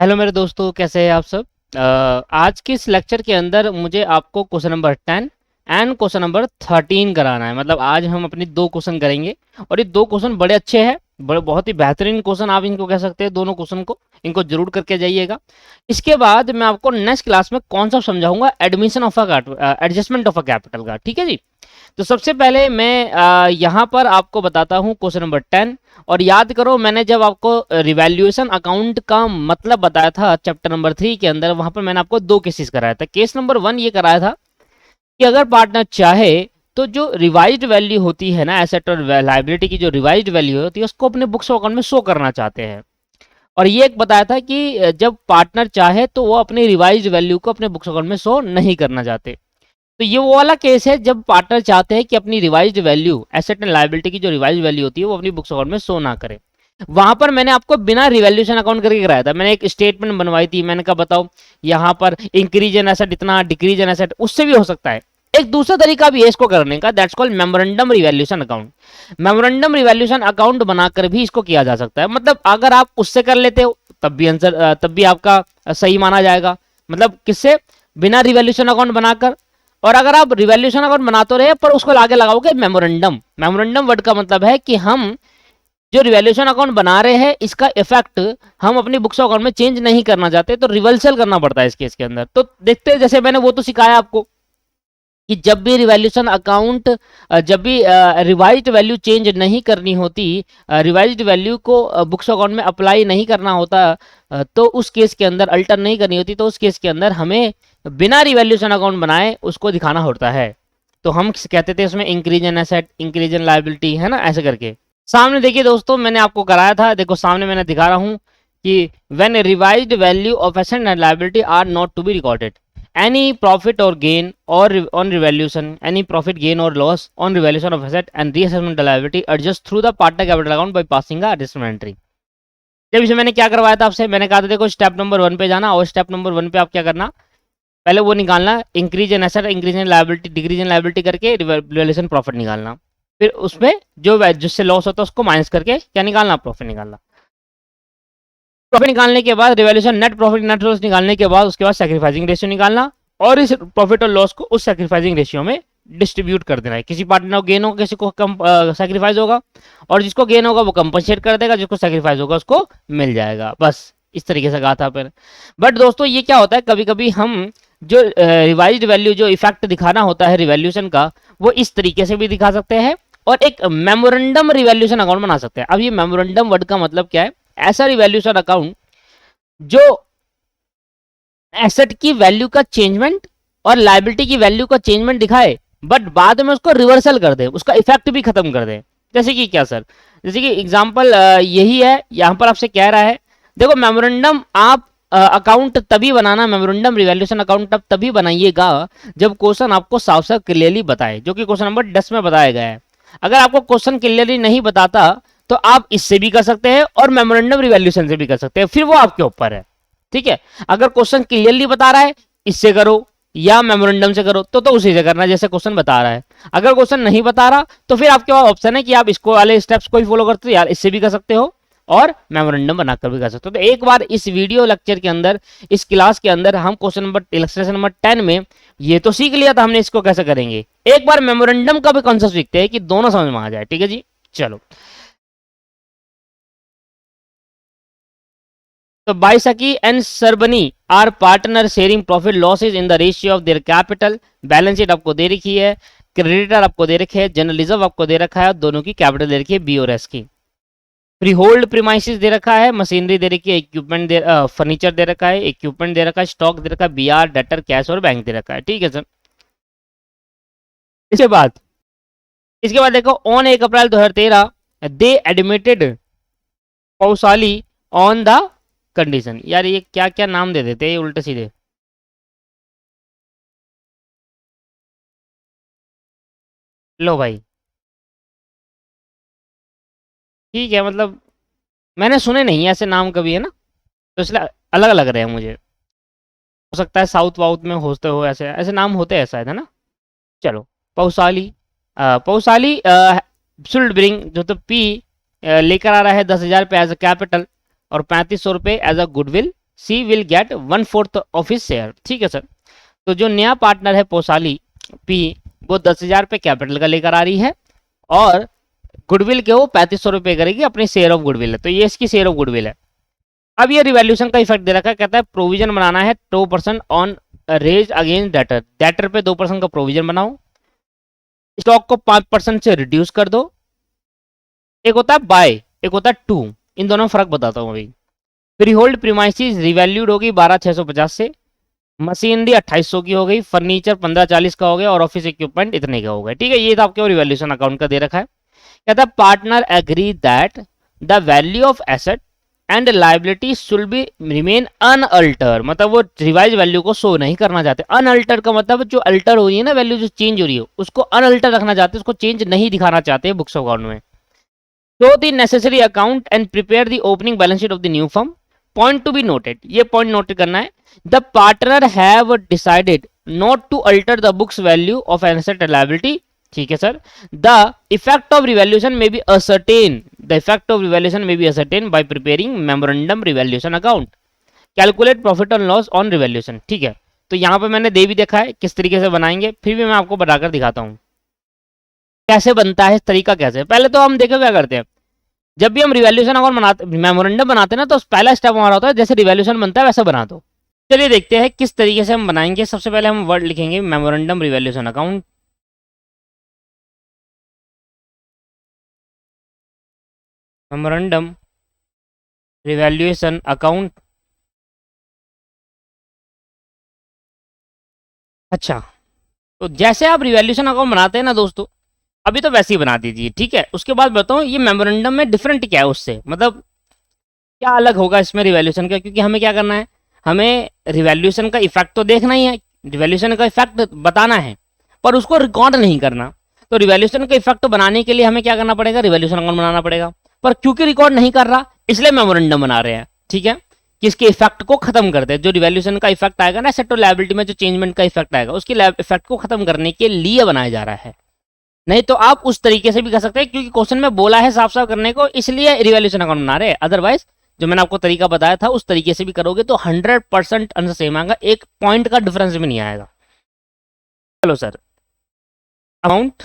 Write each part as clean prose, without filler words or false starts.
Hello मेरे दोस्तों, कैसे हैं आप सब। आज के इस लेक्चर के अंदर मुझे आपको question number 10 and question number 13 कराना है। मतलब आज हम अपनी दो क्वेश्चन करेंगे और ये दो क्वेश्चन बड़े अच्छे हैं, बड़े बहुत ही बेहतरीन क्वेश्चन आप इनको कह सकते हैं। दोनों क्वेश्चन को इनको जरूर करके जाइएगा। इसके बाद मैं आपको नेक्स्ट क्लास में कॉन्सेप्ट समझाऊंगा admission of adjustment of a capital का। ठीक है जी। तो सबसे पहले मैं यहाँ पर आपको बताता हूँ क्वेश्चन नंबर 10। और याद करो, मैंने जब आपको रिवैल्यूएशन अकाउंट का मतलब बताया था चैप्टर नंबर 3 के अंदर, वहां पर मैंने आपको दो केसेस कराया था। केस नंबर 1 ये कराया था कि अगर पार्टनर चाहे तो जो रिवाइज्ड वैल्यू होती है ना, एसेट और लाइबिलिटी की जो रिवाइज्ड वैल्यू होती है उसको अपने बुक्स अकाउंट में शो करना चाहते हैं। और ये एक बताया था कि जब पार्टनर चाहे तो वो अपनी रिवाइज्ड वैल्यू को अपने बुक्स अकाउंट में शो नहीं करना चाहते। तो ये वो वाला केस है जब पार्टनर चाहते हैं कि अपनी revised value, asset and liability की जो रिवाइज्ड वैल्यू होती है वो अपनी बुक्स अकाउंट में शो ना करे। वहां पर मैंने आपको बिना रिवैल्यूएशन अकाउंट करके कराया था। मैंने एक स्टेटमेंट बनवाई थी, मैंने कहा बताओ यहाँ पर इंक्रीज इन एसेट इतना, डिक्रीज इन एसेट, उससे भी हो सकता है। एक दूसरा तरीका भी है इसको करने का, that's called memorandum revaluation account. Memorandum revaluation account बनाकर भी इसको किया जा सकता है। मतलब अगर आप उससे कर लेते हो तब भी आंसर, तब भी आपका सही माना जाएगा। मतलब किससे? बिना रिवैल्यूएशन अकाउंट बनाकर। और अगर आप रिवैल्यूएशन अकाउंट बनाते रहे पर उसको आगे लगाओगे मेमोरेंडम। मेमोरेंडम वर्ड का मतलब है कि हम जो रिवैल्यूएशन अकाउंट बना रहे हैं इसका इफेक्ट हम अपनी बुक्स अकाउंट में चेंज नहीं करना चाहते, तो रिवर्सल करना पड़ता है इस केस के अंदर। तो देखते हैं, जैसे मैंने वो तो सिखाया आपको कि जब भी रिवैल्यूएशन अकाउंट, जब भी रिवाइज्ड वैल्यू चेंज नहीं करनी होती, रिवाइज्ड वैल्यू को बुक्स अकाउंट में अप्लाई नहीं करना होता, तो उस केस के अंदर अल्टर नहीं करनी होती, तो उस केस के अंदर हमें बिना रिवैल्यूएशन अकाउंट बनाए उसको दिखाना होता है। तो हम कहते थे उसमें increase in asset, increase in liability, है ना, ऐसे करके। सामने देखिए दोस्तों, मैंने आपको कराया था, देखो सामने मैंने दिखा रहा हूँ कि when revised value of asset and liability are not to be recorded, any profit or gain or on revaluation, any profit gain or loss on revaluation of asset and reassessment of liability adjust through the partner capital account by passing a adjustment entry। जब इसे मैंने क्या करवाया था आपसे, मैंने कहा था देखो स्टेप नंबर 1 पे जाना, और स्टेप नंबर 1 पे आप क्या करना, पहले वो निकालना increase in asset, increase in liability, decrease in liability करके रिवैल्यूएशन प्रॉफिट निकालना। फिर उसमें जो जिससे लॉस होता है उसको माइनस करके क्या निकालना, प्रॉफिट निकालना। प्रॉफिट निकालने के बाद revaluation, net profit net loss निकालने के बाद उसके बाद सैक्रिफाइसिंग रेशियो निकालना, और इस प्रॉफिट और लॉस को उस सैक्रिफाइसिंग रेशियो में डिस्ट्रीब्यूट कर देना है। किसी पार्टनर को गेन होगा, किसी को कम सैक्रिफाइस होगा, और जिसको गेन होगा वो कंपनसेट कर देगा, जिसको सैक्रिफाइस होगा उसको मिल जाएगा। बस इस तरीके से कहा था फिर। बट दोस्तों ये क्या होता है, कभी कभी हम जो रिवाइज्ड वैल्यू, जो इफेक्ट दिखाना होता है रिवैल्यूएशन का, वो इस तरीके से भी दिखा सकते हैं, और एक मेमोरेंडम रिवैल्यूएशन अकाउंट बना सकते हैं। अब ये मेमोरेंडम वर्ड का मतलब क्या है? ऐसा रिवैल्यूएशन अकाउंट जो एसेट की वैल्यू का चेंजमेंट और लायबिलिटी की वैल्यू का चेंजमेंट दिखाए, बट बाद में उसको रिवर्सल कर दे, उसका इफेक्ट भी खत्म कर दे। जैसे कि क्या सर? जैसे कि एग्जांपल यही है, यहां पर आपसे कह रहा है, देखो मेमोरेंडम आप अकाउंट तभी बनाना, मेमोरेंडम रिवैल्यूएशन अकाउंट अब तभी बनाइएगा जब क्वेश्चन आपको साफ साफ क्लियरली बताए, जो कि क्वेश्चन नंबर 10 में बताया गया है। अगर आपको क्वेश्चन क्लियरली नहीं बताता तो आप इससे भी कर सकते हैं और मेमोरेंडम रिवैल्यूएशन से भी कर सकते हैं, फिर वो आपके ऊपर है। ठीक है, अगर क्वेश्चन क्लियरली बता रहा है इससे करो या मेमोरेंडम से करो, तो उसी से करना जैसे क्वेश्चन बता रहा है। अगर क्वेश्चन नहीं बता रहा तो फिर आपके पास ऑप्शन है कि आप इसको वाले स्टेप्स को ही फॉलो करते हो, यार इससे भी कर सकते हो और मेमोरेंडम बनाकर भी कर सकते हो। तो एक बार इस वीडियो लेक्चर के अंदर, इस क्लास के अंदर हम क्वेश्चन नंबर इलस्ट्रेशन नंबर 10 में ये तो सीख लिया था हमने इसको कैसे करेंगे। एक बार मेमोरेंडम का भी कॉन्सेप्ट सीखते हैं कि दोनों समझ में आ जाए। ठीक है जी, चलो। तो Baisakhi and Sarbani are partner sharing profit losses in the ratio of their capital. Balance sheet आपको दे रखी है, क्रेडिटर आपको दे रखे है, जर्नलिज्म आपको दे रखा है, दोनों की कैपिटल दे रखी है बी और एस की। फ्री होल्ड प्रीमाइसिस दे रखा है, मशीनरी दे रखी है, इक्विपमेंट दे, फर्नीचर दे रखा है, इक्विपमेंट दे रखा है, स्टॉक दे रखा है, बी आर, डेटर, कैश और बैंक दे रखा है। ठीक है सर। इसके बाद इसके बाद देखो, on 1 April 2013 they admitted Poushali on the condition. यार ये क्या क्या नाम दे देते हैं उल्टे सीधे। लो भाई, ठीक है, मतलब मैंने सुने नहीं ऐसे नाम कभी, है ना, तो इसलिए अलग लग रहे हैं मुझे। हो सकता है साउथ वाउथ में होते हो, ऐसे ऐसे नाम होते हैं शायद, है ना। चलो, पौसाली, पौसाली शुड ब्रिंग, जो पी लेकर आ रहा है 10,000 पे एज अ कैपिटल और 3500 रुपये as a goodwill she will get 1/4 of his share. ठीक है सर। तो जो नया पार्टनर है पोसाली पी, वो 10,000 पे कैपिटल का लेकर आ रही है और गुडविल के वो 3500 रुपये करेगी अपनी शेयर ऑफ गुडविल है, तो ये इसकी शेयर ऑफ गुडविल है। अब ये रिवैल्यूएशन का इफेक्ट दे रखा है, कहता है प्रोविजन बनाना है 2% on raise against debtor, debtor पे 2% का प्रोविजन बनाओ, स्टॉक को 5% से रिड्यूस कर दो। एक होता है बाय, एक होता है टू, इन दोनों में फर्क बताता हूँ अभी। फ्री होल्ड प्रीमाइसिस रिवैल्यूड होगी 12,650 से, मशीनरी 2800 की हो गई, फर्नीचर 1540 का हो गया और ऑफिस इक्विपमेंट इतने का हो गया। ठीक है, ये तो आपके रिवैल्यूएशन अकाउंट का दे रखा है। कहता है partner agree that the value of asset and liability should be remain unaltered, मतलब वो रिवाइज वैल्यू को शो नहीं करना चाहते। अनअल्टर का मतलब जो अल्टर हो रही है ना वैल्यू, जो चेंज हो रही है उसको अनअल्टर रखना चाहते हैं, उसको चेंज नहीं दिखाना चाहते बुक्स ऑफ अकाउंट में। So the necessary account and prepare the opening balance sheet of the new firm. Point to be noted, ये point note करना है। The partner have decided not to alter the books value of an asset and liability. ठीक है sir. The effect of revaluation may be ascertained. The effect of revaluation may be ascertained by preparing memorandum revaluation account. Calculate profit and loss on revaluation. ठीक है, तो यहाँ पे मैंने दे भी देखा है किस तरीके से बनाएंगे, फिर भी मैं आपको बताकर दिखाता हूँ कैसे बनता है, तरीका कैसे। पहले तो हम देखो क्या करते हैं, जब भी हम रिवैल्यूएशन अकाउंट बनाते, मेमोरेंडम बनाते हैं ना, तो पहला स्टेप हमारा होता है जैसे रिवैल्यूएशन बनता है वैसा बना दो। चलिए देखते हैं किस तरीके से हम बनाएंगे। सबसे पहले हम वर्ड लिखेंगे memorandum revaluation account. Memorandum revaluation account. अच्छा, तो जैसे आप रिवैल्यूएशन अकाउंट बनाते हैं ना दोस्तों, अभी तो वैसे ही बना दीजिए। ठीक है, उसके बाद बताऊँ ये मेमोरेंडम में डिफरेंट क्या है उससे, मतलब क्या अलग होगा इसमें रिवैल्यूएशन का, क्योंकि हमें क्या करना है, हमें रिवैल्यूएशन का इफेक्ट तो देखना ही है, रिवैल्यूएशन का इफेक्ट बताना है, पर उसको रिकॉर्ड नहीं करना। तो रिवैल्यूएशन का इफेक्ट बनाने के लिए हमें क्या करना पड़ेगा, रिवैल्यूएशन अकाउंट बनाना पड़ेगा। पर क्योंकि रिकॉर्ड नहीं कर रहा इसलिए मेमोरेंडम बना रहे हैं। ठीक है, कि इसके इफेक्ट को खत्म कर दे, जो रिवैल्यूएशन का इफेक्ट आएगा ना एसेट और लायबिलिटी में, जो चेंजमेंट का इफेक्ट आएगा उसके इफेक्ट को खत्म करने के लिए बनाया जा रहा है। नहीं तो आप उस तरीके से भी कर सकते हैं, क्योंकि क्वेश्चन में बोला है साफ साफ करने को, इसलिए रिवैल्यूएशन अकाउंट बना रहे हैं। अदरवाइज जो मैंने आपको तरीका बताया था उस तरीके से भी करोगे तो 100% आंसर सेम आएगा, एक पॉइंट का डिफरेंस भी नहीं आएगा। चलो सर, अमाउंट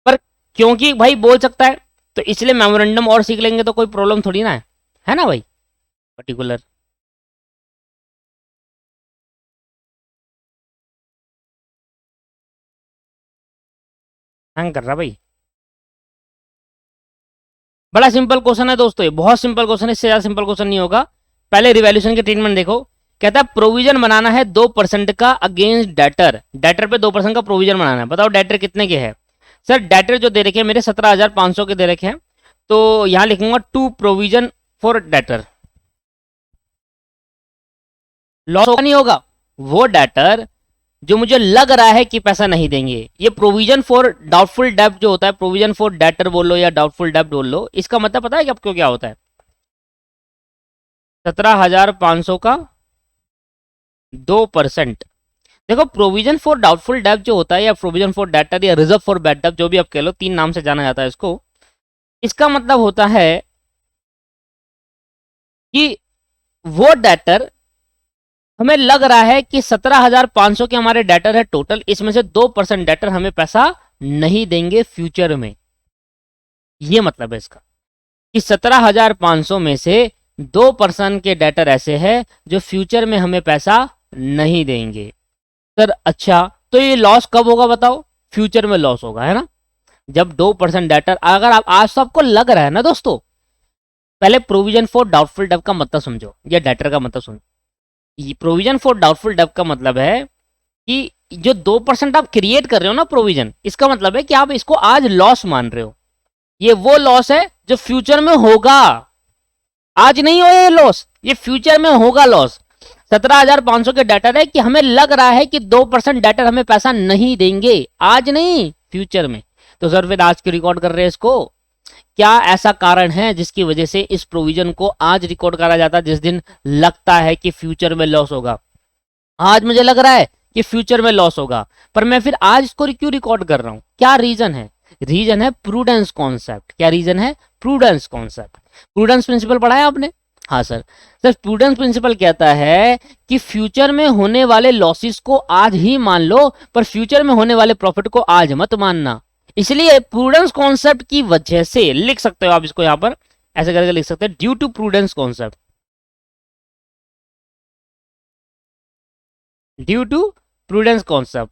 पर क्योंकि भाई बोल सकता है तो इसलिए मेमोरेंडम और सीख लेंगे तो कोई प्रॉब्लम थोड़ी ना है ना भाई। पर्टिकुलर हैंग कर रहा भाई। बड़ा सिंपल क्वेश्चन है दोस्तों, ये बहुत सिंपल क्वेश्चन है, इससे ज्यादा सिंपल क्वेश्चन नहीं होगा। पहले रिवैल्यूएशन के ट्रीटमेंट देखो। कहता है प्रोविजन बनाना है 2% का अगेंस्ट डेटर, डेटर पे 2% का प्रोविजन बनाना है। बताओ डेटर कितने के हैं सर? डेटर जो दे रखे हैं मेरे 17,500 के दे रखे हैं, तो यहां लिखूंगा to provision for debtor. Loss होगा नहीं होगा? वो डेटर जो मुझे लग रहा है कि पैसा नहीं देंगे, ये प्रोविजन फॉर डाउटफुल डेब्ट जो होता है, प्रोविजन फॉर डेटर बोल लो या डाउटफुल डेब्ट बोल लो, इसका मतलब पता है कि आपको क्या होता है? 17,500 का 2%। देखो प्रोविजन फॉर डाउटफुल डेब्ट जो होता है या प्रोविजन फॉर डेटर या रिजर्व फॉर बैड डेब्ट, जो भी आप कह लो, 3 नाम से जाना जाता है इसको। इसका मतलब होता है कि वो डेटर हमें लग रहा है कि 17,500 के हमारे डेटर है टोटल, इसमें से 2% डेटर हमें पैसा नहीं देंगे फ्यूचर में। ये मतलब है इसका कि 17,500 में से 2% के डेटर ऐसे हैं जो फ्यूचर में हमें पैसा नहीं देंगे। सर अच्छा, तो ये लॉस कब होगा बताओ? फ्यूचर में लॉस होगा, है ना, जब 2% डेटर, अगर आप आज तो आपको लग रहा है ना दोस्तों। पहले प्रोविजन फॉर डाउटफुल डेब्ट का मतलब समझो, या डेटर का मतलब समझो। प्रोविजन फॉर डाउटफुल डेब्ट का मतलब है कि जो 2% आप क्रिएट कर रहे हो ना प्रोविजन, इसका मतलब है कि आप इसको आज लॉस मान रहे हो। ये वो लॉस है जो फ्यूचर में होगा, आज नहीं हो ये लॉस, ये फ्यूचर में होगा लॉस। 17,500 के डेटर है कि हमें लग रहा है कि 2% डेटर हमें पैसा नहीं देंगे, आज नहीं फ्यूचर में। तो सर फिर आज क्यों रिकॉर्ड कर रहे हैं इसको? क्या ऐसा कारण है जिसकी वजह से इस प्रोविजन को आज रिकॉर्ड करा जाता है जिस दिन लगता है कि फ्यूचर में लॉस होगा? आज मुझे लग रहा है कि फ्यूचर में लॉस होगा, पर मैं फिर आज इसको क्यों रिकॉर्ड कर रहा हूं? क्या रीजन है? रीजन है प्रूडेंस कॉन्सेप्ट। क्या रीजन है? Prudence concept. प्रूडेंस प्रिंसिपल पढ़ा है आपने? हाँ सर। सर प्रूडेंस प्रिंसिपल कहता है कि फ्यूचर में होने वाले लॉसेस को आज ही मान लो, पर फ्यूचर में होने वाले प्रॉफिट को आज मत मानना। इसलिए प्रूडेंस कॉन्सेप्ट की वजह से लिख सकते हो आप इसको, यहां पर ऐसे करके लिख सकते हैं, due to prudence concept, due to prudence concept,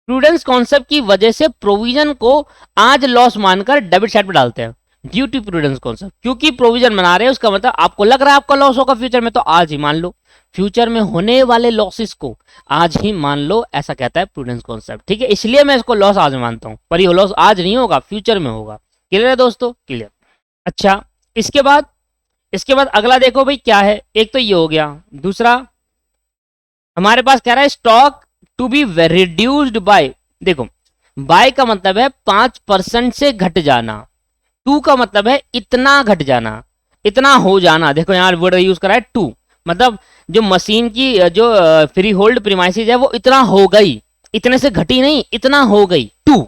prudence concept की वजह से प्रोविजन को आज लॉस मानकर डेबिट साइड पर डालते हैं, ड्यू टू प्रूडेंस कॉन्सेप्ट। क्योंकि प्रोविजन बना रहे हैं, उसका मतलब आपको लग रहा है आपका लॉस होगा फ्यूचर में, तो आज ही मान लो, फ्यूचर में होने वाले लॉसेस को आज ही मान लो, ऐसा कहता है प्रूडेंस कॉन्सेप्ट। ठीक है, इसलिए मैं इसको लॉस आज मानता हूं, पर ये लॉस आज नहीं होगा, फ्यूचर में होगा। क्लियर है दोस्तों? क्लियर। अच्छा, इसके बाद अगला देखो भाई क्या है। एक तो ये हो गया, दूसरा हमारे पास कह रहा है stock to be reduced by, देखो बाय का मतलब है 5% से घट जाना, टू का मतलब है इतना घट जाना, इतना हो जाना। देखो यहाँ वर्ड यूज करा है टू, मतलब जो मशीन की जो फ्री होल्ड प्रीमाइसिस है वो इतना हो गई, इतने से घटी नहीं, इतना हो गई, टू।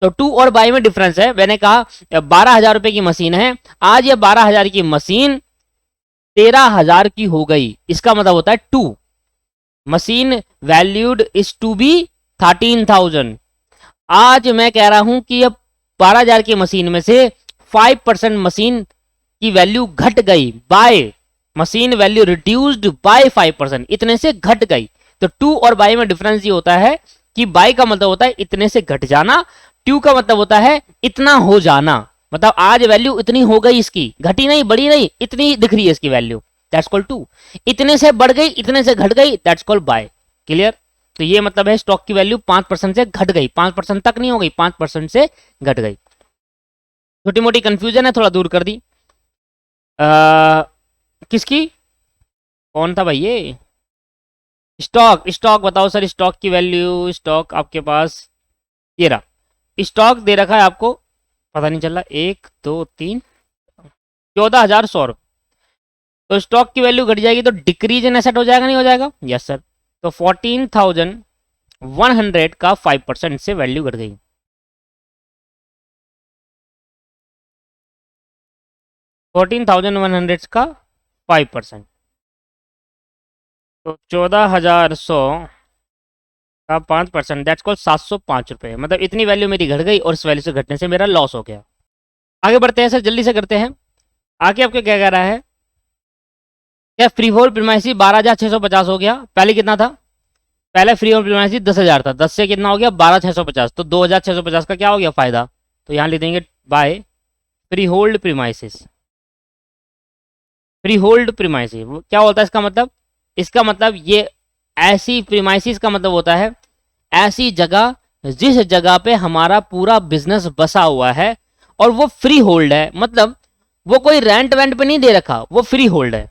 तो टू और बाय में डिफरेंस है। मैंने कहा 12,000 रुपए की मशीन है, आज ये 12,000 की मशीन 13,000 की हो गई, इसका मतलब होता है to. Machine valued is to be 13,000। आज मैं कह रहा हूं कि अब 12,000 की मशीन में से 5% मशीन की वैल्यू घट गई, by machine value reduced by 5%, इतने से घट गई। तो टू और बाय में डिफरेंस ये होता है कि बाय का मतलब होता है इतने से घट जाना, टू का मतलब होता है इतना हो जाना, मतलब आज वैल्यू इतनी हो गई, इसकी घटी नहीं, बढ़ी नहीं, इतनी दिख रही है इसकी वैल्यू, दैट्स कॉल्ड टू। इतने से बढ़ गई, इतने से घट गई, दैट्स कॉल्ड बाय। क्लियर? तो ये मतलब है स्टॉक की वैल्यू 5% से घट गई, 5% तक नहीं हो गई, 5% से घट गई। छोटी मोटी कंफ्यूजन है, थोड़ा दूर कर दी। किसकी, कौन था भाई ये? स्टॉक, स्टॉक बताओ सर, स्टॉक की वैल्यू, स्टॉक आपके पास ये रहा, स्टॉक दे रखा है आपको, पता नहीं चल रहा, 1 2 3 14,100। तो स्टॉक की वैल्यू घट जाएगी तो डिक्रीज इन एसेट हो जाएगा, नहीं हो जाएगा? Yes sir. तो 14,100 का 5% से वैल्यू घट गई। 14,100 का 5%, तो 14,100 का 5%, दैट्स कॉल्ड 705 रुपए। मतलब इतनी वैल्यू मेरी घट गई और इस वैल्यू से घटने से मेरा लॉस हो गया। आगे बढ़ते हैं सर, जल्दी से करते हैं। आगे आपको क्या कह रहा है, क्या फ्री होल्ड प्रीमाइसी 12,650 हो गया, पहले कितना था? पहले फ्री होल्ड प्रीमाइसी 10,000 था, 10 से कितना हो गया 12,650, तो 2,650 का क्या हो गया फायदा, तो यहाँ लिख देंगे by free hold premises. Free hold premises क्या होता है इसका मतलब? इसका मतलब ये ऐसी प्रीमाइसिस का मतलब होता है ऐसी जगह जिस जगह पे हमारा पूरा बिजनेस बसा हुआ है और वो फ्री होल्ड है, मतलब वो कोई रेंट वेंट पे नहीं दे रखा, वो फ्री होल्ड है।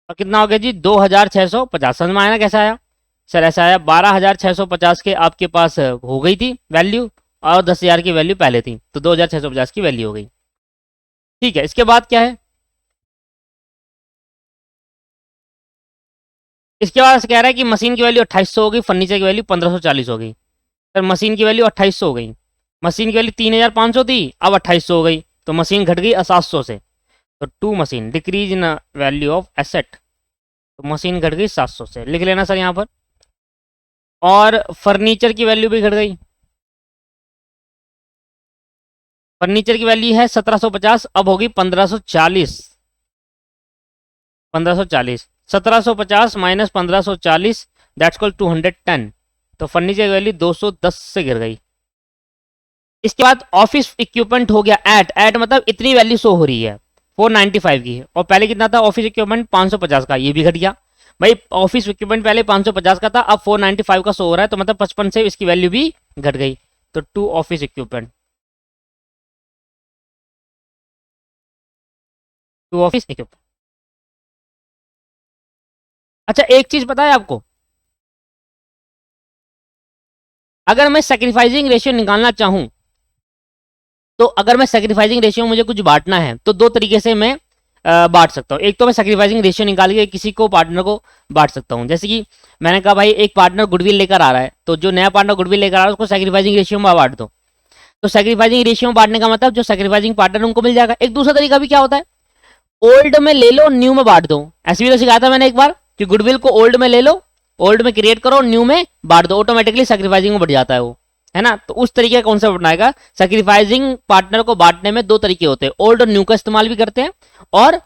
और कितना हो गया जी? 2,650। समझ में आया ना कैसा आया? सर ऐसा आया, 12,650 के आपके पास हो गई थी वैल्यू और 10,000 की वैल्यू पहले थी, तो 2,650 की वैल्यू हो गई। ठीक है, इसके बाद क्या है? इसके बाद कह रहा है कि मशीन की वैल्यू 2,800 हो गई, फर्नीचर की वैल्यू 1,540 हो गई। सर मशीन की वैल्यू 2,800 हो गई, मशीन की वैल्यू 3,500 थी, अब 2,800 हो गई, तो मशीन घट गई 700 से। तो to machine decrease in value of asset, तो मशीन घट गई 700 से, लिख लेना सर यहाँ पर। और फर्नीचर की वैल्यू भी घट गई, फर्नीचर की वैल्यू है 1,750, अब होगी 1,540। 1,540, 1,750 माइनस 1,540, दैट्स कॉल्ड 210। तो फर्नीचर की वैल्यू 210 से गिर गई। इसके बाद ऑफिस इक्विपमेंट हो गया, एट मतलब इतनी वैल्यू शो हो रही है 495 की, और पहले कितना था ऑफिस इक्विपमेंट? 550 का, ये भी घट गया भाई। ऑफिस इक्विपमेंट पहले 550 का था, अब 495 का शो हो रहा है, तो मतलब 55 से इसकी वैल्यू भी घट गई। तो to office equipment, to office equipment. अच्छा एक चीज पता है आपको, अगर मैं सेक्रीफाइसिंग रेशियो निकालना चाहूं, तो अगर मैं सेक्रीफाइसिंग रेशियो मुझे कुछ बांटना है तो दो तरीके से मैं बांट सकता हूँ। एक तो मैं सेक्रीफाइसिंग रेशियो निकाल के किसी को पार्टनर को बांट सकता हूँ, जैसे कि मैंने कहा भाई एक पार्टनर गुडविल लेकर आ रहा है, तो जो नया पार्टनर गुडविल लेकर आ रहा है उसको सेक्रीफाइसिंग रेशियो में बांट दो। तो सैक्रिफाइसिंग रेशियो में बांटने का मतलब जो सैक्रिफाइसिंग पार्टनर उनको मिल जाएगा। एक दूसरा तरीका भी क्या होता है, ओल्ड में ले लो न्यू में बांट दो। ऐसे भी तो सिखाया था मैंने एक बार कि गुडविल को ओल्ड में ले लो, ओल्ड में क्रिएट करो, न्यू में बांट दो, ऑटोमेटिकली सैक्रिफाइसिंग में बढ़ जाता है वो, है ना। तो उस तरीके का कॉन्सेप्ट बनाएगा। सैक्रिफाइसिंग पार्टनर को बांटने में दो तरीके होते हैं, ओल्ड और न्यू का इस्तेमाल भी करते हैं, और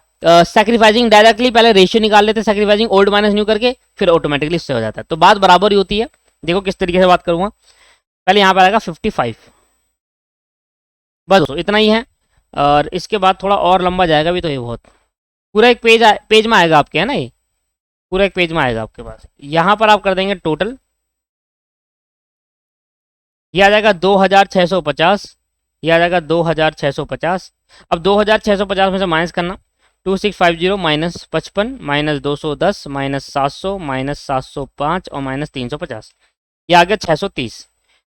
सैक्रिफाइसिंग डायरेक्टली पहले रेशियो निकाल लेते हैं, सैक्रिफाइसिंग ओल्ड माइनस न्यू करके, फिर ऑटोमेटिकली इससे हो जाता है। तो बात बराबर ही होती है। देखो किस तरीके से बात करूंगा। पहले यहाँ पर आएगा 55, बस दोस्तों इतना ही है। और इसके बाद थोड़ा और लंबा जाएगा भी, तो ये बहुत पूरा एक पेज में आएगा आपके, है ना, ये पूरा एक पेज में आएगा आपके पास। यहाँ पर आप कर देंगे टोटल, ये आ जाएगा 2650, ये आ जाएगा 2650। अब 2650 में से माइनस करना, 2650 माइनस 55 माइनस 210 माइनस 700 माइनस 705 और माइनस 350, ये आ गया 630।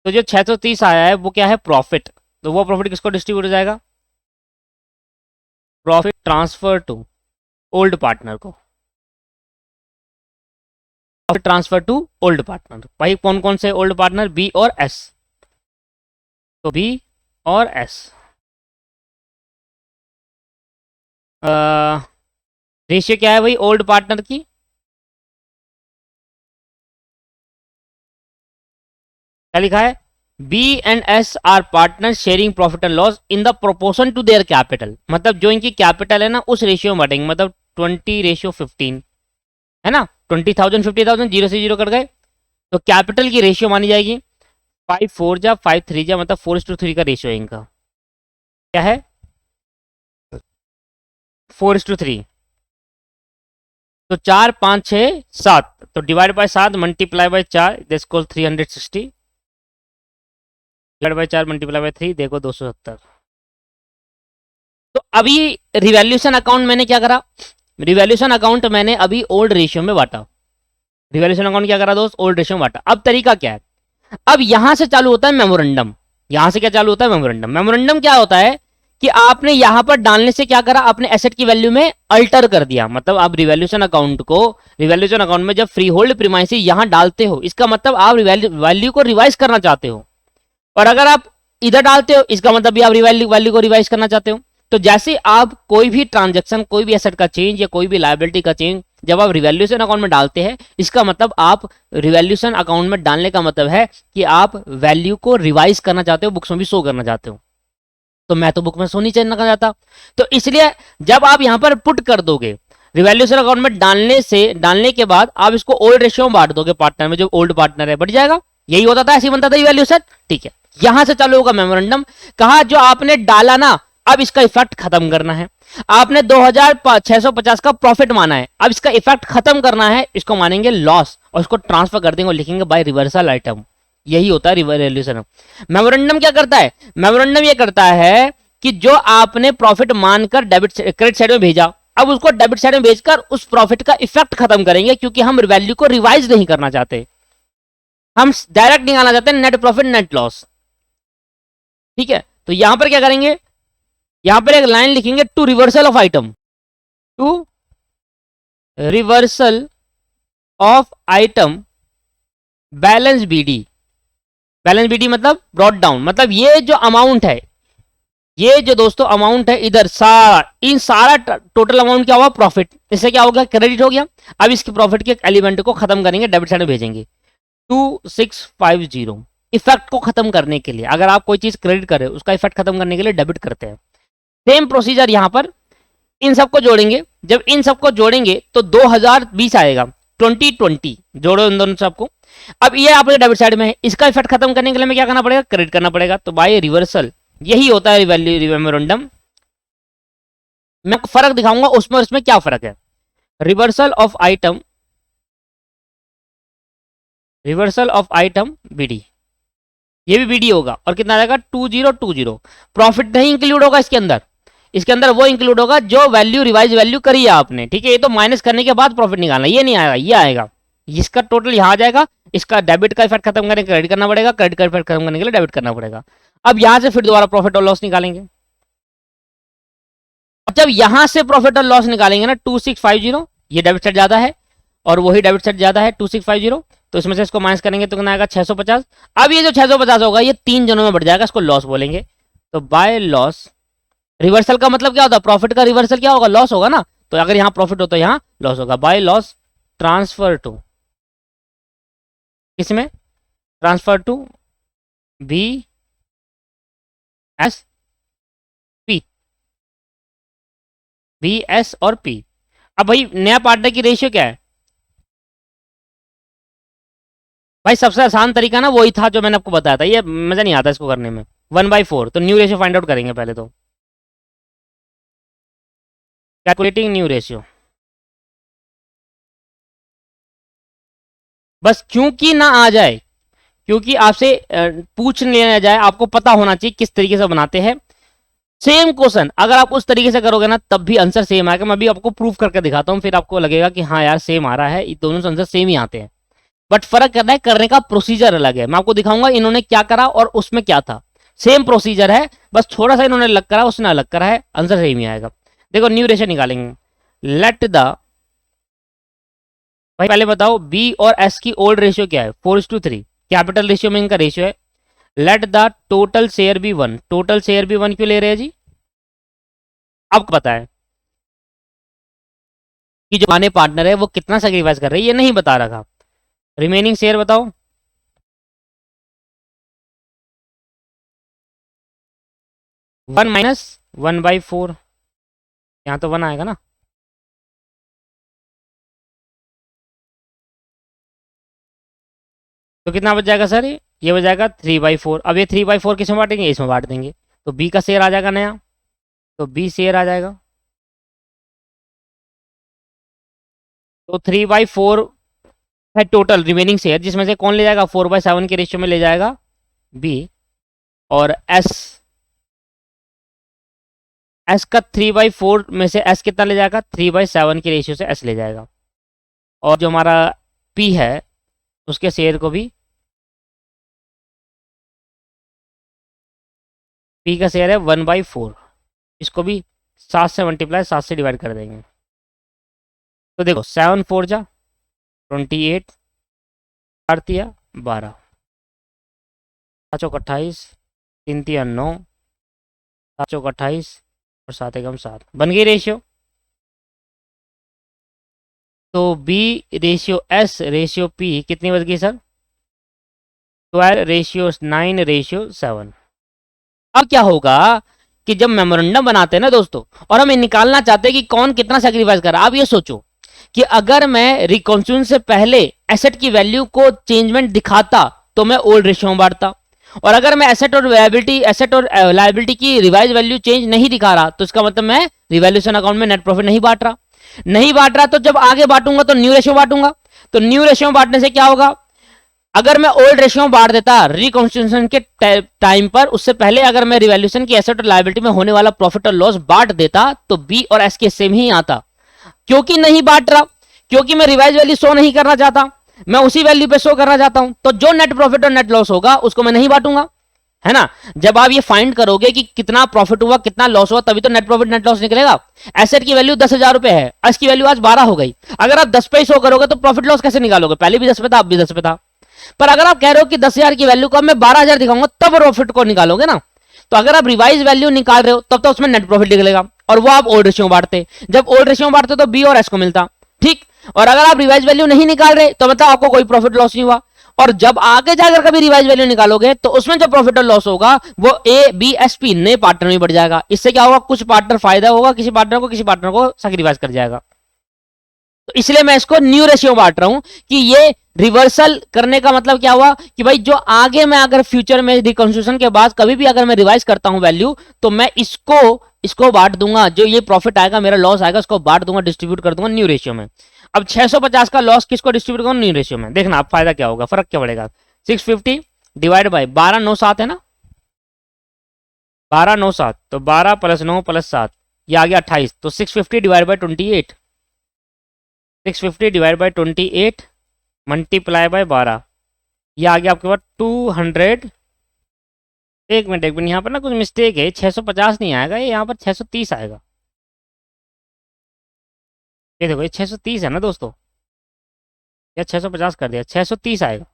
तो जो 630 आया है वो क्या है, प्रॉफिट। तो वो प्रॉफिट किसको डिस्ट्रीब्यूट हो जाएगा, profit transfer to old partner को, profit transfer to old partner. भाई कौन कौन से ओल्ड पार्टनर, बी और एस, तो बी और एस। रेशियो क्या है भाई ओल्ड पार्टनर की, क्या लिखा है, B and S are partner sharing profit and loss in the proportion to their capital. मतलब जो इनकी कैपिटल है ना उस रेशियो में बांटेंगे, मतलब 20:15, है ना। 20,000 50,000, जीरो से जीरो कट गए, तो कैपिटल की रेशियो मानी जाएगी 5 4 जा 5 3 जा, मतलब 4:3 का रेशियो है इनका। क्या है, 4:3। तो 4 5 6 7, तो divide by 7 multiply by 4, this equal 360, divide by 4 multiply by 3, देखो 270। तो अभी रिवैल्यूएशन अकाउंट मैंने क्या करा, रिवैल्यूएशन अकाउंट मैंने अभी ओल्ड रेशियो में बांटा। रिवैल्यूएशन अकाउंट क्या करा दोस्त, ओल्ड रेशियो में बांटा। अब तरीका क्या है, अब यहां से चालू होता है मेमोरेंडम। यहां से क्या चालू होता है, मेमोरेंडम। मेमोरेंडम क्या होता है कि आपने यहां पर डालने से क्या करा, आपने एसेट की वैल्यू में अल्टर कर दिया। मतलब आप रिवैल्यूएशन अकाउंट को, रिवैल्यूएशन अकाउंट में जब फ्री होल्ड प्रीमाइसी यहां डालते हो, इसका मतलब आप वैल्यू को रिवाइज करना चाहते हो। और अगर आप इधर डालते हो, इसका मतलब भी आप वैल्यू को रिवाइज करना चाहते हो। तो जैसे आप कोई भी ट्रांजेक्शन, कोई भी एसेट का चेंज या कोई भी लायबिलिटी का चेंज जब आप रिवैल्यूएशन अकाउंट में डालते हैं, इसका मतलब आप रिवैल्यूएशन अकाउंट में डालने का मतलब है कि आप वैल्यू को रिवाइज करना चाहते हो, बुक्स में भी शो करना चाहते हो। तो मैं तो बुक में शो नहीं करना चाहता, तो इसलिए जब आप यहां पर पुट कर दोगे रिवैल्यूएशन अकाउंट में डालने के बाद आप इसको ओल्ड रेशियो में बांट दोगे पार्टनर में, जो ओल्ड पार्टनर है बढ़ जाएगा। यही होता था, ऐसे बनता था रिवैल्यूएशन, ठीक है। यहां से चालू होगा मेमोरेंडम। कहा जो आपने डाला ना, अब इसका इफेक्ट खत्म करना है। आपने 2650 का प्रॉफिट माना है, अब इसका इफेक्ट खत्म करना है, इसको मानेंगे लॉस और इसको ट्रांसफर कर देंगे और लिखेंगे बाय रिवर्सल आइटम। यही होता है रिवैल्यूएशन। मेमोरेंडम क्या करता है, मेमोरेंडम ये करता है कि जो आपने प्रॉफिट मानकर क्रेडिट साइड में भेजा, अब उसको डेबिट साइड में भेजकर उस प्रॉफिट का इफेक्ट खत्म करेंगे, क्योंकि हम वैल्यू को रिवाइज नहीं करना चाहते, हम डायरेक्ट निकालना चाहते हैं नेट प्रॉफिट नेट लॉस। ठीक है, तो यहां पर क्या करेंगे, यहां पर एक लाइन लिखेंगे, to reversal of item, to reversal of item balance BD. Balance BD मतलब ब्रॉट डाउन, मतलब ये जो अमाउंट है, ये जो दोस्तों अमाउंट है इधर सारा, इन सारा टोटल अमाउंट क्या हुआ, प्रॉफिट। इससे क्या हो गया, क्रेडिट हो गया। अब इसके प्रॉफिट के एलिमेंट को खत्म करेंगे, डेबिट साइड में भेजेंगे। 2650 इफेक्ट को खत्म करने के लिए, अगर आप कोई चीज क्रेडिट कर रहे हो उसका इफेक्ट खत्म करने के लिए डेबिट करते हैं। सेम प्रोसीजर यहां पर इन सबको जोड़ेंगे। जब इन सबको जोड़ेंगे तो 2020 आएगा, 2020 जोड़ो इन दोनों सबको। अब ये आपके डेबिट साइड में है, इसका इफेक्ट खत्म करने के लिए हमें क्या करना पड़ेगा, क्रेडिट करना पड़ेगा। तो बाय रिवर्सल, यही होता है मेमोरेंडम। मैं फर्क दिखाऊंगा उसमें और इसमें क्या फर्क है। Reversal of item, reversal of item BD, ये भी बीडी होगा और कितना आ जाएगा 2020। प्रॉफिट नहीं इंक्लूड होगा इसके अंदर, इसके अंदर वो इंक्लूड होगा जो वैल्यू रिवाइज वैल्यू करी है आपने। ठीक है, ये तो माइनस करने के बाद प्रॉफिट निकालना, ये नहीं आएगा, ये आएगा। इसका टोटल यहां आ जाएगा, इसका डेबिट का इफेक्ट खत्म करने क्रेडिट करना पड़ेगा, क्रेडिट का इफेक्ट खत्म करने के लिए डेबिट करना पड़ेगा। अब यहां से फिर दोबारा प्रॉफिट और लॉस निकालेंगे। जब यहां से प्रॉफिट और लॉस निकालेंगे ना 2650, ये डेबिट साइड ज्यादा है और वही डेबिट साइड ज्यादा है 2650, तो इसमें से इसको माइनस करेंगे तो कितना आएगा 650। अब ये जो 650 होगा ये 3 जनों में बढ़ जाएगा, इसको लॉस बोलेंगे। तो बाय लॉस, रिवर्सल का मतलब क्या होता है, प्रॉफिट का रिवर्सल क्या होगा, लॉस होगा ना। तो अगर यहाँ प्रॉफिट हो तो यहाँ लॉस होगा। बाय लॉस ट्रांसफर टू, किसमें, transfer to B S P, B S और पी। अब भाई नया पार्टनर की रेशियो क्या है भाई, सबसे आसान तरीका ना वही था जो मैंने आपको बताया था, ये मजा नहीं आता इसको करने में। 1/4, तो न्यू रेशियो फाइंड आउट करेंगे पहले तो, कैलकुलेटिंग न्यू रेशियो। बस क्योंकि ना आ जाए, क्योंकि आपसे पूछ लिया जाए, आपको पता होना चाहिए किस तरीके से बनाते हैं। सेम क्वेश्चन अगर आप उस तरीके से करोगे ना तब भी आंसर सेम आएगा। मैं अभी आपको प्रूफ करके दिखाता हूँ, फिर आपको लगेगा कि हाँ यार सेम आ रहा है, दोनों से आंसर सेम ही आते हैं। बट फर्क करना है, करने का प्रोसीजर अलग है। मैं आपको दिखाऊंगा इन्होंने क्या करा और उसमें क्या था। सेम प्रोसीजर है, बस थोड़ा सा इन्होंने अलग करा, उसने अलग करा है, आंसर सेम ही आएगा। देखो न्यू रेशियो निकालेंगे। लेट द, भाई पहले बताओ बी और एस की ओल्ड रेशियो क्या है, 4:3, कैपिटल रेशियो में इनका रेशियो है। Let the total share be 1, total share be 1 क्यों ले रहे हैं जी, आपको पता है कि जो आने पार्टनर है वो कितना सेक्रीफाइस कर रहे हैं, ये नहीं बता रखा। रिमेनिंग शेयर बताओ, 1 माइनस 1/4, यहाँ तो 1 आएगा ना। तो कितना बच जाएगा सर, ये बच जाएगा 3/4। अब ये 3/4 किसमें बांटेंगे, इसमें बांट देंगे, तो बी का शेयर आ जाएगा नया, तो बी शेयर आ जाएगा। तो 3/4 है टोटल रिमेनिंग शेयर, जिसमें से कौन ले जाएगा, 4/7 के रेशियो में ले जाएगा बी। और एस, एस का 3/4 में से एस कितना ले जाएगा, 3/7 के रेशियो से एस ले जाएगा। और जो हमारा पी है उसके शेयर को भी, पी का शेयर है 1/4, इसको भी 7 से मल्टीप्लाई, 7 से डिवाइड कर देंगे। तो देखो 7 4 जा 28, 4 तिया 12, 5 चौक 28, 3 तिया 9, 7 चौक 28 और 7 एकम 7, बन गई रेशियो। तो B ratio S ratio P कितनी बच गई सर, 12:9:7। अब क्या होगा कि जब मेमोरेंडम बनाते हैं ना दोस्तों, और हम ये निकालना चाहते हैं कि कौन कितना सैक्रिफाइस कर रहा है, आप ये सोचो कि अगर मैं रिकॉन्स्टिट्यूशन से पहले एसेट की वैल्यू को चेंजमेंट दिखाता तो मैं ओल्ड रेशियो में बांटता, और अगर मैं एसेट और लायबिलिटी की रिवाइज वैल्यू चेंज नहीं दिखा रहा तो इसका मतलब मैं रिवैल्यूएशन अकाउंट में नेट प्रॉफिट नहीं बांट रहा। तो जब आगे बांटूंगा तो न्यू रेशियो बांटूंगा। तो न्यू रेशियो बांटने से क्या होगा, अगर मैं ओल्ड रेशियो में बांट देता रिकॉन्स्टिट्यूशन के टाइम पर, उससे पहले अगर मैं रिवैल्यूएशन की एसेट और लायबिलिटी में होने वाला प्रॉफिट और लॉस बांट देता तो बी और एस के सेम ही आता। क्योंकि नहीं बांट रहा, क्योंकि मैं रिवाइज वैल्यू शो नहीं करना चाहता, मैं उसी वैल्यू पे शो करना चाहता हूं, तो जो नेट प्रॉफिट और नेट लॉस होगा उसको मैं नहीं बांटूंगा, है ना। जब आप ये फाइंड करोगे कि कितना प्रॉफिट हुआ कितना लॉस हुआ तभी तो नेट प्रॉफिट नेट लॉस निकलेगा। एसेट की वैल्यू 10,000 रुपए है, आज की वैल्यू आज 12 हो गई, अगर आप 10 पे शो करोगे तो प्रॉफिट लॉस कैसे निकालोगे, पहले भी 10 पे था अब भी 10 पे था। पर अगर आप कह रहे हो कि 10,000 की वैल्यू को अब मैं 12,000 दिखाऊंगा तब प्रॉफिट को निकालोगे ना, तो अगर आप रिवाइज वैल्यू निकाल रहे हो तब तो उसमें नेट प्रॉफिट निकलेगा, और वो आप ओल्ड रेशियो में बांटते, जब ओल्ड रेशियो में बांटते तो बी और एस को मिलता, ठीक। और अगर आप रिवाइज वैल्यू नहीं निकाल रहे तो मतलब आपको कोई प्रॉफिट लॉस नहीं हुआ, और जब आगे जाकर कभी रिवाइज वैल्यू निकालोगे तो उसमें जो प्रॉफिट और लॉस होगा वो ए बी एस पी नए पार्टनर में बढ़ जाएगा। इससे क्या होगा, कुछ पार्टनर फायदा होगा किसी पार्टनर को सैक्रिफाइस कर जाएगा। तो इसलिए मैं इसको न्यू रेशियो बांट रहा हूं कि ये रिवर्सल करने का मतलब क्या हुआ कि भाई जो आगे मैं अगर फ्यूचर में रिकंस्ट्रक्शन के बाद कभी भी अगर मैं रिवाइज करता हूं वैल्यू तो मैं इसको बांट दूंगा, जो ये प्रॉफिट आएगा मेरा लॉस आएगा उसको बांट दूंगा, डिस्ट्रीब्यूट कर दूंगा न्यू रेशियो में। अब 650 का लॉस किसको डिस्ट्रीब्यूट करूंगा, न्यू रेशियो में। देखना आप फायदा क्या होगा, फर्क क्या पड़ेगा, 650 डिवाइड बाई 12/9/7 है ना, 12/9/7, तो 12 + 9 + 7 ये आ गया 28, तो 650 divide by 28, 650 divide by 28 multiply by 12, ये आ गया आपके पास 200। एक मिनट यहाँ पर ना कुछ मिस्टेक है, 650 नहीं आएगा, ये यहाँ पर 630 आएगा। ये देखो ये 630 है ना दोस्तों, या 650 कर दिया, 630 आएगा।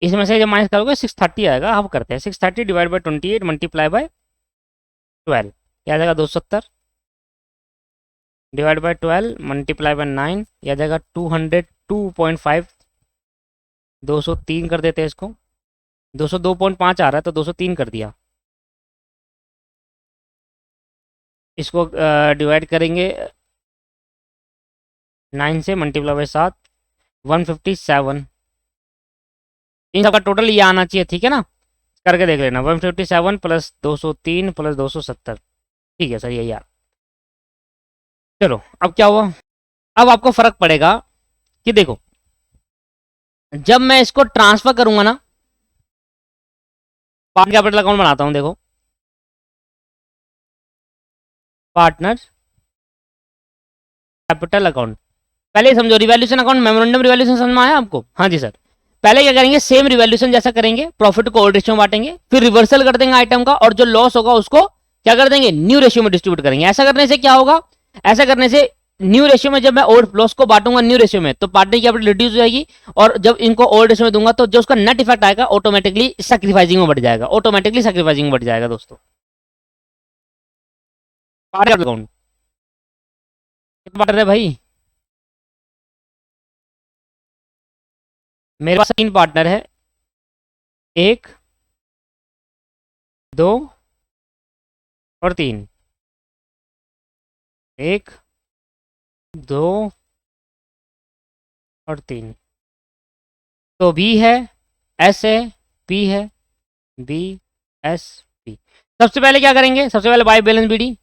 इसमें से जब माइनस करोगे 630 आएगा। हम करते हैं 630 डिवाइड बाई 28 मल्टीप्लाई बाय 12, क्या आ जाएगा 270 डिवाइड बाय 12 मल्टीप्लाई बाय 9, यह आ जाएगा 202.5। 203 कर देते हैं इसको, 202.5 आ रहा है तो 203 कर दिया। इसको डिवाइड करेंगे 9 से, मल्टीप्लाई बाय 7, 157। इन सबका टोटल ये आना चाहिए, ठीक है ना, करके देख लेना। 157 प्लस 203 प्लस 270, ठीक है सर, यही यार। चलो अब क्या हुआ, अब आपको फर्क पड़ेगा कि देखो जब मैं इसको ट्रांसफर करूंगा ना, पार्टनर कैपिटल अकाउंट बनाता हूं, देखो पार्टनर कैपिटल अकाउंट, पहले समझो रिवैल्यूएशन अकाउंट, मेमोरेंडम रिवैल्यूएशन समझ में आया आपको? हाँ जी सर। पहले क्या करेंगे, सेम रिवैल्यूएशन जैसा करेंगे, प्रॉफिट को ओल्ड रेशियो में बांटेंगे, फिर रिवर्सल कर देंगे आइटम का, और जो लॉस होगा उसको क्या कर देंगे, न्यू रेशियो में डिस्ट्रीब्यूट करेंगे। ऐसा करने से क्या होगा, ऐसा करने से न्यू रेशियो में जब मैं ओल्ड लॉस को बांटूंगा न्यू रेशियो में, तो पार्टनर कैपिटल रिड्यूस हो जाएगी, और जब इनको ओल्ड रेशियो में दूंगा तो जो उसका नेट इफेक्ट आएगा ऑटोमेटिकली सैक्रिफाइसिंग में बढ़ जाएगा, ऑटोमेटिकली सैक्रिफाइसिंग में बढ़ जाएगा दोस्तों। पार्टनर अकाउंट कितना पार्टनर है भाई, मेरे पास 3 पार्टनर है, 1 2 और 3, 1 2 और 3। तो बी है, एस है, पी है, बी एस पी। सबसे पहले क्या करेंगे, सबसे पहले बाय बैलेंस बीडी,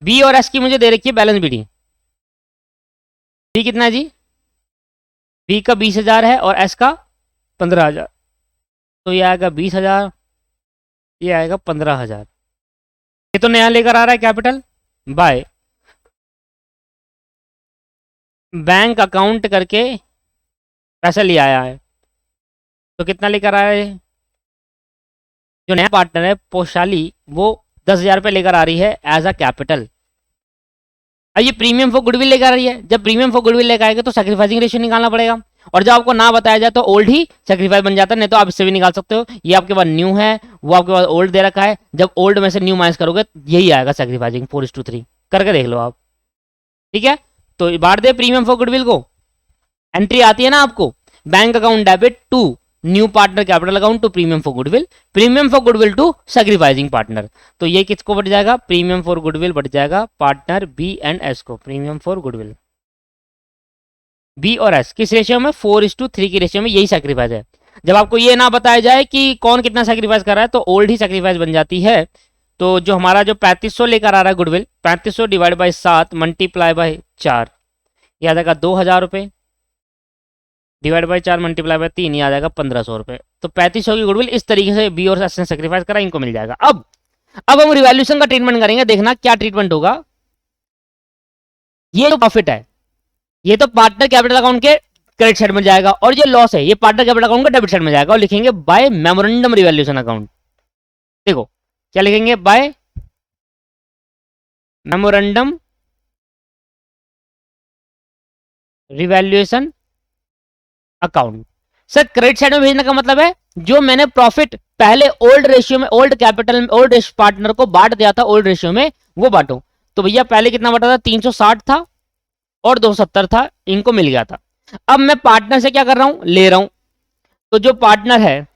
बी और एस की मुझे दे रखी है बैलेंस बीडी। बी कितना है जी, बी का 20,000 है और एस का 15,000, तो ये आएगा 20,000, ये आएगा 15,000। ये तो नया लेकर आ रहा है कैपिटल, बाय बैंक अकाउंट करके पैसा ले आया है, तो कितना लेकर आया है, जो नया पार्टनर है पोशाली, वो 10,000 रुपये लेकर आ रही है एज अ कैपिटल। अब ये प्रीमियम फॉर गुडविल लेकर आ रही है, जब प्रीमियम फॉर गुडविल लेकर आएगा तो सैक्रिफाइसिंग रेशियो निकालना पड़ेगा, और जब आपको ना बताया जाए तो ओल्ड ही सैक्रिफाइस बन जाता है, नहीं तो आप इससे भी निकाल सकते हो। ये आपके पास न्यू है, वो आपके पास ओल्ड दे रखा है, जब ओल्ड में से न्यू माइनस करोगे यही आएगा सैक्रिफाइसिंग 4:3, करके देख लो आप, ठीक है। तो बांट दे प्रीमियम फॉर गुडविल को, एंट्री आती है ना आपको, bank account debit to new partner capital account to premium for goodwill to sacrificing partner. तो ये किसको बढ़ जाएगा, प्रीमियम फॉर गुडविल बढ़ जाएगा पार्टनर बी एंड एस को, प्रीमियम फॉर गुडविल बी और एस किस रेशियो में, 4:3 की रेशियो में, यही सैक्रिफाइस है। जब आपको ये ना बताया जाए कि कौन कितना सैक्रिफाइस कर रहा है तो ओल्ड ही सैक्रिफाइस बन जाती है। तो जो हमारा जो 3500 लेकर आ रहा है goodwill, 3500 divide by 7 multiply by 4, यह आ जाएगा 2,000 रुपये, डिवाइड बाई 4 मल्टीप्लाई बाई 3, ये आ जाएगा 1,500 रुपये। तो 3500 की गुडविल इस तरीके से बी और एस ने सैक्रिफाइस करा, इनको मिल जाएगा। अब हम रिवैल्यूएशन का ट्रीटमेंट करेंगे, देखना क्या ट्रीटमेंट होगा। ये जो प्रॉफिट है ये तो पार्टनर कैपिटल अकाउंट के क्रेडिट साइड में जाएगा, और ये लॉस है ये पार्टनर कैपिटल अकाउंट के डेबिट साइड में जाएगा, और लिखेंगे बाय मेमोरेंडम रिवैल्यूएशन अकाउंट। देखो क्या लिखेंगे, by memorandum revaluation account. Sir credit side में भेजने का मतलब है जो मैंने प्रॉफिट पहले ओल्ड रेशियो में, ओल्ड कैपिटल में, ओल्ड पार्टनर को बांट दिया था ओल्ड रेशियो में, वो बांटो। तो भैया पहले कितना बांटा था, 360 था और 270 था, इनको मिल गया था। अब मैं पार्टनर से क्या कर रहा हूं, ले रहा हूं। तो जो पार्टनर है,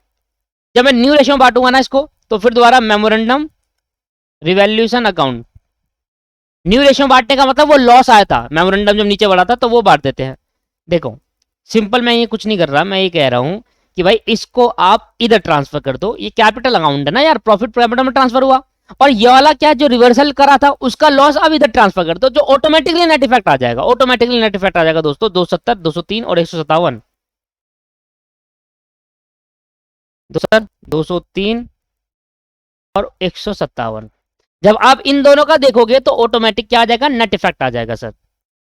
जब मैं न्यू रेशियो में बांटूंगा ना इसको, तो फिर दोबारा memorandum revaluation account. New ratio बांटने का मतलब वो लॉस आया था, मेमोरेंडम जब नीचे बढ़ा था तो वो बांट देते हैं। देखो सिंपल, मैं ये कुछ नहीं कर रहा, मैं ये कह रहा हूं कि भाई इसको आप इधर ट्रांसफर कर दो, ये कैपिटल अकाउंट है ना यार, प्रॉफिट कैपिटल में ट्रांसफर हुआ, और ये वाला क्या जो रिवर्सल करा था उसका लॉस अब इधर ट्रांसफर कर दो, जो ऑटोमेटिकली नेट इफेक्ट आ जाएगा, ऑटोमेटिकली नेट इफेक्ट आ जाएगा दोस्तों, 270, 203 और 157, 203 और 157। जब आप इन दोनों का देखोगे तो ऑटोमेटिक क्या आ जाएगा, नेट इफेक्ट आ जाएगा सर।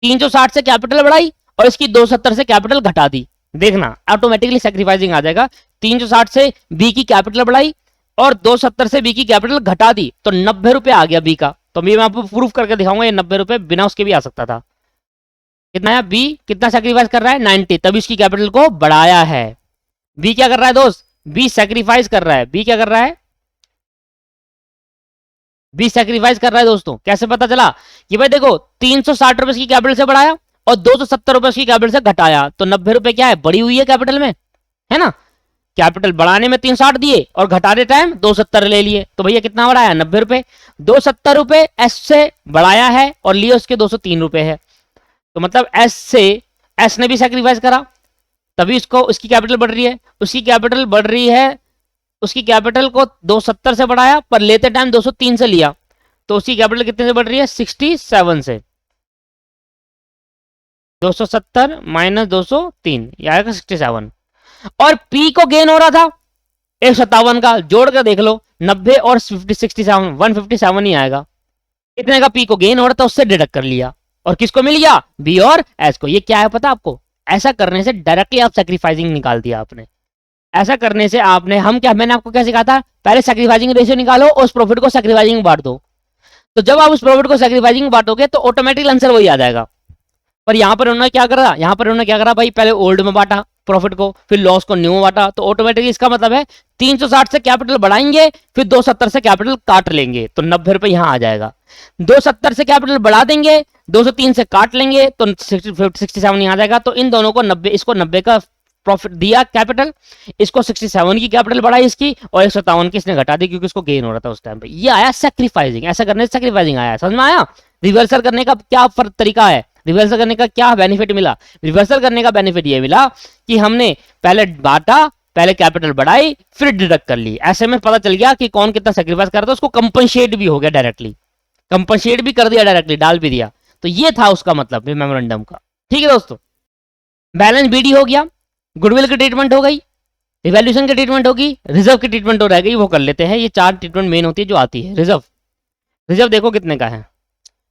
360 से कैपिटल बढ़ाई और इसकी 270 से कैपिटल घटा दी, देखना ऑटोमेटिकली सैक्रिफाइसिंग आ जाएगा। 360 से बी की कैपिटल बढ़ाई और 270 से बी की कैपिटल घटा दी, तो 90 रुपए आ गया बी का। तो मैं आपको प्रूफ करके दिखाऊंगा, ये 90 रुपए बिना उसके भी आ सकता था। कितना आया, बी कितना सेक्रीफाइस कर रहा है 90, तभी उसकी कैपिटल को बढ़ाया है। बी क्या कर रहा है दोस्त, बी सेक्रीफाइस कर रहा है, बी क्या कर रहा है, बी सेक्रीफाइस कर रहा है दोस्तों। कैसे पता चला कि भाई देखो 360 रुपए की कैपिटल से बढ़ाया और 270 रुपए की कैपिटल से घटाया, तो 90 रुपए क्या है, बड़ी हुई है कैपिटल में, है ना। कैपिटल बढ़ाने में 360 दिए और घटाने टाइम 270 ले लिए, तो भैया कितना बढ़ाया 90 रुपए। 270 रुपए एस से बढ़ाया है और लिए उसके 203 रुपए है, तो मतलब एस से, एस ने भी सेक्रीफाइस करा तभी उसको उसकी कैपिटल बढ़ रही है। उसकी कैपिटल बढ़ रही है, उसकी कैपिटल को 270 से बढ़ाया पर लेते टाइम 203 से लिया, तो उसकी कैपिटल कितने से बढ़ रही है 67 से। 270 माइनस 203 ये आएगा 67। और पी को गेन हो रहा था 157 का, जोड़ कर देख लो 90 और 67 157 ही आएगा। इतने का पी को गेन हो रहा था उससे डिडक्ट कर लिया और किसको मिल गया, बी और एस को। ये क्या है पता आपको, ऐसा करने से डायरेक्टली आप सैक्रिफाइसिंग निकाल दिया आपने। ऐसा करने से आपने, हम क्या, मैंने आपको क्या सिखाया था, पहले सैक्रिफाइसिंग रेशियो निकालो और उस प्रॉफिट को सैक्रिफाइसिंग बांट दो। तो जब आप उस प्रॉफिट को सैक्रिफाइसिंग बांटोगे तो ऑटोमेटिक आंसर वही आ जाएगा। पर यहां पर उन्होंने क्या करा, यहां पर उन्होंने क्या करा भाई, पहले ओल्ड में बांटा प्रॉफिट को, फिर लॉस को न्यू में बांटा, तो ऑटोमेटिकली इसका मतलब है 360 से कैपिटल बढ़ाएंगे फिर 270 से कैपिटल काट लेंगे तो 90 रुपए यहां आ जाएगा। 270 से कैपिटल बढ़ा देंगे 203 से काट लेंगे तो 67 ही आ जाएगा। तो इन दोनों को 90, इसको 90 का प्रॉफिट दिया कैपिटल, इसको 67 की कैपिटल बढ़ाई इसकी और 157 की इसने घटा दी क्योंकि इसको गेन हो रहा था उस टाइम पे। ये आया सैक्रिफाइसिंग, ऐसा करने से सैक्रिफाइसिंग आया, समझ में आया। रिवर्सल करने का क्या तरीका है, रिवर्सल करने का क्या बेनिफिट मिला, रिवर्सल करने का बेनिफिट ये मिला कि हमने पहले बांटा, पहले कैपिटल बढ़ाई फिर डिडक्ट कर ली। ऐसे में पता चल गया कि कौन कितना सेक्रीफाइस कर रहा था, उसको कंपनसेट भी हो गया डायरेक्टली, कंपनसेट भी कर दिया डायरेक्टली, डाल भी दिया। तो ये था उसका मतलब मेमोरेंडम का। ठीक है दोस्तों, बैलेंस बीडी हो गया, गुडविल की ट्रीटमेंट हो गई, रिवैल्यूएशन की ट्रीटमेंट होगी, रिजर्व की ट्रीटमेंट हो रह गई, वो कर लेते हैं। ये 4 ट्रीटमेंट मेन होती है जो आती है। रिजर्व, रिजर्व देखो कितने का है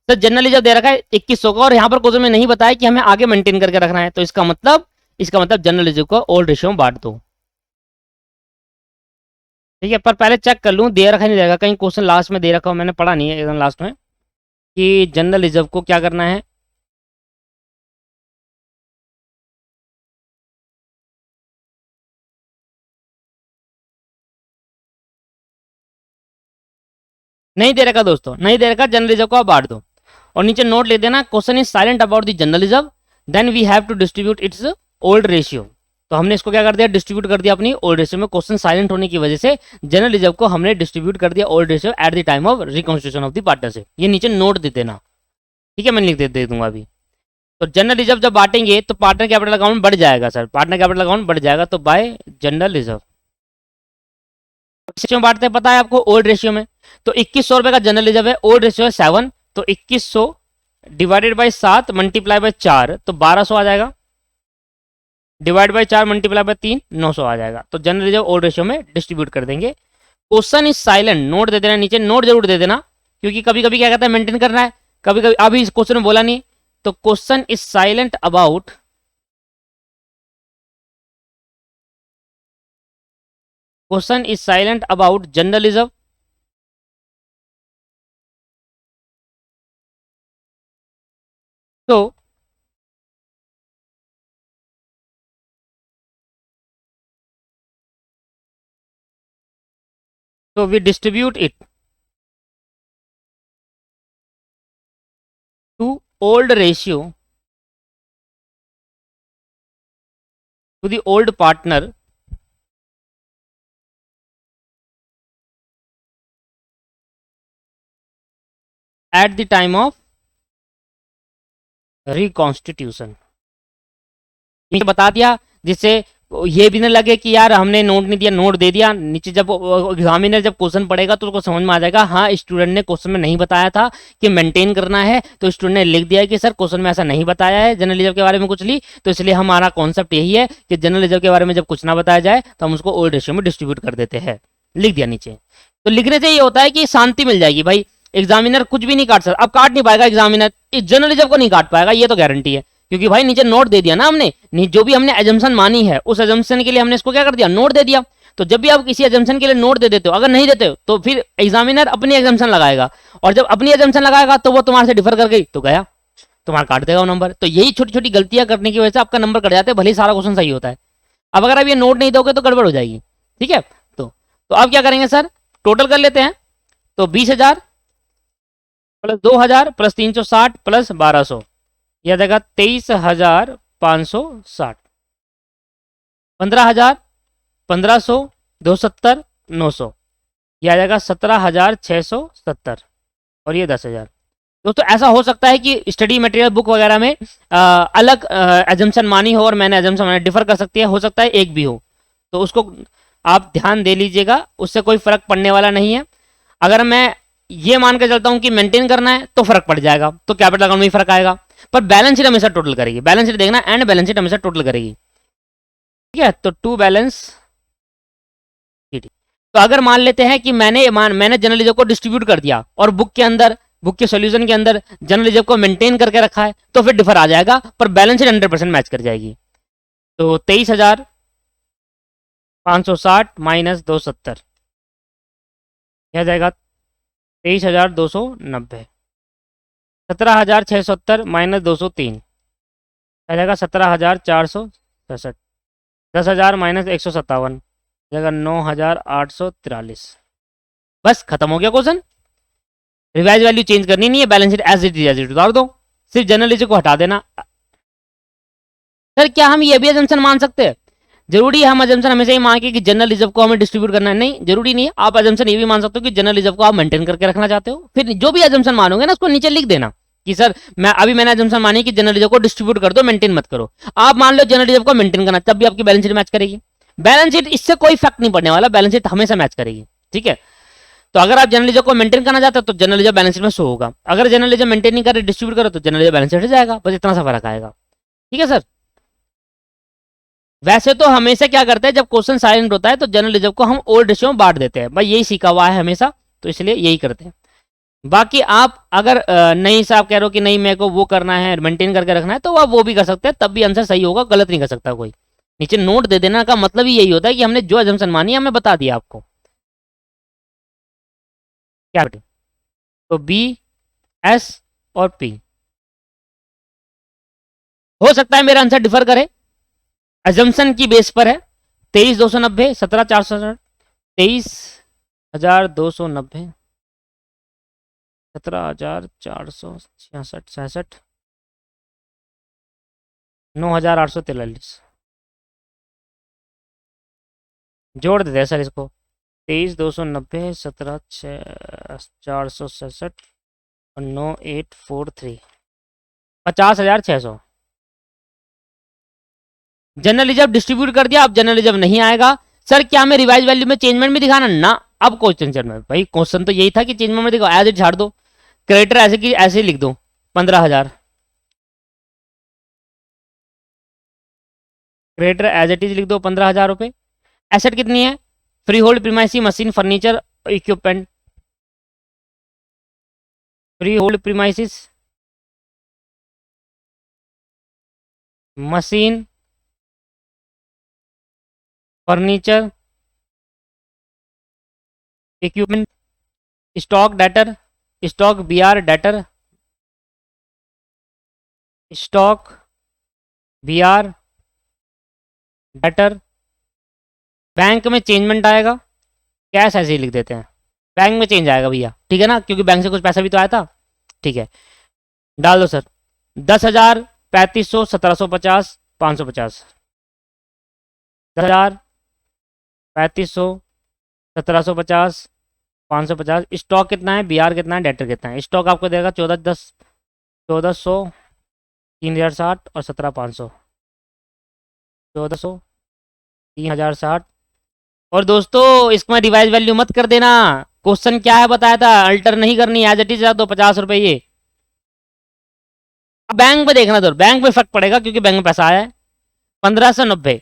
सर, जनरल रिजर्व दे रखा है 2100 का और यहाँ पर क्वेश्चन में नहीं बताया कि हमें आगे मेंटेन करके रखना है, तो इसका मतलब जनरल रिजर्व को ओल्ड रेशियो में बांट दो। ठीक है, पर पहले चेक कर लूँ दे रखा नहीं रहेगा, कहीं क्वेश्चन लास्ट में दे रखा हो, मैंने पढ़ा नहीं है एकदम लास्ट में कि जनरल रिजर्व को क्या करना है। नहीं दे रखा दोस्तों, नहीं दे रखा, जनरल रिजर्व को आप बांट दो और नीचे नोट ले देना, question is silent about the general reserve then we have to distribute its old ratio. तो हमने इसको क्या कर दिया, डिस्ट्रीब्यूट कर दिया अपनी ओल्ड रेशियो में। क्वेश्चन साइलेंट होने की वजह से जनरल रिजर्व को हमने डिस्ट्रीब्यूट कर दिया old ratio at the time of reconstitution of the partnership. ये नीचे नोट दे देना, ठीक है, मैं लिख दे दूंगा अभी। तो जनरल रिजर्व जब बांटेंगे तो पार्टनर कैपिटल अकाउंट बढ़ जाएगा सर, पार्टनर कैपिटल अकाउंट बढ़ जाएगा, तो बाय जनरल रिजर्व किस में बांटते हैं पता है आपको, ओल्ड रेशियो में। तो 2100 रुपए का जनरल रिजर्व है, ओल्ड रेशियो है 7, तो 2100 डिवाइडेड बाय 7 मल्टीप्लाई बाय 4 तो 1200 आ जाएगा, डिवाइड बाय 4 मल्टीप्लाई बाय 3 900 आ जाएगा। तो जनरल रिजर्व ओल्ड रेशियो में डिस्ट्रीब्यूट कर देंगे। क्वेश्चन इज साइलेंट, नोट दे देना नीचे, नोट जरूर दे देना क्योंकि कभी कभी क्या कहता है मेंटेन करना है, कभी कभी अभी इस क्वेश्चन में बोला नहीं। तो question is silent about, question is silent about general reserve. तो we distribute it to old ratio to the old partner at the time of reconstitution। नीचे बता दिया जिससे ये भी ना लगे कि यार हमने नोट नहीं दिया, नोट दे दिया। नीचे जब एग्जामिनर जब क्वेश्चन पढ़ेगा तो उसको समझ में आ जाएगा, हाँ स्टूडेंट ने क्वेश्चन में नहीं बताया था कि मेंटेन करना है, तो स्टूडेंट ने लिख दिया कि सर क्वेश्चन में ऐसा नहीं बताया है जनरल रिजर्व के बारे में कुछ ली, तो इसलिए हमारा कॉन्सेप्ट यही है कि जनरल रिजर्व के बारे में जब कुछ ना बताया जाए तो हम उसको ओल्ड रेशियो में डिस्ट्रीब्यूट कर देते हैं। लिख दिया नीचे। तो लिखने से ये होता है कि शांति मिल जाएगी भाई, एग्जामिनर कुछ भी नहीं काट सकता, अब काट नहीं पाएगा एग्जामिनर, इस जनरल रिजर्व को नहीं काट पाएगा, ये तो गारंटी है क्योंकि भाई नीचे नोट दे दिया ना हमने, जो भी हमने एजम्पशन मानी है उस एजम्पशन के लिए हमने इसको क्या कर दिया, नोट दे दिया। तो जब भी आप किसी एजम्पशन के लिए नोट दे देते हो, अगर नहीं देते हो तो फिर एग्जामिनर अपनी एजम्पशन लगाएगा और जब अपनी एजम्पशन लगाएगा तो वो तुम्हारे से डिफर कर गई तो गया। तुम्हारा काट देगा वो नंबर। तो यही छोटी छोटी गलतियां करने की वजह से आपका नंबर कट जाते हैं, भले ही सारा क्वेश्चन सही होता है। अब अगर आप ये नोट नहीं दोगे तो गड़बड़ हो जाएगी, ठीक है। तो अब क्या करेंगे सर, टोटल कर लेते हैं। तो 20,000 प्लस 2,000 प्लस 360 प्लस 1,200, यह देगा 23,560। 15,000 1,500 270 900, यह आ जाएगा 17,670 और ये 10,000। दोस्तों ऐसा हो सकता है कि स्टडी मटेरियल बुक वगैरह में अलग एजम्पशन मानी हो और मैंने एजम्पशन मानी डिफर कर सकती है, हो सकता है एक भी हो, तो उसको आप ध्यान दे लीजिएगा, उससे कोई फर्क पड़ने वाला नहीं है। अगर मैं ये मान के चलता हूं कि मेंटेन करना है तो फर्क पड़ जाएगा, तो कैपिटल अकाउंट में फर्क आएगा, पर बैलेंस शीट हमेशा टोटल करेगी। बैलेंस शीट देखना, एंड बैलेंस शीट हमेशा टोटल करेगी, ठीक है। तो टू बैलेंस शीट। तो अगर मान लेते हैं कि मैंने जनरल रिजर्व को डिस्ट्रीब्यूट कर दिया और बुक के सोल्यूशन के अंदर जनरल रिजर्व को मेंटेन करके रखा है, तो फिर डिफर आ जाएगा, पर बैलेंस शीट 100% मैच कर जाएगी। तो 23,560 माइनस 270, यह जाएगा 23,290। 17,670 माइनस 203, यह जाएगा 17,467। 10,000 माइनस 157, जाएगा 9,843। बस खत्म हो गया क्वेश्चन। रिवाइज वैल्यू चेंज करनी नहीं है, balance sheet as it is उतार दो, सिर्फ जनरल रिजर्व को हटा देना। सर क्या हम ये भी अजम्पशन मान सकते हैं? जरूरी है हम अजम्पशन हमेशा ही मान के कि जनरल रिजर्व को हमें डिस्ट्रीब्यूट करना है? नहीं, जरूरी नहीं है। आप अजम्पशन ये भी मान सकते हो कि जनरल रिजर्व को आप मेंटेन करके रखना चाहते हो, फिर जो भी अजम्पशन मानोगे ना उसको नीचे लिख देना कि सर मैंने अजम्पशन मानी कि जनरल रिजर्व को डिस्ट्रीब्यूट कर दो, मेंटेन मत करो। आप मान लो जनरल रिजर्व को मेंटेन करना, तब भी आपकी बैलेंस शीट मैच करेगी। बैलेंस शीट इससे कोई फर्क नहीं पड़ने वाला, बैलेंस शीट हमेशा मैच करेगी, ठीक है। तो अगर आप जनरल रिजर्व को मेंटेन करना चाहते हो तो जनरल रिजर्व बैलेंस शीट में शो होगा, अगर जनरल रिजर्व मेंटेन नहीं कर रहे डिस्ट्रीब्यूट करो तो जनरल रिजर्व बैलेंस शीट हट जाएगा, बस इतना सा फर्क आएगा, ठीक है सर। वैसे तो हमेशा क्या करते हैं, जब क्वेश्चन साइलेंट होता है तो जनरल रिजर्व को हम ओल्ड रेशियो में बांट देते हैं, भाई यही सीखा हुआ है हमेशा, तो इसलिए यही करते हैं। बाकी आप अगर नहीं साहब कह रहे हो कि नहीं मेरे को वो करना है, मेंटेन करके रखना है, तो आप वो भी कर सकते हैं, तब भी आंसर सही होगा, गलत नहीं कर सकता कोई। नीचे नोट दे देना का मतलब ही यही होता है कि हमने जो अजम्पशन मानी है हमें बता दिया आपको, क्या बेटे। तो बी, एस और पी। हो सकता है मेरा आंसर डिफर करे, अजम्पशन की बेस पर है। 23,290, 17,460, 23,290, 17,466, 67, 9,843। जोड़ देते हैं सर इसको, 23,290, 17,467 और 9,843, 50,600। जनरल रिजर्व डिस्ट्रीब्यूट कर दिया, अब जनरल रिजर्व नहीं आएगा। सर क्या हमें रिवाइज वैल्यू में चेंजमेंट भी दिखाना ना? अब कोई टेंशन में भाई, क्वेश्चन तो यही था कि चेंजमेंट में दिखाओ, एज इट छाड़ दो। क्रेडिटर ऐसे की ऐसे ही लिख दो 15,000, क्रेडिटर एज इट इज लिख दो 15,000 रुपए। एसेट कितनी है? Free hold premises machine furniture equipment, free hold premises machine furniture equipment, stock debtor, stock B R debtor, stock B R debtor. Bank में चेंजमेंट आएगा, कैश ऐसे ही लिख देते हैं, बैंक में चेंज आएगा भैया, ठीक है ना, क्योंकि बैंक से कुछ पैसा भी तो आया था, ठीक है। डाल दो सर, 10,000, 3,500, 1,750, 550, 10,000, 3,500, 1,750, 550। स्टॉक कितना है, बीआर कितना है, डेटर कितना है? स्टॉक आपको देगा 14,100, 3,060 और 17,500, 1400, 3,060। और दोस्तों इसमें रिवाइज वैल्यू मत कर देना, क्वेश्चन क्या है बताया था, अल्टर नहीं करनी, एज इट इज तो 50 रुपए ये। अब बैंक में देखना, तो बैंक में फर्क पड़ेगा क्योंकि बैंक में पैसा आया है। 1,590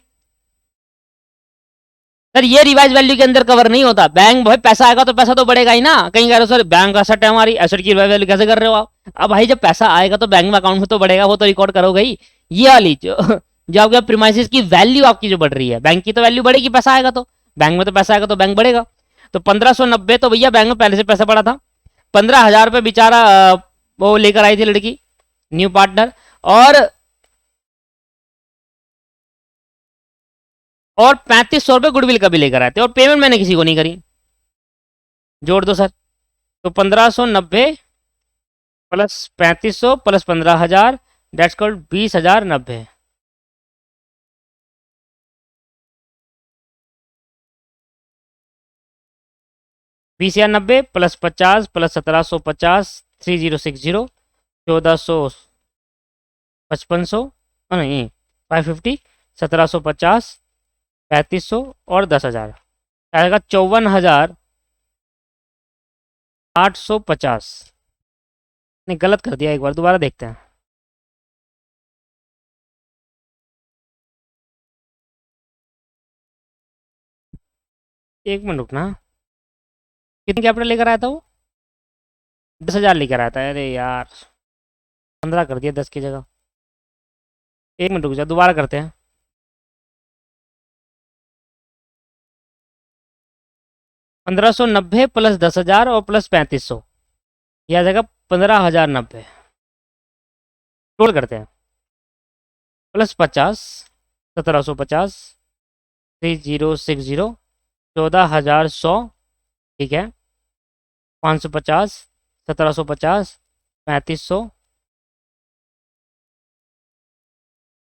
सर ये रिवाइज वैल्यू के अंदर कवर नहीं होता, बैंक भाई पैसा आएगा तो पैसा तो बढ़ेगा ही ना। कहीं कह रहे हो सर बैंक एसेट है हमारी, एसेट की रिवाइज वैल्यू कैसे कर रहे हो आप? अब भाई जब पैसा आएगा तो बैंक में अकाउंट में तो बढ़ेगा, वो तो रिकॉर्ड करोगे ही। ये वाली जो आपके प्रीमाइसिस की वैल्यू आपकी जो बढ़ रही है, बैंक की तो वैल्यू बढ़ेगी, पैसा आएगा तो बैंक में तो पैसा आएगा तो बैंक बढ़ेगा। तो 1,590 तो भैया बैंक में पहले से पैसा पड़ा था। 15,000 रुपये बेचारा वो लेकर आई थी लड़की, न्यू पार्टनर, और 3500 रुपये गुडविल का भी लेकर आए थे, और पेमेंट मैंने किसी को नहीं करी। जोड़ दो सर। तो 1590 प्लस 3500 प्लस 15,000, डेट्स कॉल्ड 20,090। बीस हजार नब्बे प्लस 50 प्लस 1750, 3060, 1400, 5500, नहीं 550, 1750, 3500 और 10,000 आएगा 54,850। नहीं, गलत कर दिया, एक बार दोबारा देखते हैं। एक मिनट रुकना। कितने कैपिटल लेकर आया था वो? 10,000 लेकर आया था। अरे यार, 15 कर दिया 10 की जगह। एक मिनट रुक जा, दोबारा करते हैं। 1590 प्लस 10,000 और प्लस 3500, यह आ जाएगा 15,090। टोटल करते हैं। प्लस 50, 1750, 3060, 14,100, ठीक है, 550, 1750, 3500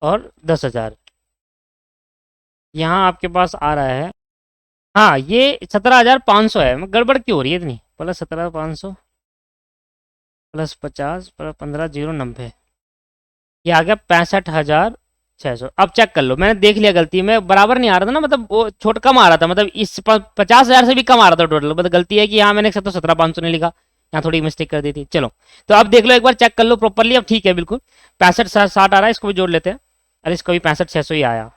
और 10,000। यहाँ आपके पास आ रहा है, हाँ ये 17,500 है। गड़बड़ क्यों हो रही है इतनी? प्लस 17,500 प्लस 50 प्लस 15,090, ये आ गया 65,600। अब चेक कर लो, मैंने देख लिया गलती में बराबर नहीं आ रहा था ना, मतलब वो छोटा कम आ रहा था, मतलब इस 50,000 से भी कम आ रहा था टोटल। मतलब गलती है कि यहाँ मैंने 17,500 नहीं लिखा, यहाँ थोड़ी मिस्टेक कर दी थी। चलो, तो अब देख लो एक बार, चेक कर लो प्रॉपरली। अब ठीक है बिल्कुल, 65,60 आ रहा है, इसको भी जोड़ लेते हैं। अरे इसको भी 65,600 ही आया।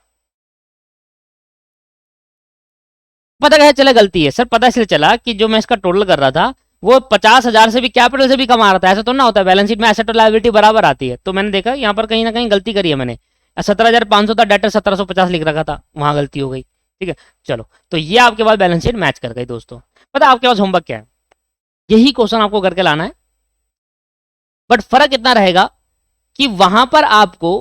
पता कैसे चला गलती है? सर पता इसलिए चला कि जो मैं इसका टोटल कर रहा था वो 50,000 से भी, कैपिटल से भी कम आ रहा था। ऐसा तो ना होता है, बैलेंस शीट में एसेट और लायबिलिटी बराबर आती है। तो मैंने देखा यहाँ पर कहीं ना कहीं गलती करी है मैंने। 17,500 था, डेटर 1750 लिख रखा था, वहां गलती हो गई। ठीक है, चलो, तो ये आपके पास बैलेंस शीट मैच कर गई दोस्तों। पता आपके पास होमवर्क क्या है? यही क्वेश्चन आपको करके लाना है, बट फर्क इतना रहेगा कि वहां पर आपको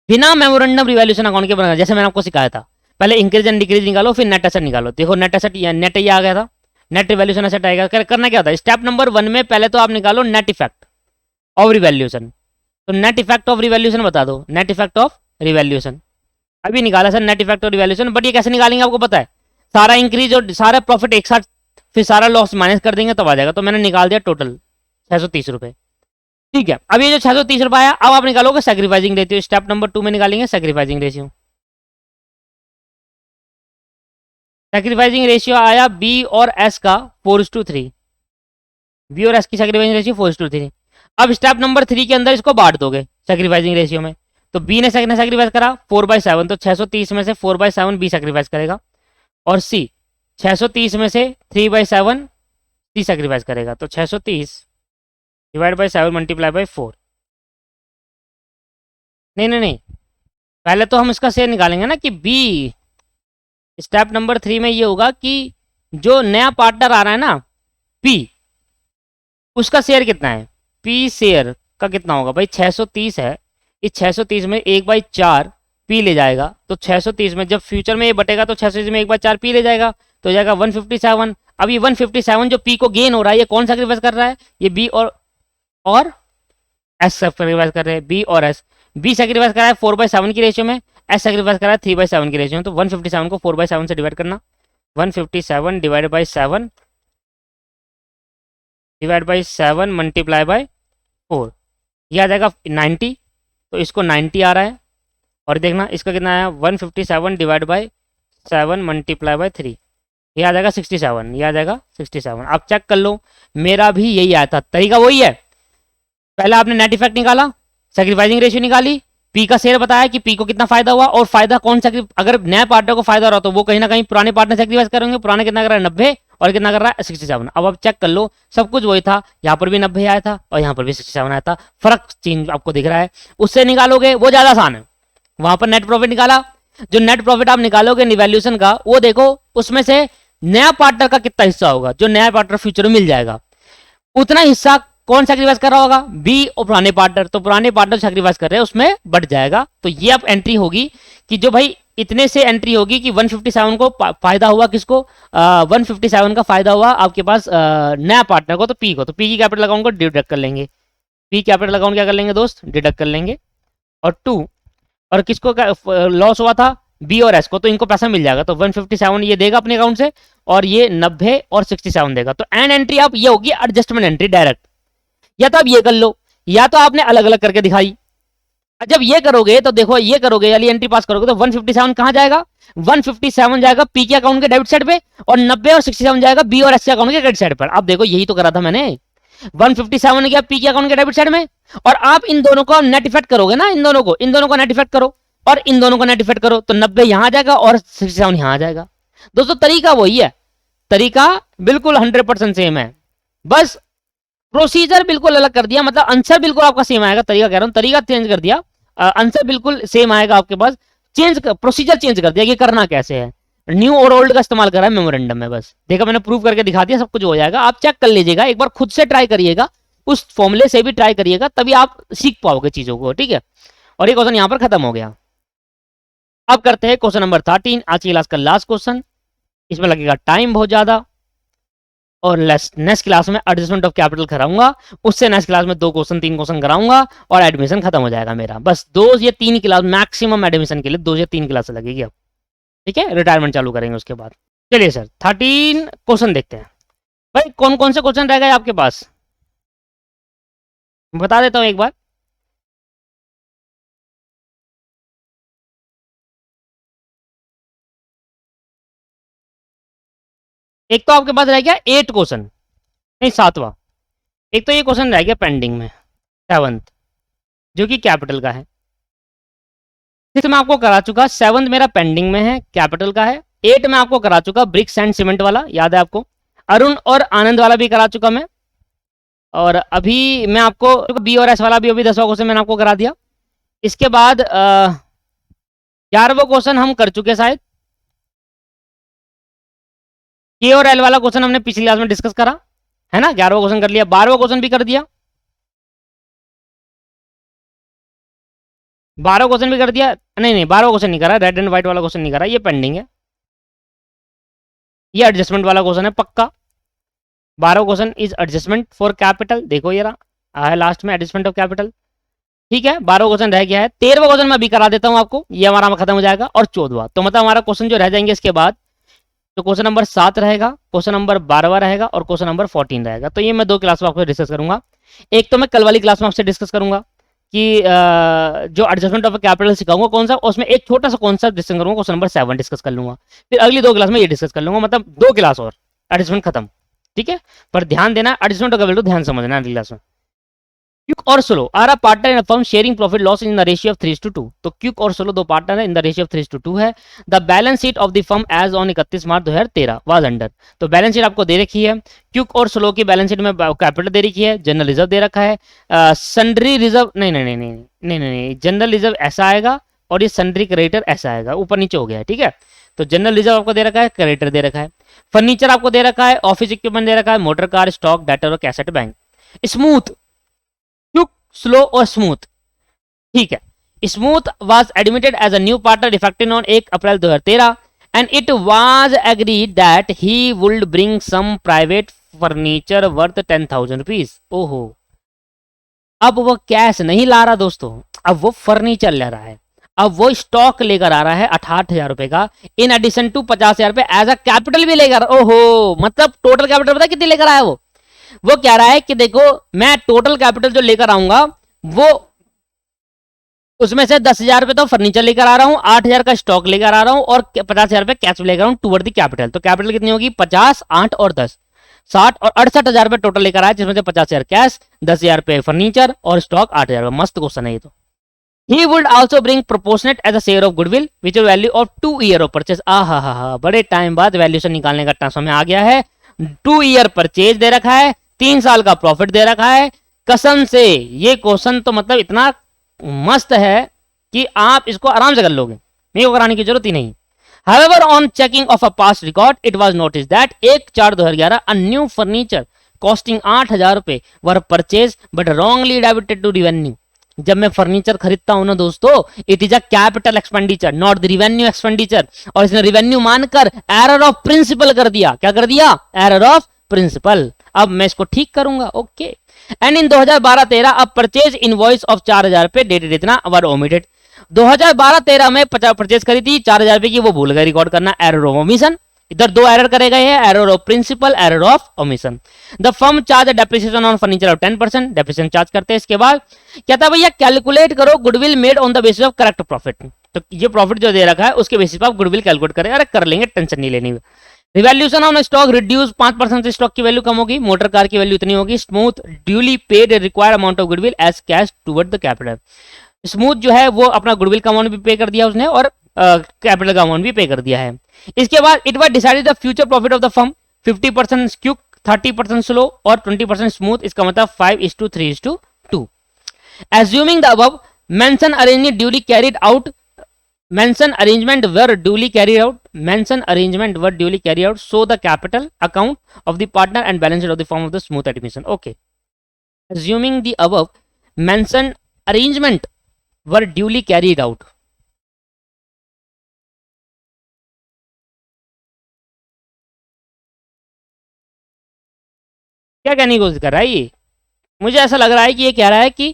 बिना मेमोरेंडम रिवैल्यूएशन अकाउंट के बनाना, जैसे मैंने आपको सिखाया था। पहले इंक्रीज एंड डिक्रीज निकालो, फिर नेट एसेट निकालो। देखो नेट एसेट, नेट ये आ गया था, नेट रिवैल्यूएशन एसेट आएगा। करना क्या था? स्टेप नंबर 1 में पहले तो आप निकालो नेट इफेक्ट ऑफ रिवैल्यूएशन। तो नेट इफेक्ट ऑफ रिवैल्यूएशन बता दो, नेट इफेक्ट ऑफ रिवैल्यूएशन। अभी निकाला sir net effect of revaluation, but ये कैसे निकालेंगे आपको पता है? सारा इंक्रीज और सारा प्रॉफिट एक साथ, फिर सारा लॉस माइनस कर देंगे तब आ जाएगा। तो मैंने निकाल दिया टोटल 630 रुपए। ठीक है, अब ये जो 630 रुपए आया, अब आप निकालोगे सैक्रिफाइसिंग रेशियो। स्टेप नंबर 2 में निकालेंगे सैक्रिफाइसिंग रेशियो। सैक्रिफाइसिंग रेशियो आया बी और एस का 4:3। बी और एस की सैक्रिफाइसिंग रेशियो 4:3। अब स्टेप नंबर 3 के अंदर इसको बांट दोगे सैक्रिफाइसिंग रेशियो में। तो बी ने सैक्रिफाइस करा 4/7, तो 630 में से 4/7 बी सैक्रिफाइस करेगा, और सी 630 में से 3/7 सी सैक्रिफाइस करेगा। तो 630 डिवाइड बाई 7 मल्टीप्लाई बाई 4। नहीं नहीं नहीं, पहले तो हम इसका शेयर निकालेंगे ना कि बी, स्टेप नंबर 3 में ये होगा कि जो नया पार्टनर आ रहा है ना पी, उसका शेयर कितना है? पी शेयर का कितना होगा भाई? 630 है, इस 630 में 1/4 पी ले जाएगा। तो 630 में जब फ्यूचर में ये बटेगा तो 630 में 1/4 पी ले जाएगा, तो हो जाएगा 157। अब ये 157 जो पी को गेन हो रहा है, ये कौन सैक्रिफाइस कर रहा है? ये बी और एस सैक्रिफाइस कर रहे हैं, बी और एस। बी सैक्रिफाइस कर रहा है 4/7 की रेशियो में, एस सैक्रिफाइस कर रहा है 3/7 की रेशियो में। तो 157 को 4/7 से डिवाइड करना, 157 divide by 7 divide by 7 multiply by 4, ये आ जाएगा 90। तो इसको 90 आ रहा है, और देखना इसका कितना आया, 157 डिवाइड बाई 7 मल्टीप्लाई बाई 3, ये आ जाएगा 67। ये आ जाएगा 67। आप चेक कर लो, मेरा भी यही आया था, तरीका वही है। पहले आपने नेट इफेक्ट निकाला, सैक्रिफाइसिंग रेशियो निकाली, पी का शेयर बताया कि पी को कितना फायदा हुआ, और फायदा कौन सा, अगर नया पार्टनर को फायदा हो रहा तो वो कहीं ना कहीं पुराने पार्टनर सैक्रिफाइस करेंगे। पुराने कितना कर रहा है? 90, और कितना कर रहा है? 67। अब आप चेक कर लो, सब कुछ वही था, यहाँ पर भी 90 आया था और यहाँ पर भी 67 आया था, फर्क चेंज आपको दिख रहा है। उससे निकालोगे वो ज्यादा आसान है। वहां पर नेट प्रॉफिट निकाला, जो नेट प्रॉफिट आप निकालोगे निवैल्यूएशन का, वो देखो उसमें से नया पार्टनर का कितना हिस्सा होगा, जो नया पार्टनर फ्यूचर में मिल जाएगा, उतना हिस्सा कौन सैक्रिफाइस कर रहा होगा? बी और पुराने पार्टनर। तो पुराने पार्टनर सैक्रिफाइस कर रहे हैं, उसमें बढ़ जाएगा। तो ये अब एंट्री होगी कि जो भाई इतने से एंट्री होगी कि 157 को फायदा हुआ किसको? 157 का फायदा हुआ आपके पास नया पार्टनर को, तो पी को। तो पी की कैपिटल अकाउंट को डिडक्ट कर लेंगे। पी कैपिटल अकाउंट क्या कर लेंगे दोस्त? डिडक्ट कर लेंगे। और 2 और किसको लॉस हुआ था? बी और एस को। तो इनको पैसा मिल जाएगा। तो 157 ये देगा अपने अकाउंट से और ये 90 और 67 देगा। तो एंड एंट्री आप ये होगी एडजस्टमेंट एंट्री डायरेक्ट। या तो आप ये कर लो, या तो आपने अलग अलग करके दिखाई। जब ये करोगे तो देखो, ये करोगे वाली एंट्री पास करोगे तो 157 कहां जाएगा? 157 जाएगा पी के अकाउंट के डेबिट साइड पे और 90 और 67 जाएगा बी और एस के अकाउंट के क्रेडिट साइड पर। अब देखो यही तो करा था मैंने। 157 गया पी के अकाउंट के डेबिट साइड में और आप इन दोनों को नेट इफेक्ट करोगे ना, इन दोनों को नेट इफेक्ट करो और इन दोनों को नेट इफेक्ट करो तो 90 यहां आ जाएगा और 67 यहां आ जाएगा। दोस्तों तरीका वही है, तरीका बिल्कुल 100% सेम है, बस प्रोसीजर बिल्कुल अलग कर दिया। मतलब आंसर बिल्कुल आपका सेम आएगा, तरीका कह रहा हूं, तरीका चेंज कर दिया, आंसर बिल्कुल सेम आएगा आपके पास। प्रोसीजर चेंज कर दिया कि करना कैसे है। न्यू और ओल्ड का इस्तेमाल करा है मेमोरेंडम में, बस देखा मैंने, प्रूव करके दिखा दिया, सब कुछ हो जाएगा। आप चेक कर लीजिएगा, एक बार खुद से ट्राई करिएगा, उस फॉर्मूले से भी ट्राई करिएगा, तभी आप सीख पाओगे चीजों को, ठीक है। और ये क्वेश्चन यहां पर खत्म हो गया। अब करते हैं क्वेश्चन नंबर 13, आज की क्लास का लास्ट क्वेश्चन। इसमें लगेगा टाइम बहुत ज्यादा और नेक्स्ट क्लास में एडजस्टमेंट ऑफ कैपिटल कराऊंगा, उससे नेक्स्ट क्लास में 2 क्वेश्चन 3 क्वेश्चन कराऊंगा और एडमिशन खत्म हो जाएगा मेरा। बस 2 या 3 क्लास मैक्सिमम एडमिशन के लिए 2 या 3 क्लास लगेगी अब, ठीक है। रिटायरमेंट चालू करेंगे उसके बाद। चलिए सर 13 क्वेश्चन देखते हैं। भाई कौन कौन से क्वेश्चन रह गए आपके पास, बता देता हूं एक बार। एक तो आपके पास रह गया 8 क्वेश्चन, नहीं 7वां। एक तो ये क्वेश्चन रह गया पेंडिंग में 7th, जो कि कैपिटल का है। 6 में आपको करा चुका, 7th मेरा पेंडिंग में है, कैपिटल का है। 8 में आपको करा चुका ब्रिक्स एंड सीमेंट वाला, याद है आपको। अरुण और आनंद वाला भी करा चुका मैं। और अभी मैं आपको बी और एस वाला भी अभी 10वां क्वेश्चन मैंने आपको करा दिया। इसके बाद 11वां क्वेश्चन हम कर चुके शायद। के और एल वाला क्वेश्चन हमने पिछली क्लास में डिस्कस करा है ना, 11वां क्वेश्चन कर लिया। 12वां क्वेश्चन भी कर दिया, 12वां क्वेश्चन भी कर दिया। नहीं 12वां क्वेश्चन नहीं करा, रेड एंड व्हाइट वाला क्वेश्चन नहीं करा, ये पेंडिंग है। ये एडजस्टमेंट वाला क्वेश्चन है पक्का। 12वां question is adjustment for capital, देखो ये रहा है लास्ट में एडजस्टमेंट ऑफ कैपिटल, ठीक है। 12वां क्वेश्चन रह गया है। 13वां क्वेश्चन मैं अभी करा देता हूं आपको, ये हमारा खत्म हो जाएगा। और 14वां, तो मतलब हमारा क्वेश्चन जो रह जाएंगे इसके बाद, तो क्वेश्चन नंबर 7 रहेगा, क्वेश्चन नंबर 12वां रहेगा और क्वेश्चन नंबर 14 रहेगा। तो ये मैं 2 क्लास में आपको डिस्कस करूंगा। एक तो मैं कल वाली क्लास में आपसे डिस्कस करूंगा कि जो एडजस्टमेंट ऑफ कैपिटल सिखाऊंगा कौन सा, उसमें एक छोटा सा कॉन्सेप्ट डिस्कस करूंगा, क्वेश्चन नंबर 7 डिस्कस कर लूंगा। फिर अगली 2 क्लास में ये डिस्कस कर लूंगा, मतलब 2 क्लास और एडजस्टमेंट खत्म, ठीक है। पर ध्यान देना, एडजस्टमेंट ऑफ कैपिटल ध्यान समझना अगली क्लास में। क्यूक और Slow are a partner in a firm sharing profit loss in the ratio of 3:2। तो क्यूक और सोलो 2 पार्टनर है, इन द रेशियो ऑफ 3:2 है। The balance sheet of the firm as on 31 March 2013 was under. तो balance sheet आपको दे रखी है, Quick और सोलो की बैलेंस शीट में कैपिटल दे रखी है, जनरल रिजर्व दे रखा है, सन्ड्री रिजर्व नहीं, जनरल रिजर्व ऐसा आएगा और ये सन्ड्री क्रेडिटर ऐसा आएगा, ऊपर नीचे हो गया है, ठीक है। तो जनरल रिजर्व आपको दे रखा है, क्रेडिटर दे रखा है, फर्नीचर आपको दे रखा है, ऑफिस इक्विपमेंट दे रखा है, मोटर कार, स्टॉक, डेटर और कैसेट बैंक। स्मूथ, स्लो और स्मूथ, ठीक है। Smooth was admitted as a new partner effective on 1 April 2013 and it was agreed that he would bring some private furniture worth 10,000 rupees. ओहो, अब वो cash नहीं ला रहा दोस्तों, अब वो फर्नीचर ले रहा है, अब वो स्टॉक लेकर आ रहा है 68,000 रुपए का, इन एडिशन टू 50,000 रुपए एज अ कैपिटल भी लेकर। ओहो, मतलब टोटल कैपिटल पता कितनी लेकर आया वो कह रहा है कि देखो मैं टोटल कैपिटल जो लेकर आऊंगा वो उसमें से 10,000 रुपए तो फर्नीचर लेकर आ रहा हूं, 8,000 का स्टॉक लेकर आ रहा हूं और 50,000 रुपए कैश लेकर आ रहा हूं टूवर्ड द कैपिटल। तो कैपिटल कितनी होगी? 50, 8 और 10, 60 और 68,000 रुपए टोटल लेकर आया, जिसमें से 50,000 कैश, 10,000 रुपए फर्नीचर और स्टॉक 8,000। मस्त क्वेश्चन है ये तो। He would also bring proportionate as a share of goodwill which is value of 2 year of purchase। आहा, बड़े टाइम बाद वैल्यूएशन निकालने का टाइम समय आ गया है। 2 ईयर परचेज दे रखा है, 3 साल का प्रॉफिट दे रखा है। कसम से ये क्वेश्चन तो मतलब इतना मस्त है कि आप इसको आराम से कर लोगे, मेरे को कराने की जरूरत ही नहीं। However, on checking of a past record, it was noticed that 1/4/2011 a new furniture costing 8,000 रुपए were purchase but wrongly debited to revenue. जब मैं फर्नीचर खरीदता हूं ना दोस्तों, it is a capital expenditure not the revenue expenditure, और इसने revenue मानकर एरर ऑफ प्रिंसिपल कर दिया। क्या कर दिया? Error of principle. अब मैं इसको ठीक करूंगा। ओके, एंड इन 2012-13 अब परचेज इनवॉइस ऑफ 4,000 रुपए डेटेड इतना वर ओमिटेड। 2012-13 में परचेज करी थी 4,000 रुपए की, वो भूल गए रिकॉर्ड करना, एरर ऑफ ओमिशन। इधर दो एरर करे गए हैं, error of principle, error of omission. The firm charge depreciation on furniture of 10%, depreciation charge करते हैं। इसके बाद कहता है भैया कैलकुलेट करो goodwill made on the basis of correct profit. तो ये प्रॉफिट जो दे रखा है उसके बेसिस पर आप गुडविल कैलकुलेट करें। अरे कर लेंगे, टेंशन नहीं लेनी। रिवैल्यूएशन ऑन स्टॉक रिड्यूस, 5% से स्टॉक की वैल्यू कम होगी, मोटर कार की वैल्यू इतनी होगी। Smooth duly paid required amount of goodwill as cash toward the capital. Smooth जो है वो अपना गुडविल का अमाउंट भी पे कर दिया उसने, और कैपिटल का अमाउंट भी पे कर दिया है। इसके बाद it was decided the future profit of the firm 50% quick, 30% slow और 20% स्मूथ। इसका मतलब 5:3:2। Assuming the above, mention arrangement duly carried out. Mention arrangement were duly carried out. Mention arrangement were duly carried out. Show the capital account of the partner and balance sheet of the firm of the smooth admission. Okay. Assuming the above, mention arrangement were duly carried out. क्या कहने की कोशिश कर रहा है ये? मुझे ऐसा लग रहा है कि ये कह रहा है कि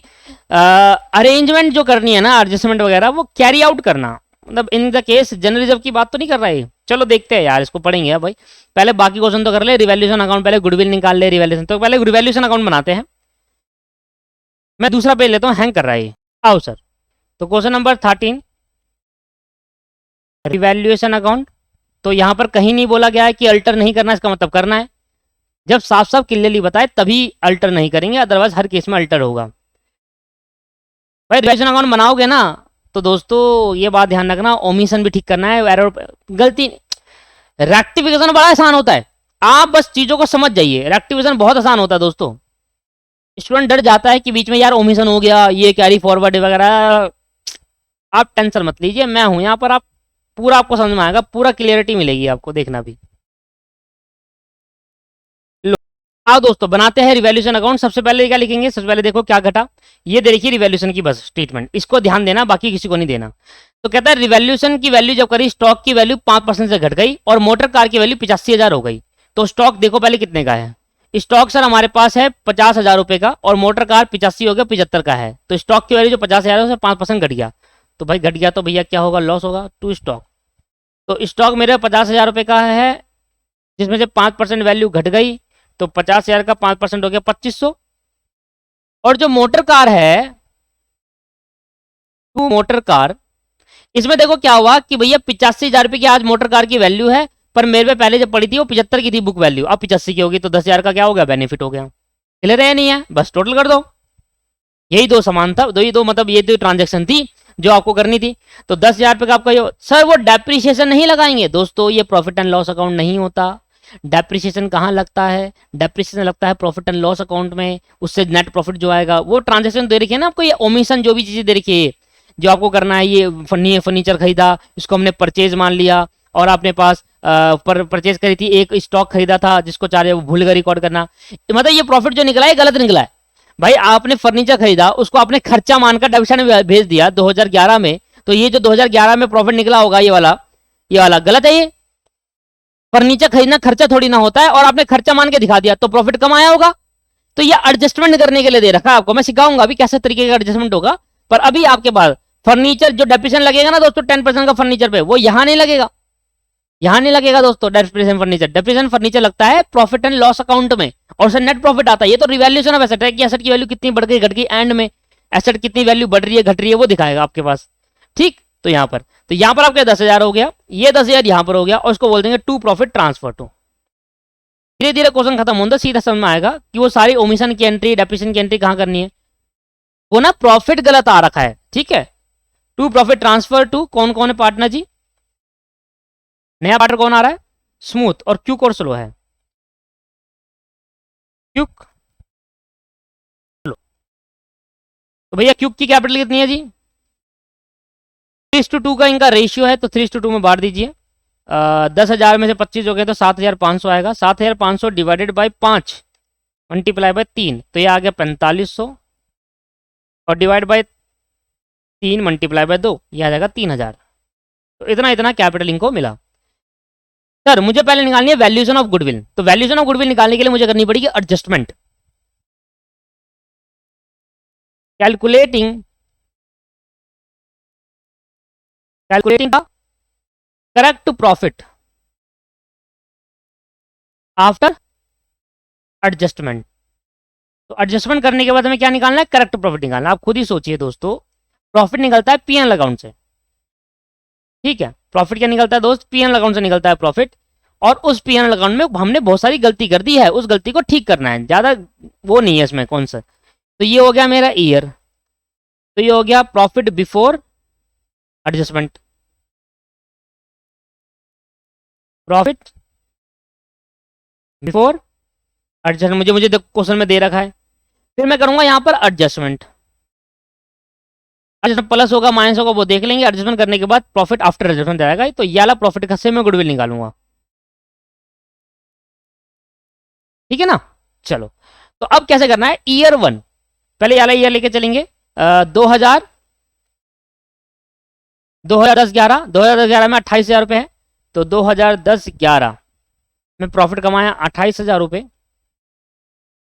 अरेंजमेंट जो करनी है ना, एडजस्टमेंट वगैरह, वो कैरी आउट करना, मतलब इन द केस जर्नलिज्म की बात तो नहीं कर रहा है। चलो देखते हैं यार, इसको पढ़ेंगे अब भाई। पहले बाकी क्वेश्चन तो कर ले, रिवैल्यूएशन अकाउंट, पहले गुडविल निकाल ले, रिवैल्यूएशन। तो पहले रिवैल्यूएशन अकाउंट बनाते हैं। मैं दूसरा पेज लेता हूँ, हैंग कर रहा है ये। आओ सर, तो क्वेश्चन नंबर 13 रिवैल्यूएशन अकाउंट। तो यहाँ पर कहीं नहीं बोला गया है कि अल्टर नहीं करना, इसका मतलब करना है। जब साफ साफ क्लियरली बताए तभी अल्टर नहीं करेंगे, अदरवाइज हर केस में अल्टर होगा। भाई रिवैल्यूएशन अकाउंट बनाओगे ना तो दोस्तों ये बात ध्यान रखना, ओमिशन भी ठीक करना है, एरर गलती। रेक्टिफिकेशन बड़ा आसान होता है, आप बस चीजों को समझ जाइए। रेक्टिफिकेशन बहुत आसान होता है दोस्तों। स्टूडेंट डर जाता है कि बीच में यार ओमिशन हो गया, ये कैरी फॉरवर्ड वगैरह। आप टेंशन मत लीजिए, मैं हूं यहाँ पर, आप पूरा आपको समझ में आएगा, पूरा क्लियरिटी मिलेगी आपको, देखना भी। आओ दोस्तों बनाते हैं रिवैल्यूएशन अकाउंट। सबसे पहले क्या लिखेंगे? सबसे पहले देखो क्या घटा, ये देखिए रिवैल्यूएशन की बस स्टेटमेंट, इसको ध्यान देना, बाकी किसी को नहीं देना। तो कहता है रिवैल्यूएशन की वैल्यू जब करी, स्टॉक की वैल्यू 5% से घट गई और मोटर कार की वैल्यू 85,000 हो गई। तो स्टॉक देखो पहले कितने का है। स्टॉक सर हमारे पास है 50,000 रुपए का, और मोटर कार 85 हो गया, 75 का है। तो स्टॉक की वैल्यू जो 50,000 है उससे 5% घट गया। तो भाई घट गया तो भैया क्या होगा? लॉस होगा टू स्टॉक। तो स्टॉक मेरे 50,000 रुपए का है, जिसमें से 5% वैल्यू घट गई, तो 50,000 का 5% हो गया 2,500। और जो मोटर कार है, टू मोटर कार, इसमें देखो क्या हुआ कि भैया 85,000 रुपए की आज मोटर कार की वैल्यू है, पर मेरे पे पहले जब पड़ी थी वो 75 की थी बुक वैल्यू, अब 85 की होगी, तो 10,000 का क्या हो गया? बेनिफिट हो गया। क्लियर है नहीं है? बस टोटल कर दो। यही दो समान था, दो मतलब ये दो ट्रांजेक्शन थी जो आपको करनी थी। तो 10,000 रुपए का आपका ये, सर वो डेप्रिसिएशन नहीं लगाएंगे दोस्तों, ये प्रॉफिट एंड लॉस अकाउंट नहीं होता। डेप्रिसिएशन कहाँ लगता है? डेप्रिसिएशन लगता है प्रॉफिट एंड लॉस अकाउंट में, उससे नेट प्रॉफिट जो आएगा वो ट्रांजेक्शन दे रखी है ना आपको, ये ओमिशन जो भी चीजें दे रखी है जो आपको करना है। ये फर्नीचर खरीदा, इसको हमने परचेज मान लिया, और आपने पास परचेज करी थी, एक स्टॉक खरीदा था जिसको चार्ज भूल गए रिकॉर्ड करना, मतलब ये प्रॉफिट जो निकला है गलत निकला है। भाई आपने फर्नीचर खरीदा, उसको आपने खर्चा मानकर डेबिशन में भेज दिया 2011 में, तो ये जो 2011 में प्रॉफिट निकला होगा ये वाला गलत है। ये फर्नीचर खरीदना खर्चा थोड़ी ना होता है, और आपने खर्चा मान के दिखा दिया तो प्रॉफिट कम आया होगा। तो ये एडजस्टमेंट करने के लिए दे रखा है आपको, मैं सिखाऊंगा अभी कैसे तरीके का एडजस्टमेंट होगा। पर अभी आपके पास फर्नीचर जो डेप्रिसिएशन लगेगा ना दोस्तों 10% का फर्नीचर पे, वो यहां नहीं लगेगा, यहां नहीं लगेगा दोस्तों। डेप्रिसिएशन फर्नीचर लगता है प्रॉफिट एंड लॉस अकाउंट में, और उससे नेट प्रॉफिट आता है। ये तो रिवैल्यूएशन ऑफ एसेट है कि एसेट की वैल्यू कितनी बढ़ गई घट गई, एंड में एसेट कितनी वैल्यू बढ़ रही है घट रही है वो दिखाएगा आपके पास। ठीक, तो यहाँ पर आपके 10,000 हो गया, ये 10,000 यहाँ पर हो गया, और उसको बोल देंगे टू प्रॉफिट ट्रांसफर टू। धीरे धीरे क्वेश्चन खत्म होता, सीधा समझ में आएगा कि वो सारी ओमिशन की एंट्री, डेप्रिसिएशन की एंट्री कहाँ करनी है। वो ना प्रॉफिट गलत आ रखा है, ठीक है। टू प्रॉफिट ट्रांसफर टू, कौन कौन है पार्टनर जी? नया पार्टनर कौन आ रहा है? स्मूथ, और क्यूक और स्लो है। क्यूक, तो भैया क्यूक की कैपिटल कितनी है जी? 3:2 का इनका रेशियो है, तो 3:2 में बांट दीजिए। 10,000 में से 25 हो गए तो 7,500 आएगा। 7,500 डिवाइडेड बाई 5, मल्टीप्लाई बाय 3 तो ये आ गया 4500 और डिवाइड बाय 3 मल्टीप्लाई बाय 2 ये आ जाएगा 3000। तो इतना इतना कैपिटल इनको मिला। सर मुझे पहले निकालनी है वैल्यूएशन ऑफ गुडविल, तो वैल्यूएशन ऑफ गुडविल निकालने के लिए मुझे करनी पड़ेगी एडजस्टमेंट। कैलकुलेटिंग का करेक्ट प्रॉफिट आफ्टर एडजस्टमेंट। तो एडजस्टमेंट करने के बाद हमें क्या निकालना है, करेक्ट प्रॉफिट निकालना। आप खुद ही सोचिए दोस्तों, प्रॉफिट निकलता है पीएनएल अकाउंट से, ठीक है। प्रॉफिट क्या निकलता है दोस्त, पीएनएल अकाउंट से निकलता है प्रॉफिट। और उस पीएनएल अकाउंट में हमने बहुत सारी गलती कर दी है, उस गलती को ठीक करना है, ज्यादा वो नहीं है इसमें कौन सा। तो ये हो गया मेरा ईयर, तो ये हो गया profit before adjustment, profit before adjustment. मुझे क्वेश्चन में दे रखा है। फिर मैं करूंगा यहां पर एडजस्टमेंट, प्लस होगा माइनस होगा वो देख लेंगे। एडजस्टमेंट करने के बाद प्रॉफिट आफ्टर एडजस्टमेंट जाएगा, तो ये वाला प्रॉफिट का से मैं गुडविल निकालूंगा, ठीक है ना। चलो तो अब कैसे करना है, ईयर 1 पहले वाला ईयर लेके चलेंगे। 2000 2010-11 में 28,000 रुपए है, तो 2010-11 में प्रॉफिट कमाया 28,000 रुपए।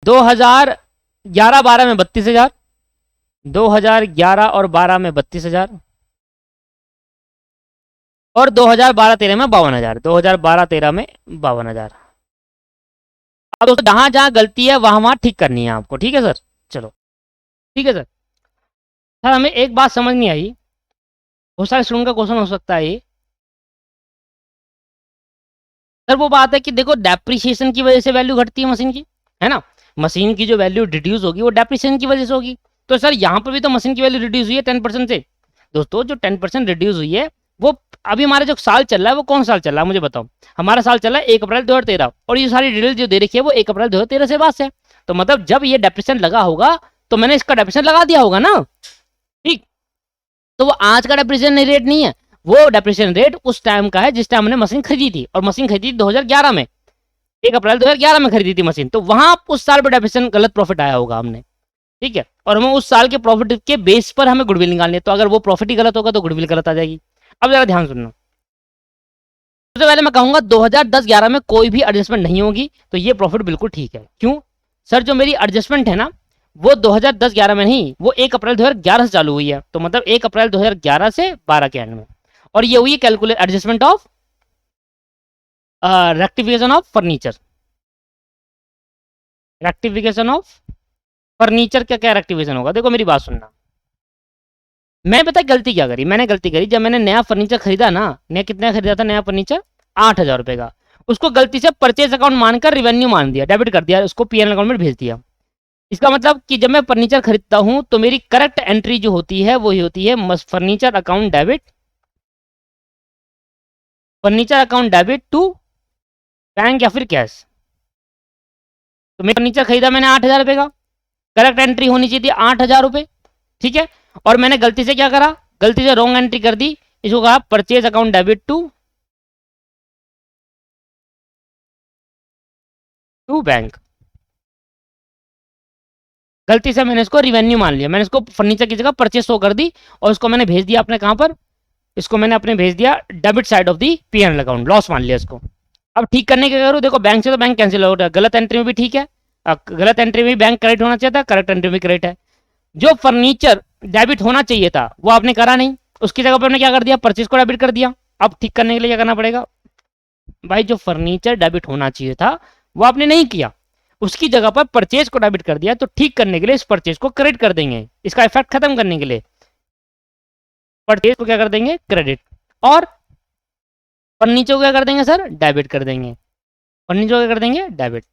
2011-12 में 32,000, 2011 और 12 में 32,000 और 2012-13 में 52,000, 2012-13 में 52,000। अब दोस्तों जहां जहां गलती है वहां वहां ठीक करनी है आपको, ठीक है सर। चलो ठीक है सर। सर हमें एक बात समझ नहीं आई, बहुत सारे स्टूडेंट का क्वेश्चन हो सकता है ये, सर वो बात है कि देखो डेप्रिसिएशन की वजह से वैल्यू घटती है मशीन की, है ना। मशीन की जो वैल्यू रिड्यूस होगी वो डेप्रिसिएशन की वजह से होगी। तो सर यहाँ पर भी तो मशीन की वैल्यू रिड्यूस हुई है 10% से। दोस्तों जो 10% रिड्यूस हुई है वो अभी हमारा जो साल चल रहा है वो कौन साल चल रहा है मुझे बताओ। हमारा साल चल रहा है 1 अप्रैल 2013 और ये सारी डिटेल जो दे रखी है वो 1 अप्रैल 2013 से बाद से। तो मतलब जब ये डेप्रिसिएशन लगा होगा तो मैंने इसका डेप्रिसिएशन लगा दिया होगा ना, ठीक। तो वो आज का डेप्रिसिएशन रेट नहीं है, वो डेप्रिसिएशन रेट उस टाइम का है जिस टाइम हमने मशीन खरीदी थी, और मशीन खरीदी 2011 में, 1 अप्रैल 2011 में खरीदी थी मशीन। तो वहां उस साल पर डेप्रिसिएशन गलत प्रॉफिट आया होगा हमने, ठीक है। और हमें उस साल के प्रॉफिट के बेस पर हमें गुडविल निकालनी है, तो अगर वो प्रॉफिट ही गलत होगा तो गुडविल गलत आ जाएगी। अब जरा ध्यान सुनना, सबसे पहले मैं कहूंगा 2010-11 में कोई भी एडजस्टमेंट नहीं होगी, तो ये प्रॉफिट बिल्कुल ठीक है। क्यों सर, जो मेरी एडजस्टमेंट है ना वो 2010-11 में नहीं, वो 1 अप्रैल 2011 से चालू हुई है। तो मतलब 1 अप्रैल 2011 से 12 के एंड में, और ये हुई calculate adjustment of rectification of furniture. Rectification of furniture का क्या रेक्टिफिकेशन होगा, देखो मेरी बात सुनना। मैं पता गलती क्या करी, मैंने गलती करी जब मैंने नया फर्नीचर खरीदा ना, नया कितना खरीदा था नया फर्नीचर 8,000 रुपए का, उसको गलती से परचेज अकाउंट मानकर रिवेन्यू मान दिया, डेबिट कर दिया, उसको पीएनएल अकाउंट में भेज दिया। इसका मतलब कि जब मैं फर्नीचर खरीदता हूं तो मेरी करेक्ट एंट्री जो होती है वो होती है furniture account debit, furniture account debit to bank या फिर कैश। तो मैं फर्नीचर खरीदा मैंने 8,000 रुपए का, करेक्ट एंट्री होनी चाहिए थी 8,000 रुपए, ठीक है। और मैंने गलती से क्या करा, गलती से रॉन्ग एंट्री कर दी, इसको कहा purchase account debit to bank. गलती से मैंने इसको रिवेन्यू मान लिया, मैंने इसको फर्नीचर की जगह परचेज शो कर दी और इसको मैंने भेज दिया अपने कहां पर, इसको मैंने अपने भेज दिया debit side of the PNL account, loss मान लिया इसको। अब ठीक करने के करूँ, देखो बैंक से तो बैंक कैंसिल हो रहा है, गलत एंट्री में भी ठीक है, गलत एंट्री में भी बैंक क्रेडिट होना चाहिए था, करेक्ट एंट्री में क्रेडिट है। जो फर्नीचर डेबिट होना चाहिए था वो आपने करा नहीं, उसकी जगह पर आपने क्या कर दिया, परचेज को डेबिट कर दिया। अब ठीक करने के लिए क्या करना पड़ेगा भाई, जो फर्नीचर डेबिट होना चाहिए था वो आपने नहीं किया, उसकी जगह पर परचेज को डेबिट कर दिया। तो ठीक करने के लिए इस परचेज को क्रेडिट कर देंगे, इसका इफेक्ट खत्म करने के लिए परचेज को क्या कर देंगे, क्रेडिट, और फर्नीचर को क्या कर देंगे सर, डेबिट कर देंगे। फर्नीचर को क्या कर देंगे, डेबिट।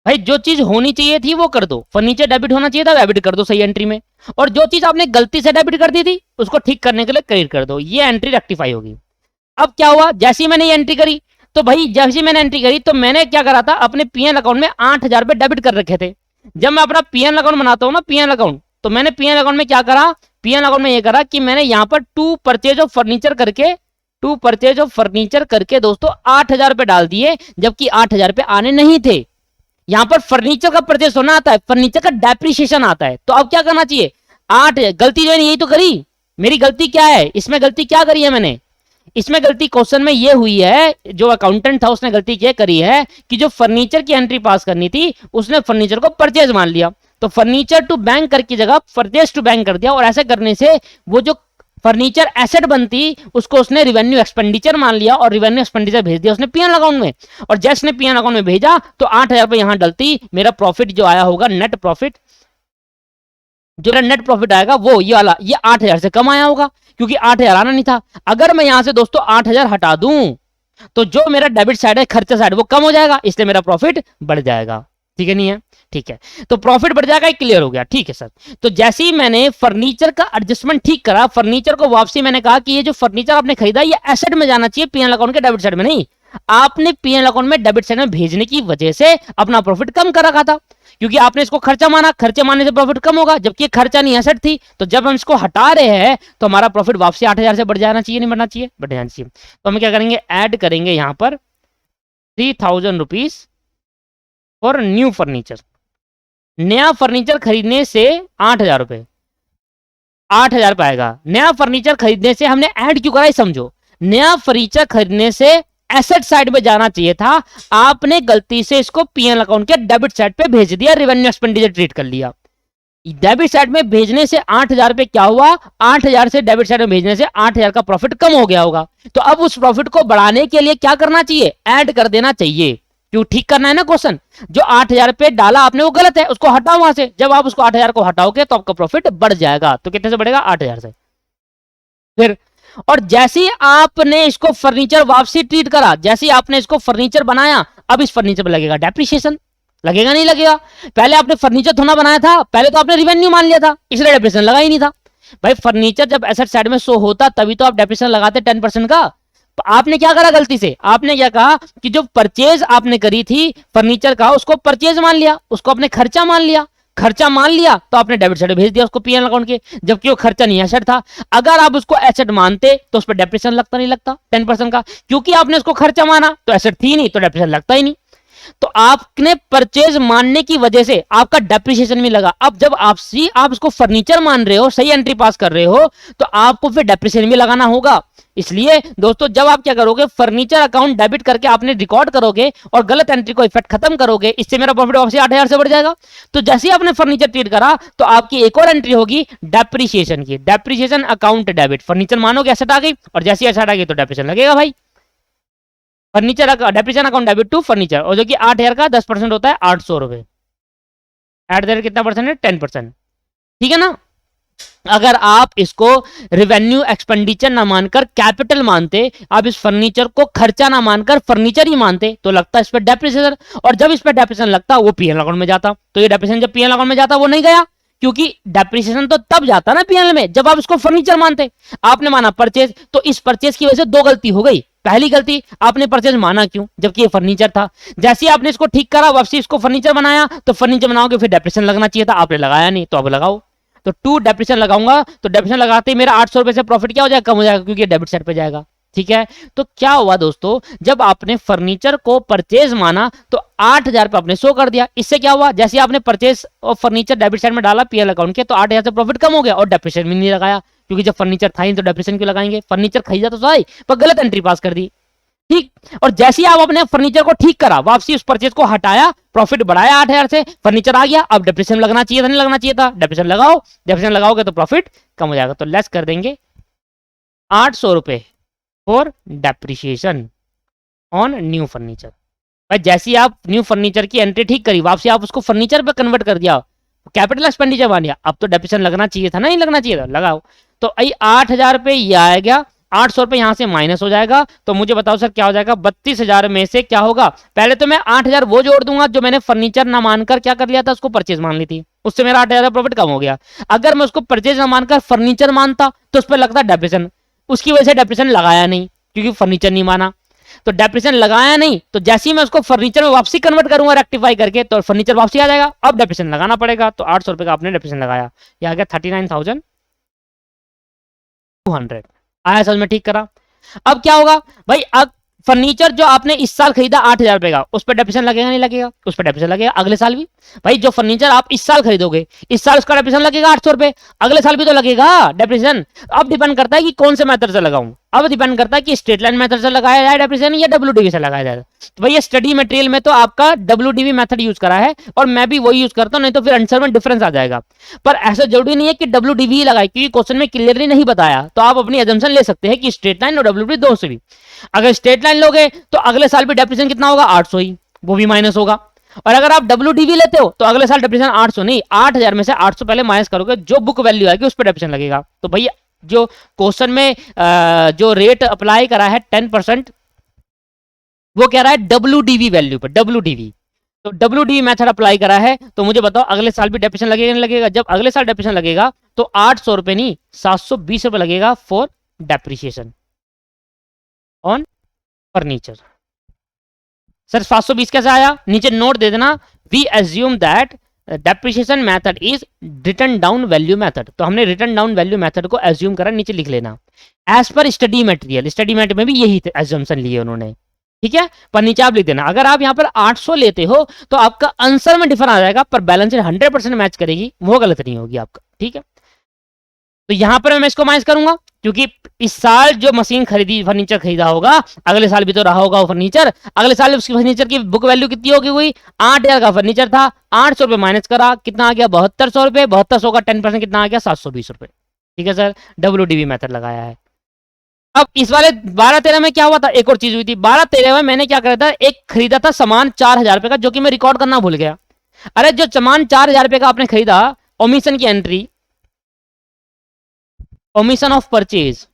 भाई जो चीज होनी चाहिए थी वो कर दो, फर्नीचर डेबिट होना चाहिए था डेबिट कर दो सही एंट्री में, और जो चीज आपने गलती से डेबिट कर दी थी उसको ठीक करने के लिए क्रेडिट कर दो, ये एंट्री रेक्टिफाई होगी। अब क्या हुआ, जैसे ही मैंने ये एंट्री करी तो भाई जैसे मैंने एंट्री करी तो मैंने क्या करा था, अपने पीएनएल अकाउंट में 8,000 रुपए डेबिट कर रखे थे। जब मैं अपना पीएनएल अकाउंट बनाता हूँ ना, पीएनएल अकाउंट, तो मैंने पीएनएल अकाउंट में क्या करा, पीएनएल अकाउंट में ये करा कि मैंने यहाँ पर टू परचेज ऑफ फर्नीचर करके दोस्तों 8,000 रुपए डाल दिए, जबकि 8,000 रुपए आने नहीं थे। यहाँ पर फर्नीचर का परचेस होना आता है, फर्नीचर का डेप्रिसिएशन आता है। तो अब क्या करना चाहिए, 8, गलती जो है यही तो करी, मेरी गलती क्या है इसमें, गलती क्या करी है मैंने इसमें, गलती क्वेश्चन में ये हुई है, जो अकाउंटेंट था उसने गलती क्या करी है कि जो फर्नीचर की एंट्री पास करनी थी उसने फर्नीचर को परचेज मान लिया, तो फर्नीचर टू बैंक कर की जगह परचेज टू बैंक कर दिया, और ऐसे करने से वो जो फर्नीचर एसेट बनती उसको उसने रिवेन्यू एक्सपेंडिचर मान लिया और रिवेन्यू एक्सपेंडिचर भेज दिया उसने पीएनएल अकाउंट में, और जैसे ने पीएनएल अकाउंट में भेजा तो 8,000 रुपए यहां डलती, मेरा प्रॉफिट जो आया होगा नेट प्रॉफिट, जो मेरा नेट प्रॉफिट आएगा वो ये वाला, ये 8,000 से कम आया होगा क्योंकि 8,000 आना नहीं था। अगर मैं यहां से दोस्तों 8,000 हटा दूं तो जो मेरा डेबिट साइड है, खर्चा साइड, वो कम हो जाएगा, इसलिए मेरा प्रॉफिट बढ़ जाएगा। ठीक है, नहीं है, ठीक है, तो प्रॉफिट बढ़ जाएगा, क्लियर हो गया, ठीक है सर। तो जैसे ही मैंने फर्नीचर का एडजस्टमेंट ठीक करा, फर्नीचर को वापसी, मैंने कहा कि ये जो फर्नीचर आपने खरीदा ये एसेट में जाना चाहिए, पीएनएल अकाउंट के डेबिट साइड में नहीं, आपने पीएनएल अकाउंट में डेबिट साइड में भेजने की वजह से अपना प्रॉफिट कम कर रखा था, क्योंकि आपने इसको खर्चा माना, खर्चे मानने से प्रॉफिट कम होगा, जबकि खर्चा नहीं एसेट थी। तो जब हम इसको हटा रहे हैं तो हमारा प्रॉफिट वापसी 8,000 से बढ़ जाना चाहिए, नहीं बढ़ना चाहिए, बढ़ जाना चाहिए। तो हम क्या करेंगे, ऐड करेंगे यहां पर 3,000 रुपीज फॉर न्यू फर्नीचर, नया फर्नीचर खरीदने से 8,000 रुपए, 8,000 रुपए आएगा। नया फर्नीचर खरीदने से हमने ऐड क्यों करा समझो, नया फर्नीचर खरीदने से एसेट साइड में जाना चाहिए था, आपने गलती से इसको पीएनएल अकाउंट के डेबिट साइड पे भेज दिया, रिवेन्यू एक्सपेंडिचर ट्रीट कर लिया। डेबिट साइड में भेजने से 8,000 रुपए क्या हुआ, 8,000 से डेबिट साइड में भेजने से 8,000 का प्रॉफिट कम हो गया होगा। तो अब उस प्रॉफिट को बढ़ाने के लिए क्या करना चाहिए, ऐड कर देना चाहिए, क्यों ठीक करना है ना क्वेश्चन। जो 8,000 रुपए डाला आपने वो गलत है, उसको हटाओ वहां से, जब आप उसको 8,000 को हटाओगे तो आपका प्रॉफिट बढ़ जाएगा। तो कितने से बढ़ेगा, 8,000 से। फिर और जैसे ही आपने इसको फर्नीचर वापसी ट्रीट करा, जैसे ही आपने इसको फर्नीचर बनाया, अब इस फर्नीचर पर लगेगा डेप्रिसिएशन, लगेगा नहीं लगेगा, पहले आपने फर्नीचर थोड़ा बनाया था, पहले तो आपने रिवेन्यू मान लिया था, इसलिए डेप्रिसिएशन लगा ही नहीं था। भाई फर्नीचर जब एसेट साइड में शो होता तभी तो आप डेप्रिसिएशन लगाते 10% का। तो आपने क्या करा गलती से, आपने क्या कहा कि जो परचेज आपने करी थी फर्नीचर का उसको परचेज मान लिया, उसको आपने खर्चा मान लिया, खर्चा मान लिया तो आपने डेबिट साइड भेज दिया उसको पीएनएल अकाउंट के, जबकि वो खर्चा नहीं एसेट था। अगर आप उसको एसेट मानते तो उस पर डेप्रिसिएशन लगता नहीं लगता 10% का, क्योंकि आपने उसको खर्चा माना तो एसेट थी नहीं तो डेप्रिसिएशन लगता ही नहीं। तो आपने परचेज मानने की वजह से आपका डेप्रिसिएशन भी लगा। अब जब आप इसको फर्नीचर मान रहे हो, सही एंट्री पास कर रहे हो, तो आपको फिर डेप्रिसिएशन भी लगाना होगा। इसलिए दोस्तों जब आप क्या करोगे, फर्नीचर अकाउंट डेबिट करके आपने रिकॉर्ड करोगे और गलत एंट्री को इफेक्ट खत्म करोगे, इससे मेरा प्रॉफिट वापसी 8,000 से बढ़ जाएगा। तो जैसे ही आपने फर्नीचर ट्रीट करा तो आपकी एक और एंट्री होगी डेप्रिसिएशन की, डेप्रिसिएशन अकाउंट डेबिट, फर्नीचर मानोगे एसेट आ गई, और जैसे ही एसेट आ गई तो डेप्रिसिएशन लगेगा भाई, furniture depreciation account debit to furniture, और जो कि 8,000 का 10% होता है 800 रुपए, एट द रेट कितना परसेंट है, 10%, ठीक है ना। अगर आप इसको रिवेन्यू एक्सपेंडिचर ना मानकर कैपिटल मानते, आप इस फर्नीचर को खर्चा ना मानकर फर्नीचर ही मानते, तो लगता इस पर डेप्रिसिएशन, और जब इस पर डेप्रिसिएशन लगता वो पीएनएल अकाउंट में जाता। तो ये डेप्रिसिएशन जब पीएनएल अकाउंट में जाता वो नहीं गया, क्योंकि डेप्रिसिएशन तो तब जाता ना पीएनएल में जब आप इसको फर्नीचर मानते, आपने माना परचेज, तो इस परचेज की वजह से दो गलती हो गई। पहली गलती, आपने परचेज माना क्यों जबकि ये फर्नीचर था, जैसे ही आपने इसको ठीक करा वापसी इसको फर्नीचर बनाया, तो फर्नीचर बनाओगे फिर डेप्रिसिएशन लगना चाहिए था, आपने लगाया नहीं, तो अब लगाओ। तो 2 डेप्रिसिएशन लगाऊंगा, तो डेप्रिसिएशन लगाते ही मेरा 800 रुपए से प्रॉफिट क्या हो जाएगा, कम हो जाएगा, क्योंकि डेबिट साइड पे जाएगा। ठीक है, तो क्या हुआ दोस्तों, जब आपने फर्नीचर को परचेज माना तो 8,000 पे आपने शो कर दिया, इससे क्या हुआ, जैसे आपने परचेज और फर्नीचर डेबिट साइड में डाला पीएल अकाउंट के, तो 8,000 से प्रॉफिट कम हो गया और डेप्रिसिएशन भी नहीं लगाया, क्योंकि जब फर्नीचर था ही तो डेप्रिसिएशन क्यों लगाएंगे, फर्नीचर खरीदा तो सही पर गलत एंट्री पास कर दी। ठीक, और जैसे ही आप अपने फर्नीचर को ठीक करा, वापसी उस परचेज को हटाया, प्रॉफिट बढ़ाया 8,000 से, फर्नीचर आ गया, अब डेप्रिसिएशन लगना चाहिए था, नहीं लगना चाहिए था, डेप्रिसिएशन लगाओ, डेप्रिसिएशन लगाओगे तो प्रॉफिट कम हो जाएगा। तो लेस कर देंगे 800 रुपए for depreciation on new furniture. भाई जैसे ही आप न्यू फर्नीचर की एंट्री ठीक करी, वापसी आप उसको फर्नीचर पे कन्वर्ट कर दिया, कैपिटल एक्सपेंडिचर मान लिया, अब तो डेप्रिसिएशन लगना चाहिए था ना, नहीं लगना चाहिए था, लगाओ। तो 8,000 रुपए ये आएगा, 800 रुपए यहां से माइनस हो जाएगा, तो मुझे बताओ सर क्या हो जाएगा, 32,000 में से क्या होगा, पहले तो मैं 8,000 वो जोड़ दूंगा जो मैंने फर्नीचर ना मानकर क्या कर लिया था, उसको परचेज मान ली थी, उससे मेरा 8,000 प्रॉफिट कम हो गया। अगर मैं उसको परचेज ना मानकर फर्नीचर मानता तो उस पर लगता डेप्रिसिएशन, उसकी वजह से डेप्रिसिएशन लगाया नहीं क्योंकि फर्नीचर नहीं माना, तो डेप्रिसिएशन लगाया नहीं, तो जैसे ही मैं उसको फर्नीचर में वापसी कन्वर्ट करूंगा रेक्टिफाई करके, तो फर्नीचर वापसी आ जाएगा, अब डेप्रिसिएशन लगाना पड़ेगा। तो 800 रुपए का आपने डेप्रिसिएशन लगाया, यह आ गया 39,200 आया, समझ में ठीक करा। अब क्या होगा भाई, अब फर्नीचर जो आपने इस साल खरीदा 8,000 रुपए का, उस पर डेप्रिसिएशन लगेगा नहीं लगेगा? उस पर डेप्रिसिएशन लगेगा अगले साल भी। भाई जो फर्नीचर आप इस साल खरीदोगे, इस साल उसका डेप्रिसिएशन लगेगा 800 रुपए, अगले साल भी तो लगेगा डेप्रिसिएशन। अब डिपेंड करता है कि कौन से मेथड से लगाऊं। अब डिपेंड करता है कि स्ट्रेट लाइन मेथड से लगाया जाए डेप्रिसिएशन या डब्ल्यूडीवी से लगाया जाए। तो भाई ये स्टडी मटेरियल में तो आपका डब्ल्यूडीवी मेथड यूज करा है और मैं भी वही यूज करता हूं, नहीं तो फिर आंसर में डिफरेंस आ जाएगा। पर ऐसा जरूरी नहीं है कि डब्ल्यूडीवी ही लगाए, क्योंकि क्वेश्चन में क्लियरली नहीं बताया, तो आप अपनी एजम्पशन ले सकते हैं कि स्ट्रेट लाइन और डब्ल्यूडीवी दोनों से भी। अगर स्ट्रेट लाइन लोगे तो अगले साल भी डेप्रिसिएशन कितना होगा? 800 ही, वो भी माइनस होगा। और अगर आप डब्ल्यूडीवी लेते हो तो अगले साल डेप्रिसिएशन 800 नहीं, 8,000 में से 800 पहले माइनस करोगे, जो बुक वैल्यू आएगी उस पर डेप्रिसिएशन लगेगा। तो भैया जो क्वेश्चन में जो रेट अप्लाई करा है 10%, वो कह रहा है डब्ल्यूडीवी वैल्यू पर, डब्ल्यूडीवी। तो डब्ल्यूडीवी मेथड अप्लाई करा है, तो मुझे बताओ अगले साल भी डेप्रिसिएशन लगेगा नहीं लगेगा? जब अगले साल डेप्रिसिएशन लगेगा तो 800 रुपए नहीं 720 रुपए लगेगा for depreciation on furniture. Sir 720 कैसे आया? नीचे नोट दे देना, we assume that depreciation method is written down value method. तो हमने रिटर्न डाउन वैल्यू मेथड को एज्यूम करा, नीचे लिख लेना as per study material. Study material में भी यही एज्यूम्पशन लिए उन्होंने, ठीक है। पर नीचे आप लिख देना, अगर आप यहाँ पर 800 लेते हो तो आपका आंसर में डिफर आ जाएगा, पर बैलेंस शीट 100% मैच करेगी, वो गलत नहीं होगी आपका, ठीक है। तो यहां पर मैं इसको माइनस करूंगा, क्योंकि इस साल जो मशीन खरीदी, फर्नीचर खरीदा होगा, अगले साल भी तो रहा होगा वो फर्नीचर। अगले साल उसकी फर्नीचर की बुक वैल्यू कितनी होगी? हुई 8,000 का फर्नीचर था, 800 रुपए माइनस करा, कितना आ गया? 7200 रुपए। 7200 का 10% कितना आ गया? 720 रुपए, ठीक है सर। डब्ल्यूडीवी मेथड लगाया है। अब इस वाले 12-13 में क्या हुआ था? एक और चीज हुई थी 12-13 में। मैंने क्या करा था, एक खरीदा था सामान 4,000 रुपए का, जो कि मैं रिकॉर्ड करना भूल गया। अरे जो सामान 4,000 रुपए का आपने खरीदा, ओमिशन की entry, omission of purchase,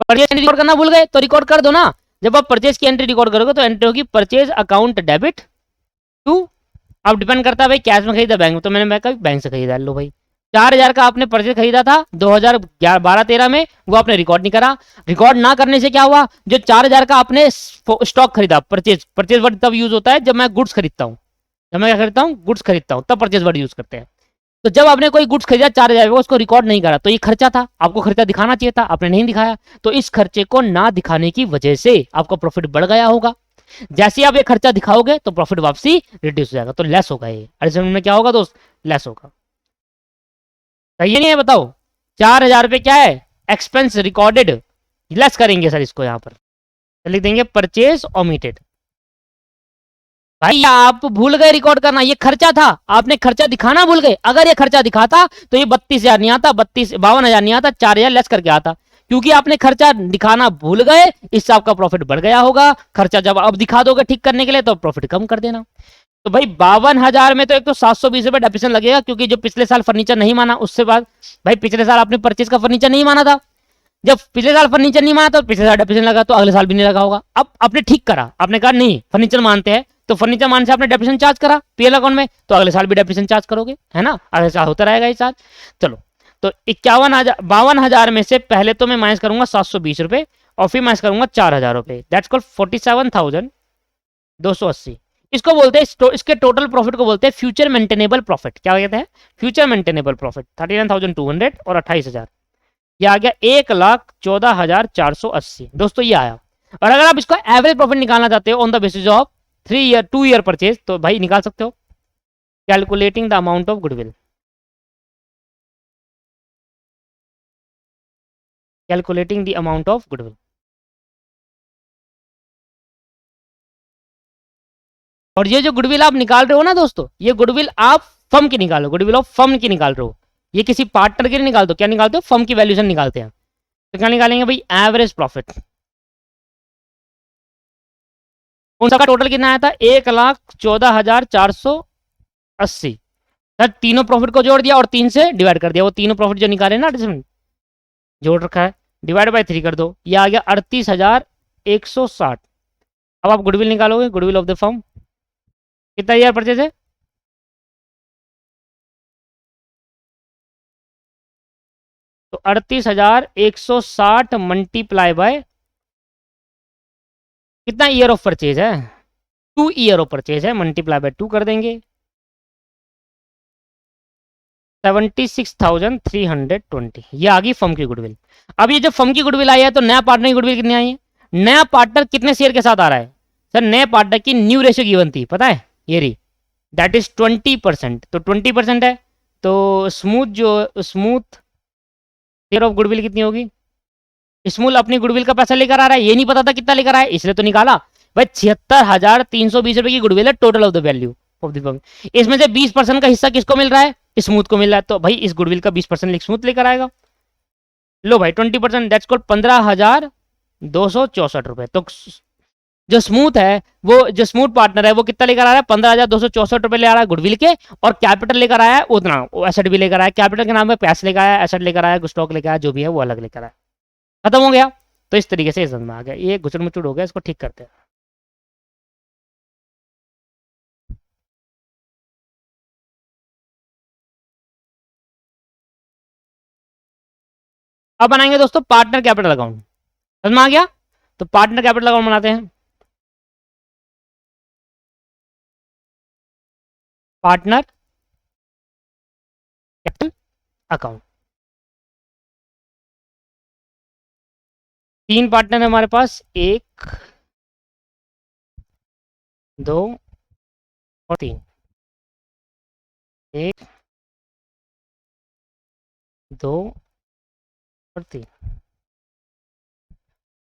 purchase record करना भूल गए तो रिकॉर्ड कर दो ना। जब आप परचेज की एंट्री रिकॉर्ड करोगे तो एंट्री होगी परचेज अकाउंट डेबिट टू, अब डिपेंड करता है भाई कैश में खरीदा बैंक में, तो मैंने बैंक से खरीदा। लो भाई 4,000 का आपने परचेज खरीदा था 2012-13 में, वो आपने रिकॉर्ड नहीं करा। रिकॉर्ड ना करने से क्या हुआ? जो 4,000 का आपने स्टॉक खरीदा, परचेज, परचेज वर्ड तब यूज होता है जब मैं गुड्स खरीदता हूँ। जब मैं क्या खरीदता हूँ? गुड्स खरीदता हूँ, तब परचेज वर्ड यूज करते हैं। तो जब आपने कोई गुड्स खरीदा 4,000 का, उसको रिकॉर्ड नहीं करा, तो ये खर्चा था, आपको खर्चा दिखाना चाहिए था, आपने नहीं दिखाया। तो इस खर्चे को ना दिखाने की वजह से आपका प्रॉफिट बढ़ गया होगा। जैसे आप ये खर्चा दिखाओगे तो प्रॉफिट वापसी रिड्यूस हो जाएगा, तो लेस होगा। ये एडजस्टमेंट में क्या होगा दोस्त? लेस होगा। सही है नहीं है? बताओ 4,000 रुपये क्या है? एक्सपेंस रिकॉर्डेड, लेस करेंगे सर इसको यहाँ पर, तो लिख देंगे परचेज ओमिटेड। भाई आप भूल गए रिकॉर्ड करना, ये खर्चा था, आपने खर्चा दिखाना भूल गए। अगर ये खर्चा दिखाता तो ये 32,000 नहीं आता, 52,000 नहीं आता, 4,000 लेस करके आता। क्योंकि आपने खर्चा दिखाना भूल गए, इससे आपका प्रॉफिट बढ़ गया होगा। खर्चा जब अब दिखा दोगे ठीक करने के लिए, तो प्रॉफिट कम कर देना। तो भाई 52,000 में तो एक तो 720 रुपए डेप्रिसिएशन लगेगा, क्योंकि जो पिछले साल फर्नीचर नहीं माना उससे बाद, भाई पिछले साल आपने परचेज का फर्नीचर नहीं माना था। जब पिछले साल फर्नीचर नहीं माना तो पिछले साल डेप्रिसिएशन लगा, तो अगले साल भी नहीं लगा होगा। अब आपने ठीक करा, आपने कहा नहीं फर्नीचर मानते हैं, तो फर्नीचर मान से आपने डेप्रिसिएशन चार्ज करा पीएल अकाउंट में, तो अगले साल भी डेप्रिसिएशन चार्ज करोगे, है ना? अगले साल होता रहेगा ये चार्ज। चलो तो 52,000 में से पहले तो मैं माइनस करूंगा 720 रुपए, और फिर माइनस करूंगा 4,000 रुपए, दैट्स कॉल्ड 47,280। इसको बोलते हैं, इसके टोटल प्रॉफिट को बोलते हैं फ्यूचर मेंटेनेबल प्रॉफिट। क्या कहते हैं? Future maintainable profit. 39,200 और 28,000, ये आ गया 1,14,480। दोस्तों ये आया। और अगर आप इसको एवरेज प्रॉफिट निकालना चाहते हो on the basis of 2 year purchase, तो भाई निकाल सकते हो। Calculating the amount of goodwill, calculating the amount of goodwill. और ये जो गुडविल आप निकाल रहे हो ना दोस्तों, ये गुडविल आप फर्म की निकालो, गुडविल ऑफ फर्म की निकाल रहे हो। ये किसी पार्टनर की नहीं निकालते हो। क्या निकालते हो? फर्म की वैल्यूएशन निकालते हैं। तो क्या निकालेंगे भाई? Average profit. उन सबका टोटल कितना आया था? 1,14,480। सर तीनों प्रॉफिट को जोड़ दिया और 3 से डिवाइड कर दिया। वो तीनों प्रॉफिट जो निकाले ना एडजस्टमेंट जोड़ रखा है, डिवाइड बाय 3 कर दो, ये आ गया 38,160। अब आप गुडविल निकालोगे, गुडविल ऑफ द फर्म कितना ईयर परचेज है? तो 38,160 मल्टीप्लाई बाय कितना ईयर ऑफ परचेज है? 2 ईयर ऑफ परचेज है, मल्टीप्लाई बाय 2 कर देंगे। 76,320 ये आ गई फर्म की गुडविल। अब ये जब फर्म की गुडविल आई है तो नया पार्टनर की गुडविल कितनी आई है? नया पार्टनर कितने शेयर के साथ आ रहा है सर? नए पार्टनर की न्यू रेशियो गिवन थी, पता है ये रही, दैट इज 20%। तो 20% है तो स्मूथ शेयर ऑफ गुडविल कितनी होगी? स्मूल अपनी गुडविल का पैसा लेकर आ रहा है, ये नहीं पता था कितना लेकर आया, इसलिए तो निकाला भाई। 76,320 रुपए की गुडविल है total of the value of the firm. इसमें से 20% का हिस्सा किसको मिल रहा है? स्मूथ को मिल रहा है, तो भाई इस गुडविल का 20% स्मूथ लेकर आएगा। लो भाई 20%, दैट्स कॉल्ड 15,264 रुपए। तो जो स्मूथ है, वो जो स्मूथ पार्टनर है वो कितना लेकर आ रहा है? 15,264 रुपए ले आ रहा है गुडविल के, और कैपिटल लेकर आया है उतना, एसेट भी लेकर आया, कैपिटल के नाम पे पैसे लेकर आया, एसेट लेकर आया, स्टॉक लेकर आया, जो भी है वो अलग लेकर आया। खत्म हो गया। तो इस तरीके से ये समझ में आ गया, ये गुचड़ मुचड़ हो गया, इसको ठीक करते हैं। अब बनाएंगे दोस्तों पार्टनर कैपिटल अकाउंट, समझ में आ गया? तो पार्टनर कैपिटल अकाउंट बनाते हैं। पार्टनर कैपिटल अकाउंट, 3 पार्टनर है हमारे पास, 1 2 और 3, 1 2 और 3।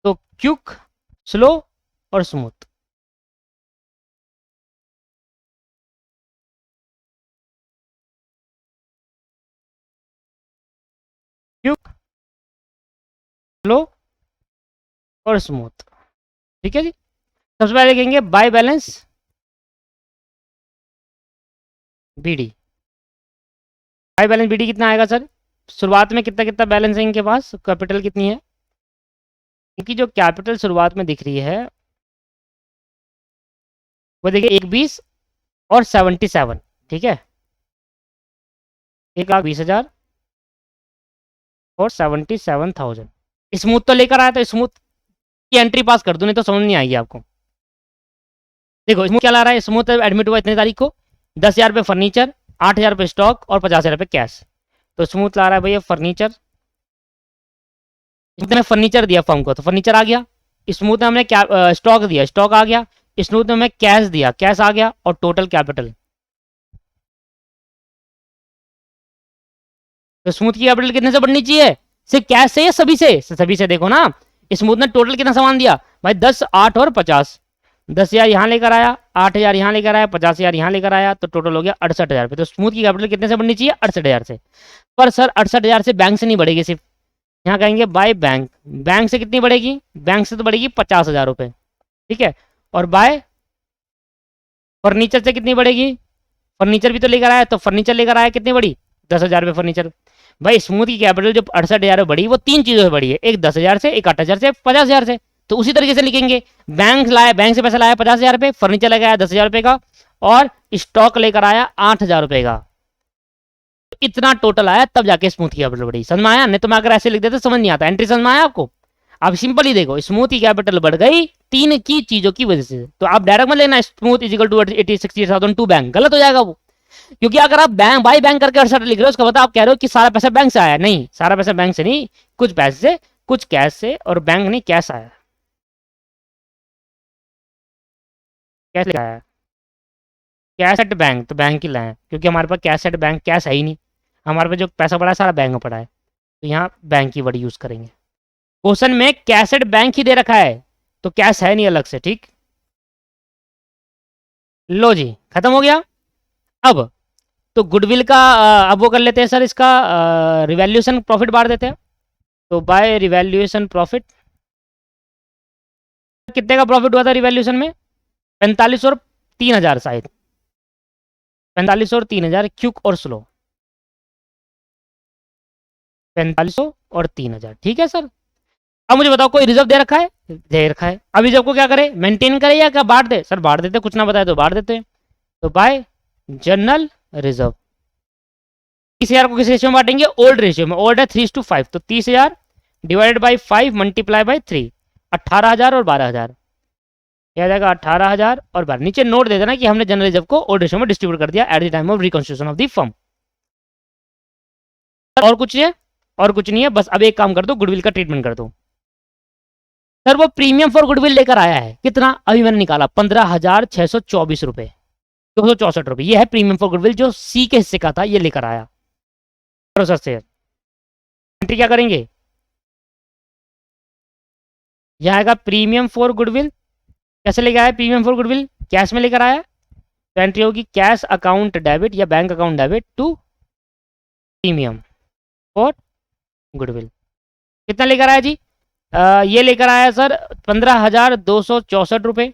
तो क्विक, स्लो और स्मूथ। क्विक, स्लो और स्मूथ, ठीक है जी। सबसे पहले लिखेंगे by balance BD. By balance BD कितना आएगा सर? शुरुआत में कितना कितना बैलेंस है इनके पास, कैपिटल कितनी है इनकी? जो कैपिटल शुरुआत में दिख रही है वो देखिए 1,20 और 77, ठीक है, 1,20,000 और 77,000। स्मूथ तो लेकर आया, तो स्मूथ की एंट्री पास कर दूं, नहीं तो समझ नहीं आएगी आपको। देखो स्मूथ क्या ला रहा है? स्मूथ एडमिट हुआ इतनी तारीख को, 10,000 रुपये फर्नीचर, 8,000 रुपये स्टॉक और 50,000 रुपये कैश। तो स्मूथ ला रहा है भैया फर्नीचर, ने फर्नीचर दिया फर्म को तो फर्नीचर आ गया। स्मूथ ने हमने स्टॉक दिया, स्टॉक आ गया। स्मूथ ने हमें कैश दिया, कैश आ गया। और टोटल कैपिटल, तो स्मूथ की कैपिटल कितने से बढ़नी चाहिए? सिर्फ कैश से या सभी से? सभी से। देखो ना स्मूथ ने टोटल कितना सामान दिया भाई? 10, 8 और 50। 10,000 यहाँ लेकर आया, 8,000 यहाँ लेकर आया, 50,000 यहाँ लेकर आया, तो टोटल हो गया 68,000 रुपये। तो स्मूथ की कैपिटल कितने से बढ़नी चाहिए? 68,000 से। पर सर 68,000 से बैंक से नहीं बढ़ेगी सिर्फ, यहाँ कहेंगे बाय बैंक। बैंक से कितनी बढ़ेगी? बैंक से तो बढ़ेगी 50,000 रुपये, ठीक है। और बाय फर्नीचर से कितनी बढ़ेगी? फर्नीचर भी तो लेकर आया, तो फर्नीचर लेकर आया कितनी बड़ी? 10,000 रुपये फर्नीचर। भाई स्मूथ की कैपिटल जो 68,000 बढ़ी वो 3 चीजों से बढ़ी है, एक 10,000 से, एक 8,000 से, 50,000 से। तो उसी तरीके से लिखेंगे बैंक लाया, बैंक से पैसा लाया 50,000 रुपये, फर्नीचर लेकर आया 10,000 रुपये का, और स्टॉक लेकर आया 8,000 रुपये का। इतना टोटल आया तब जाके स्मूथ की कैपिटल बढ़ी। समझ में आया? नहीं तो मैं अगर ऐसे लिख देते समझ नहीं आता। एंट्री समझ में आया आपको? आप सिंपल ही देखो, स्मूथ की कैपिटल बढ़ गई 3 की चीजों की वजह से। तो आप डायरेक्ट मत लेना Smooth is equal to 68,000 to bank, गलत हो जाएगा वो। क्योंकि अगर आप बैंक बाई बैंक करके 68 लिख रहे हो, उसका मतलब आप कह रहे हो कि सारा पैसा बैंक से आया। नहीं, सारा पैसा बैंक से नहीं, कुछ पैसे से, कुछ कैश से, और बैंक नहीं कैश आया। कैश आया कैश एट बैंक, तो बैंक ही लाए, क्योंकि हमारे पास कैश एट बैंक कैश है ही नहीं। हमारे पास जो पैसा पड़ा है सारा बैंक में पड़ा है, तो यहाँ बैंक की वर्ड यूज करेंगे। क्वेश्चन में कैश एट बैंक ही दे रखा है, तो कैश है नहीं अलग से, ठीक। लो जी खत्म हो गया। अब तो गुडविल का अब वो कर लेते हैं सर, इसका रिवैल्यूएशन प्रॉफिट बांट देते हैं। तो बाय रिवैल्यूएशन प्रॉफिट, कितने का प्रॉफिट हुआ था रिवैल्यूएशन में? 45 और 3,000 शायद, 45 और 3,000 क्विक और स्लो, 4500 और 3,000, ठीक है सर। अब मुझे बताओ कोई रिजर्व दे रखा है? दे रखा है। अब रिजर्व को क्या करे? मेंटेन करे या क्या बांट दे? सर बांट देते, कुछ ना बताए तो बांट देते। तो बाय जनरल रिजर्व 30,000 को किस रेशियो में बांटेंगे? ओल्ड रेशियो में। ओल्ड है 3:5, तो 30,000 डिवाइडेड बाई 5 मल्टीप्लाई बाई 3, 18,000 और 12,000, यह आ जाएगा 18,000 और 12। नीचे नोट दे देना कि हमने जनरल रिजर्व को ओल्ड रेशियो में डिस्ट्रीब्यूट कर दिया at the time of reconstruction of the firm. और कुछ है? और कुछ नहीं है, बस अब एक काम कर दो, गुडविल का ट्रीटमेंट कर दो। सर वो प्रीमियम फॉर गुडविल लेकर आया है कितना, अभी मैंने निकाला 15,624 रुपए, 264 रुपए, ये है प्रीमियम फॉर गुडविल जो सी के हिस्से का था, ये लेकर आया। सर से एंट्री क्या करेंगे, यह आएगा प्रीमियम फॉर गुडविल, कैसे लेकर आया प्रीमियम फॉर गुडविल, कैश में लेकर आया, तो एंट्री होगी कैश अकाउंट डेबिट या bank account debit to premium for goodwill. कितना लेकर आया जी, ये लेकर आया सर 15,264 रुपये,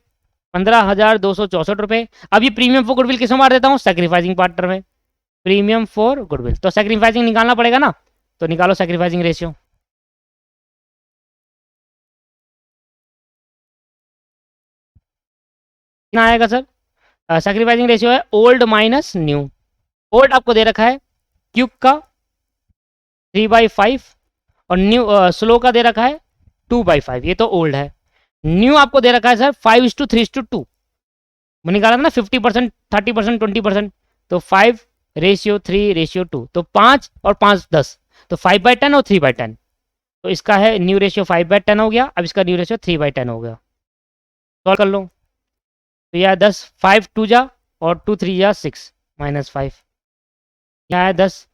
15,264 रुपये। अब ये प्रीमियम फॉर गुडविल किस में मार देता हूँ, सेक्रीफाइसिंग पार्टनर में, प्रीमियम फॉर गुडविल, तो सेक्रीफाइसिंग निकालना पड़ेगा ना, तो निकालो सेक्रीफाइसिंग रेशियो। कितना आएगा सर, सेक्रीफाइसिंग रेशियो है ओल्ड माइनस न्यू, ओल्ड आपको दे रखा है क्यूब का 3/5 और न्यू स्लो का दे रखा है 2/5, ये तो ओल्ड है। न्यू आपको दे रखा है सर 5:3:2, मैं निकाला था ना 50%, 30%, 20%, तो 5:3:2, तो 5 और 5 10, तो 5/10 और 3/10, तो इसका है न्यू रेशियो 5/10 हो गया, अब इसका न्यू रेशियो 3/10 हो गया। सॉल्व कर लो, तो यह 10, 5 2 जा और 2 3 जा 6 -5, यहाँ है 10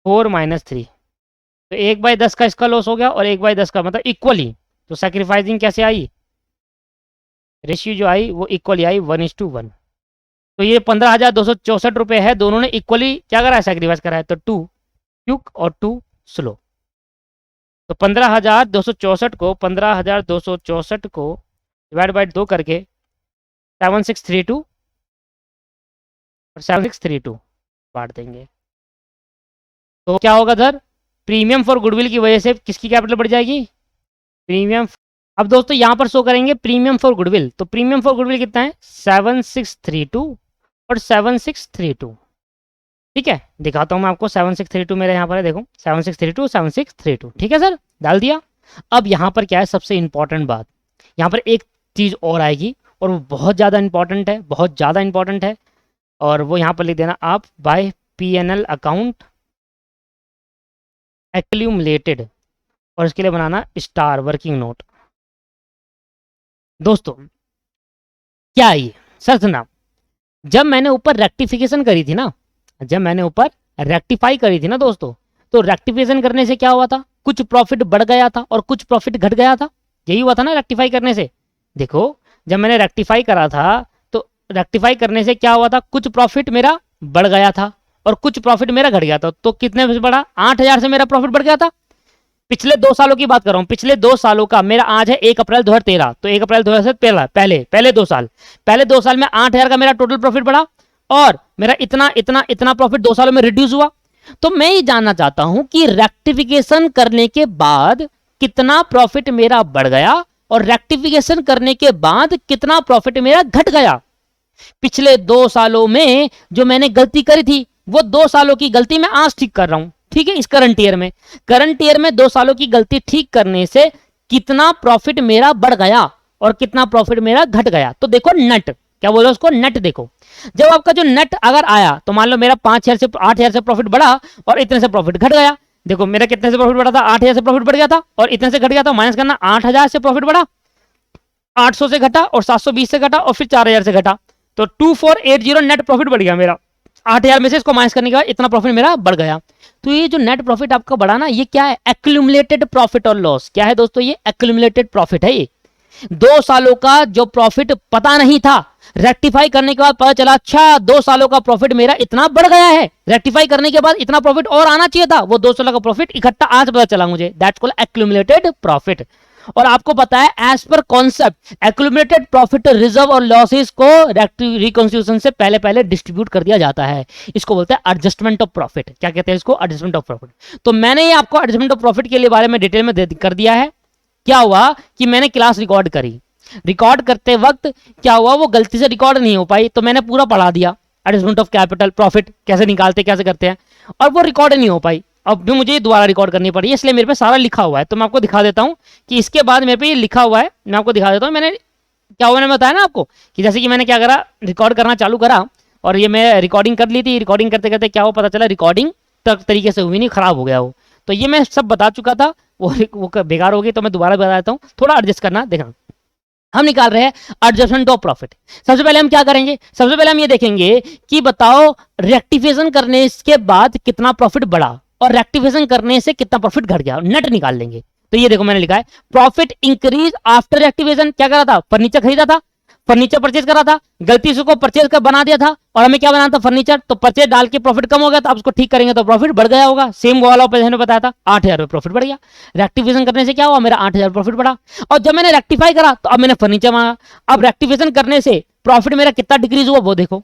4 -3, तो 1/10 का इसका लॉस हो गया और 1/10 का, मतलब इक्वली, तो सैक्रिफाइसिंग कैसे आई, रेशियो जो आई वो इक्वली आई 1:1। तो ये 15,264 रुपये है, दोनों ने इक्वली क्या करा है, सैक्रिफाइस करा है, तो 2 क्यूक और 2 स्लो, तो 15,264 को डिवाइड बाई 2 करके 7632 और 7632 बांट देंगे, तो क्या होगा सर, प्रीमियम फॉर गुडविल की वजह से किसकी कैपिटल बढ़ जाएगी, प्रीमियम। अब दोस्तों यहाँ पर शो करेंगे प्रीमियम फॉर गुडविल, तो प्रीमियम फॉर गुडविल कितना है 7632 और 7632, ठीक है, दिखाता हूँ मैं आपको, 7632 मेरे यहाँ पर है, देखो 7632 7632, ठीक है सर, डाल दिया। अब यहाँ पर क्या है सबसे इंपॉर्टेंट बात, यहाँ पर एक चीज़ और आएगी और वो बहुत ज़्यादा इंपॉर्टेंट है, बहुत ज़्यादा इंपॉर्टेंट है, और वो यहाँ पर लिख देना आप, बाय P&L अकाउंट एक्यूमुलेटेड, और इसके लिए बनाना स्टार वर्किंग नोट। दोस्तों क्या ये सर सुना, जब मैंने ऊपर रेक्टिफिकेशन करी थी ना, जब मैंने ऊपर रेक्टिफाई करी थी ना दोस्तों, तो रेक्टिफिकेशन करने से क्या हुआ था, कुछ प्रॉफिट बढ़ गया था और कुछ प्रॉफिट घट गया था, यही हुआ था ना रेक्टिफाई करने से। देखो जब मैंने रेक्टिफाई करा था तो रेक्टिफाई करने से क्या हुआ था, कुछ प्रॉफिट मेरा बढ़ गया था और कुछ प्रॉफिट मेरा घट गया था, तो कितने से बढ़ा, 8,000 से मेरा प्रॉफिट बढ़ गया था। पिछले 2 सालों की बात कर रहा हूं, पिछले 2 सालों का, मेरा आज है 1 अप्रैल 2013, तो 1 अप्रैल 2013 पहले 2 साल, पहले 2 साल में 8,000 का मेरा टोटल प्रॉफिट बढ़ा और मेरा इतना इतना इतना प्रॉफिट 2 सालों में रिड्यूस हुआ। तो मैं ये जानना चाहता हूं कि रेक्टिफिकेशन करने के बाद कितना प्रॉफिट मेरा बढ़ गया और रेक्टिफिकेशन करने के बाद कितना प्रॉफिट मेरा घट गया। पिछले 2 सालों में जो मैंने गलती करी थी वो 2 सालों की गलती मैं आज ठीक कर रहा हूं, ठीक है, इस करंट ईयर में 2 सालों की गलती ठीक करने से कितना प्रॉफिट मेरा बढ़ गया और कितना प्रॉफिट मेरा घट गया। तो देखो नेट, क्या बोलो उसको, नेट। देखो जब आपका जो नेट अगर आया तो मान लो मेरा 5,000 से 8,000 से प्रॉफिट बढ़ा और इतने से प्रॉफिट घट गया। देखो मेरा कितने से प्रॉफिट बढ़ा था, 8,000 से प्रॉफिट बढ़ गया था और इतने से घट गया था, माइनस करना, 8,000 से प्रॉफिट बढ़ा, 800 से घटा और 720 से घटा और फिर 4,000 से घटा, तो 2480 नेट प्रॉफिट बढ़ गया मेरा। 8,000 में से इसको माइनस करने के बाद इतना प्रॉफिट मेरा बढ़ गया। तो ये जो नेट प्रॉफिट आपका बढ़ा ना, ये क्या है, एक्यूमुलेटेड प्रॉफिट और लॉस। क्या है दोस्तों, ये एक्यूमुलेटेड प्रॉफिट है। ये 2 सालों का जो प्रॉफिट पता नहीं था, रेक्टिफाई करने के बाद पता चला, अच्छा 2 सालों का प्रॉफिट मेरा इतना बढ़ गया है, रेक्टिफाई करने के बाद इतना प्रॉफिट और आना चाहिए था, वो 2 सालों का प्रॉफिट इकट्ठा आज पता चला मुझे, दैट्स कॉल्ड एक्यूमुलेटेड प्रॉफिट। और आपको पता है as per concept accumulated profit reserve और लॉसेस को रिकॉन्स्टिट्यूशन से पहले पहले डिस्ट्रीब्यूट कर दिया जाता है, इसको बोलते हैं एडजस्टमेंट ऑफ प्रॉफिट। क्या कहते हैं इसको, एडजस्टमेंट ऑफ प्रॉफिट। तो मैंने ये आपको एडजस्टमेंट ऑफ प्रॉफिट के लिए बारे में डिटेल में कर दिया है। क्या हुआ कि मैंने क्लास रिकॉर्ड करी, रिकॉर्ड करते वक्त क्या हुआ, वो गलती से रिकॉर्ड नहीं हो पाई, तो मैंने पूरा पढ़ा दिया एडजस्टमेंट ऑफ कैपिटल प्रॉफिट कैसे निकालते कैसे करते हैं, और वो रिकॉर्ड नहीं हो पाई। अब भी मुझे दोबारा रिकॉर्ड करनी पड़ी, इसलिए मेरे पे सारा लिखा हुआ है। तो मैं आपको दिखा देता हूं कि इसके बाद मेरे पे ये लिखा हुआ है, मैं आपको दिखा देता हूं। मैंने क्या हुआ, मैंने बताया ना आपको कि जैसे कि मैंने क्या करा, रिकॉर्ड करना चालू करा और ये मैं रिकॉर्डिंग कर ली थी। रिकॉर्डिंग करते करते क्या हुआ पता चला, रिकॉर्डिंग तरीके से हुई नहीं, खराब हो गया वो। तो ये मैं सब बता चुका था, वो बेकार हो गई, तो मैं दोबारा बता देता हूँ, थोड़ा एडजस्ट करना। देखना, हम निकाल रहे हैं एडजस्टमेंट ऑफ प्रॉफिट। सबसे पहले हम क्या करेंगे, सबसे पहले हम ये देखेंगे कि बताओ रेक्टिफिकेशन करने के बाद कितना प्रॉफिट बढ़ा और रेक्टिफिकेशन करने से कितना प्रॉफिट घट गया, नेट निकाल लेंगे। तो ये देखो मैंने लिखा है प्रॉफिट इंक्रीज आफ्टर रेक्टिफिकेशन। क्या करा था, फर्नीचर खरीदा था, फर्नीचर परचेज करा था, गलती से उसको परचेज कर बना दिया था, और हमें क्या बनाना था, फर्नीचर। तो परचेज डाल के प्रॉफिट कम हो गया, तो आप उसको ठीक करेंगे तो प्रॉफिट बढ़ गया होगा। सेम वाला ऑपरेशन ने बताया था, 8,000 रुपये प्रॉफिट बढ़ गया। रेक्टिफिकेशन करने से क्या हुआ, मेरा 8,000 प्रॉफिट बढ़ा। और जब मैंने रेक्टिफाई करा तो अब मैंने फर्नीचर मांगा। अब रेक्टिफिकेशन करने से प्रॉफिट मेरा कितना डिक्रीज हुआ वो देखो।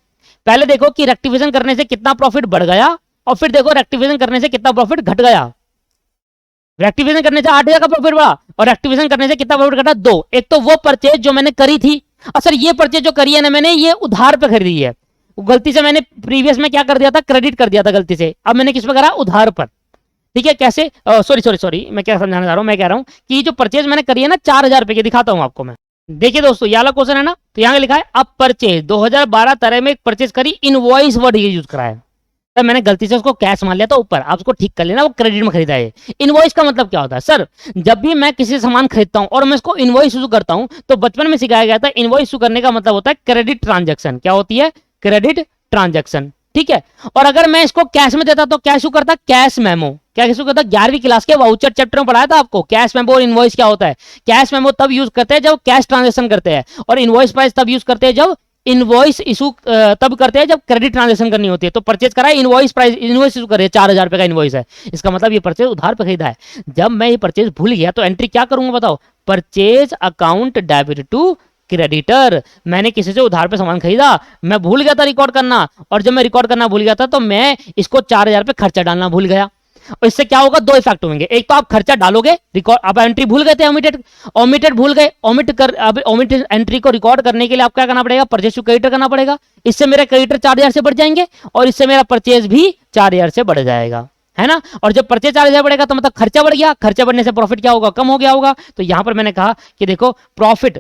पहले देखो कि रेक्टिफिकेशन करने से कितना प्रॉफिट बढ़ गया, और फिर देखो रेक्टिफिकेशन करने से कितना प्रॉफिट घट गया। रेक्टिफिकेशन करने से 8,000 का प्रॉफिट बढ़ा, और रेक्टिफिकेशन करने से कितना प्रॉफिट घटा, 2। एक तो वो परचेज जो मैंने करी थी, सर ये परचेज जो करी है ना मैंने, ये उधार पे खरीदी है। गलती से मैंने प्रीवियस में क्या कर दिया था, क्रेडिट कर दिया था गलती से। अब मैंने किस पे करा, उधार पर। ठीक है, कैसे, सॉरी मैं क्या समझाना चाह रहा हूं, मैं कह रहा हूं कि जो परचेज मैंने करी है ना 4,000 रुपए की, दिखाता हूं आपको मैं। देखिए दोस्तों, ये वाला क्वेश्चन है ना, तो यहां लिखा है अब परचेज 2012 तरह में एक परचेज करी, इनवॉइस वर्ड यूज करा है। सर मैंने गलती से उसको कैश मान लिया था ऊपर, आप उसको ठीक कर लेना, वो क्रेडिट में खरीदा है। इनवॉइस का मतलब क्या होता है, सर जब भी मैं किसी सामान खरीदता हूं और मैं इसको इनवॉइस इशू करता हूं, तो बचपन में सिखाया गया था इनवॉइस इशू करने का मतलब होता है क्रेडिट ट्रांजैक्शन। क्या होती है, क्रेडिट ट्रांजैक्शन। ठीक है, और अगर मैं इसको कैश में देता तो क्या इशू करता, कैश मेमो। क्या इशू करता, 11वीं क्लास के वाउचर चैप्टर में पढ़ाया था आपको, कैश मेमो और इनवॉइस क्या होता है। कैश मेमो तब यूज करते हैं जब कैश ट्रांजेक्शन करते हैं, और इनवॉइस प्राइस तब यूज करते हैं जब इनवॉइस इशू तब करते हैं जब क्रेडिट ट्रांजैक्शन करनी होती है। तो परचेज करा है, इनवॉइस प्राइस, इनवॉइस इशू करे, 4,000 रुपए का इनवॉइस है, इसका मतलब ये परचेज उधार पे खरीदा है। जब मैं ये परचेज भूल गया तो एंट्री क्या करूंगा बताओ, purchase account debit to creditor. मैंने किसी से उधार पे सामान खरीदा, मैं भूल गया था रिकॉर्ड करना, और जब मैं रिकॉर्ड करना भूल गया था तो मैं इसको 4,000 पे खर्चा डालना भूल गया। और इससे क्या होगा, 2 इफेक्ट होंगे। एक तो आप खर्चा डालोगे, रिकॉर्ड आप एंट्री भूल गए थे, ओमिटेड भूल गए, अब ओमिटेड एंट्री को रिकॉर्ड करने के लिए आप क्या करना पड़ेगा, परचेज टू क्रेडिटर करना पड़ेगा। इससे मेरे क्रेडिटर 4,000 से बढ़ जाएंगे, और इससे मेरा परचेज भी 4,000 से बढ़ जाएगा, है ना। और जब परचेज 4,000 बढ़ेगा तो मतलब खर्चा बढ़ गया, खर्चा बढ़ने से प्रॉफिट क्या होगा, कम हो गया होगा। तो यहां पर मैंने कहा कि देखो प्रॉफिट,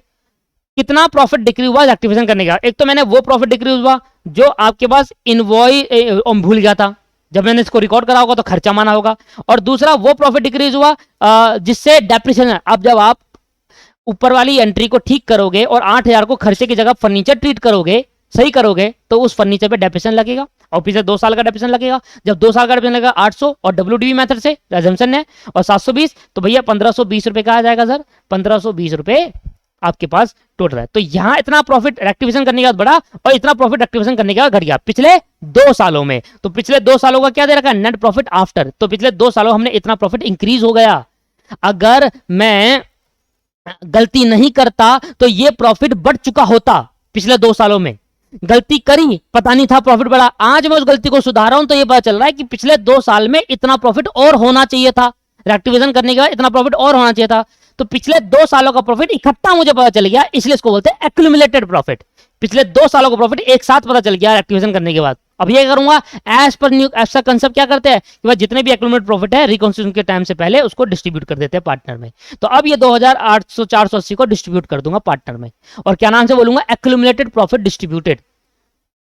कितना प्रॉफिट डिक्रीज हुआ रेक्टिफिकेशन करने का। एक तो मैंने वो प्रॉफिट डिक्रीज हुआ जो आपके पास इनवॉइस भूल गया था, जब मैंने इसको रिकॉर्ड करा होगा तो खर्चा माना होगा। और दूसरा वो प्रॉफिट डिक्रीज हुआ जिससे डेप्रिसिएशन। अब जब आप ऊपर वाली एंट्री को ठीक करोगे और 8,000 को खर्चे की जगह फर्नीचर ट्रीट करोगे, सही करोगे, तो उस फर्नीचर पे डेप्रिसिएशन लगेगा, और पिछले 2 साल का डेप्रिसिएशन लगेगा। जब 2 साल का डेप्रिसिएशन लगेगा 800, और WDV मेथड से एजम्पशन है, और 720, तो भैया 1,520 रुपए का आ जाएगा सर, 1,520 रुपए आपके पास टोटल है। तो यहां इतना प्रॉफिट रेक्टिफिकेशन करने के बाद बढ़ा, और इतना प्रॉफिट रेक्टिफिकेशन करने के बाद घट गया पिछले 2 सालों में। तो पिछले 2 सालों का क्या दे रखा है, नेट प्रॉफिट आफ्टर। तो पिछले 2 सालों हमने इतना प्रॉफिट इंक्रीज हो गया। अगर मैं गलती नहीं करता तो ये प्रॉफिट बढ़ चुका होता। पिछले 2 सालों में गलती करी, पता नहीं था प्रॉफिट बढ़ा, आज मैं उस गलती को सुधार रहा हूं, तो ये पता चल रहा है कि पिछले 2 साल में इतना प्रॉफिट और होना चाहिए था, रेक्टिफिकेशन करने के बाद इतना प्रॉफिट और होना चाहिए था। तो पिछले 2 सालों का प्रॉफिट इकट्ठा मुझे पता चल गया, इसलिए इसको बोलते हैं एक्यूमुलेटेड प्रॉफिट। पिछले 2 सालों का प्रॉफिट एक साथ पता चल गया रेक्टिफिकेशन करने के बाद। अब ये करूंगा एज पर न्यू, ऐसा कंसेप्ट क्या करते हैं कि भाई जितने भी एक्यूमुलेटेड प्रॉफिट है रिकॉन्स्टिट्यूशन के टाइम से पहले उसको डिस्ट्रीब्यूट कर देते हैं पार्टनर में। तो अब ये 2,800 480 को डिस्ट्रीब्यूट कर दूंगा पार्टनर में, और क्या नाम से बोलूंगा, accumulated profit distributed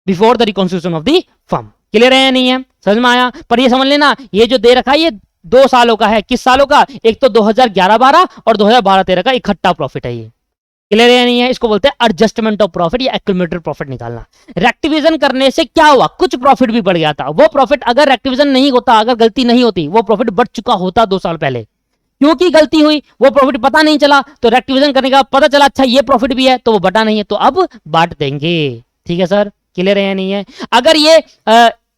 before the reconstitution of the firm. Clear है या नहीं है, समझ में आया। पर ये समझ लेना, ये जो दे रखा है ये 2 सालों का है। किस सालों का, एक तो 2011-12 और 2012-13 का इकट्ठा प्रॉफिट है ये। क्लियर है नहीं है, इसको बोलते हैं एडजस्टमेंट ऑफ प्रॉफिट या एक्यूमुलेटेड प्रॉफिट निकालना। रेक्टिफिकेशन करने से क्या हुआ, कुछ प्रॉफिट भी बढ़ गया था। वो प्रॉफिट अगर रेक्टिफिकेशन नहीं होता, अगर गलती नहीं होती, वो प्रॉफिट बढ़ चुका होता 2 साल पहले। क्योंकि गलती हुई, वो प्रॉफिट पता नहीं चला, तो रेक्टिफिकेशन करने का पता चला अच्छा ये प्रॉफिट भी है, तो वो बटा नहीं है, तो अब बांट देंगे। ठीक है सर, क्लियर है या नहीं है। अगर ये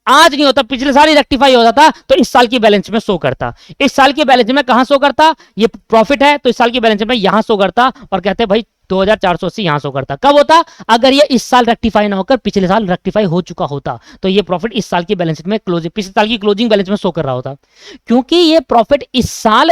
आज नहीं होता, पिछले साल ही रेक्टिफाई होता था, तो इस साल की बैलेंस में शो करता। इस साल की बैलेंस में कहां शो करता, ये प्रॉफिट है तो इस साल की बैलेंस में यहां शो करता, और कहते हैं भाई 2,480 यहां शो करता। कब होता, अगर ये इस साल रेक्टिफाई ना होकर पिछले साल रेक्टिफाई हो चुका होता, तो ये प्रॉफिट इस साल की बैलेंस शीट में क्लोजिंग, पिछले साल की क्लोजिंग बैलेंस में शो कर रहा होता। क्योंकि ये प्रॉफिट इस साल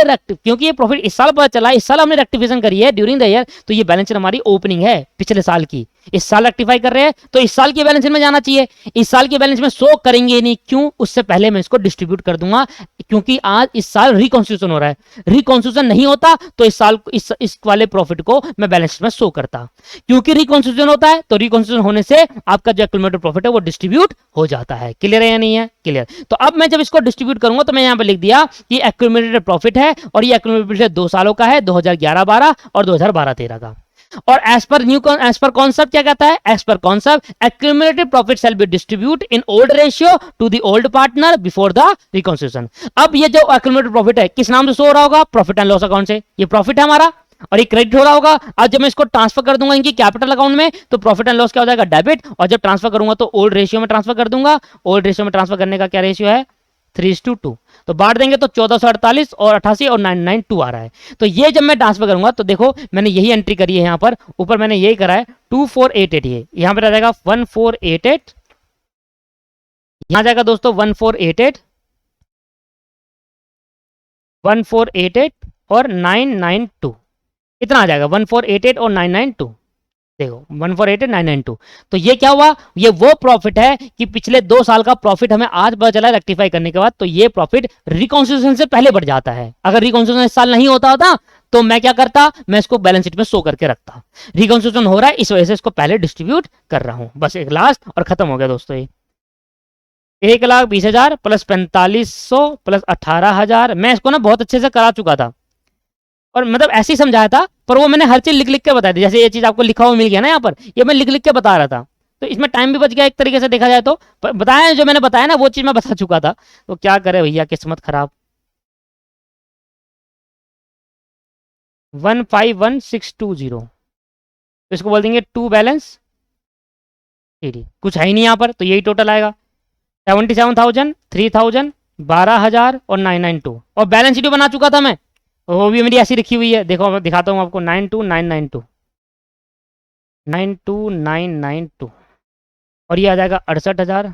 पता चला, इस साल हमने रेक्टिफिकेशन करी है ड्यूरिंग द ईयर, तो ये बैलेंस शीट हमारी ओपनिंग है पिछले साल की। इस साल रेक्टिफाई कर रहे हैं तो इस साल की बैलेंस शीट में जाना चाहिए, इस साल की बैलेंस में शो करेंगे नहीं, क्यों? उससे पहले मैं इसको डिस्ट्रीब्यूट कर दूंगा, क्योंकि आज इस साल रिकॉन्स्टिट्यूशन हो रहा है, रिकॉन्स्टिट्यूशन नहीं होता तो इस साल इस वाले प्रॉफिट को मैं बैलेंस शीट में शो करता, क्योंकि रिकॉन्स्टिट्यूशन होता है तो रिकॉन्स्टिट्यूशन होने से आपका जो एक्यूमुलेटेड प्रॉफिट है वो डिस्ट्रीब्यूट हो जाता है। क्लियर है या नहीं है? क्लियर। तो अब मैं जब इसको डिस्ट्रीब्यूट करूंगा तो मैं यहां पर लिख दिया कि एक्यूमुलेटेड प्रॉफिट है और ये एक्यूमुलेटेड प्रॉफिट 2 सालों का है, 2011-12 और 2012-13 का। और एज पर कॉन्सेप्ट क्या कहता है? As per concept accumulated profit shall be distribute in old ratio to the old partner before the reconstitution. अब ये जो एक्यूमुलेटेड प्रॉफिट है किस नाम से शो हो रहा होगा? प्रॉफिट एंड लॉस अकाउंट से। ये प्रॉफिट है हमारा और ये क्रेडिट हो रहा होगा। आज जब मैं इसको ट्रांसफर कर दूंगा इनकी कैपिटल अकाउंट में तो प्रॉफिट एंड लॉस क्या हो जाएगा? डेबिट। और जब ट्रांसफर करूंगा तो ओल्ड रेशियो में ट्रांसफर कर दूंगा। ओल्ड रेशियो में ट्रांसफर करने का क्या रेशियो है? 3:2। तो बांट देंगे तो 1448 और 88 और 992 आ रहा है। तो ये जब मैं ट्रांसफर करूंगा तो देखो मैंने यही एंट्री करी है, यहाँ पर ऊपर मैंने यही करा है 2488, ये यहाँ पर आ जाएगा 1488, यहाँ जाएगा दोस्तों 1488 और 992, इतना आ जाएगा 1488 और 992। देखो 148992। तो ये क्या हुआ? ये वो प्रॉफिट है कि पिछले 2 साल का प्रॉफिट हमें आज पता चला रेक्टिफाई करने के बाद, तो ये प्रॉफिट रिकॉन्स्टिट्यूशन से पहले बढ़ जाता है। अगर रिकॉन्स्टिट्यूशन इस साल नहीं होता होता तो मैं क्या करता? मैं इसको बैलेंस शीट में शो करके रखता। रिकॉन्स्टिट्यूशन हो रहा है इस वजह से इसको पहले डिस्ट्रीब्यूट कर रहा हूं। बस एक लास्ट और खत्म हो गया दोस्तों। ये 1,20,000 प्लस 4500 प्लस 18,000 मैं इसको ना बहुत अच्छे से करा चुका था और मतलब ऐसे ही समझाया था, पर वो मैंने हर चीज लिख लिख के बताई थी। जैसे ये चीज आपको लिखा हुआ मिल गया ना यहाँ पर, ये मैं लिख लिख के बता रहा था, तो इसमें टाइम भी बच गया एक तरीके से देखा जाए तो। बताया जो मैंने बताया ना वो चीज मैं बता चुका था, तो क्या करे भैया, किस्मत खराब। 151620 तो इसको बोल देंगे टू बैलेंस ईडी। कुछ है ही नहीं यहाँ पर तो यही टोटल आएगा 77,000, 3,000, 12,000 और 992। और बैलेंस शीट बना चुका था मैं, वो भी मेरी ऐसी लिखी हुई है। देखो मैं दिखाता हूँ आपको 92992 92992 और ये आ जाएगा 68,000।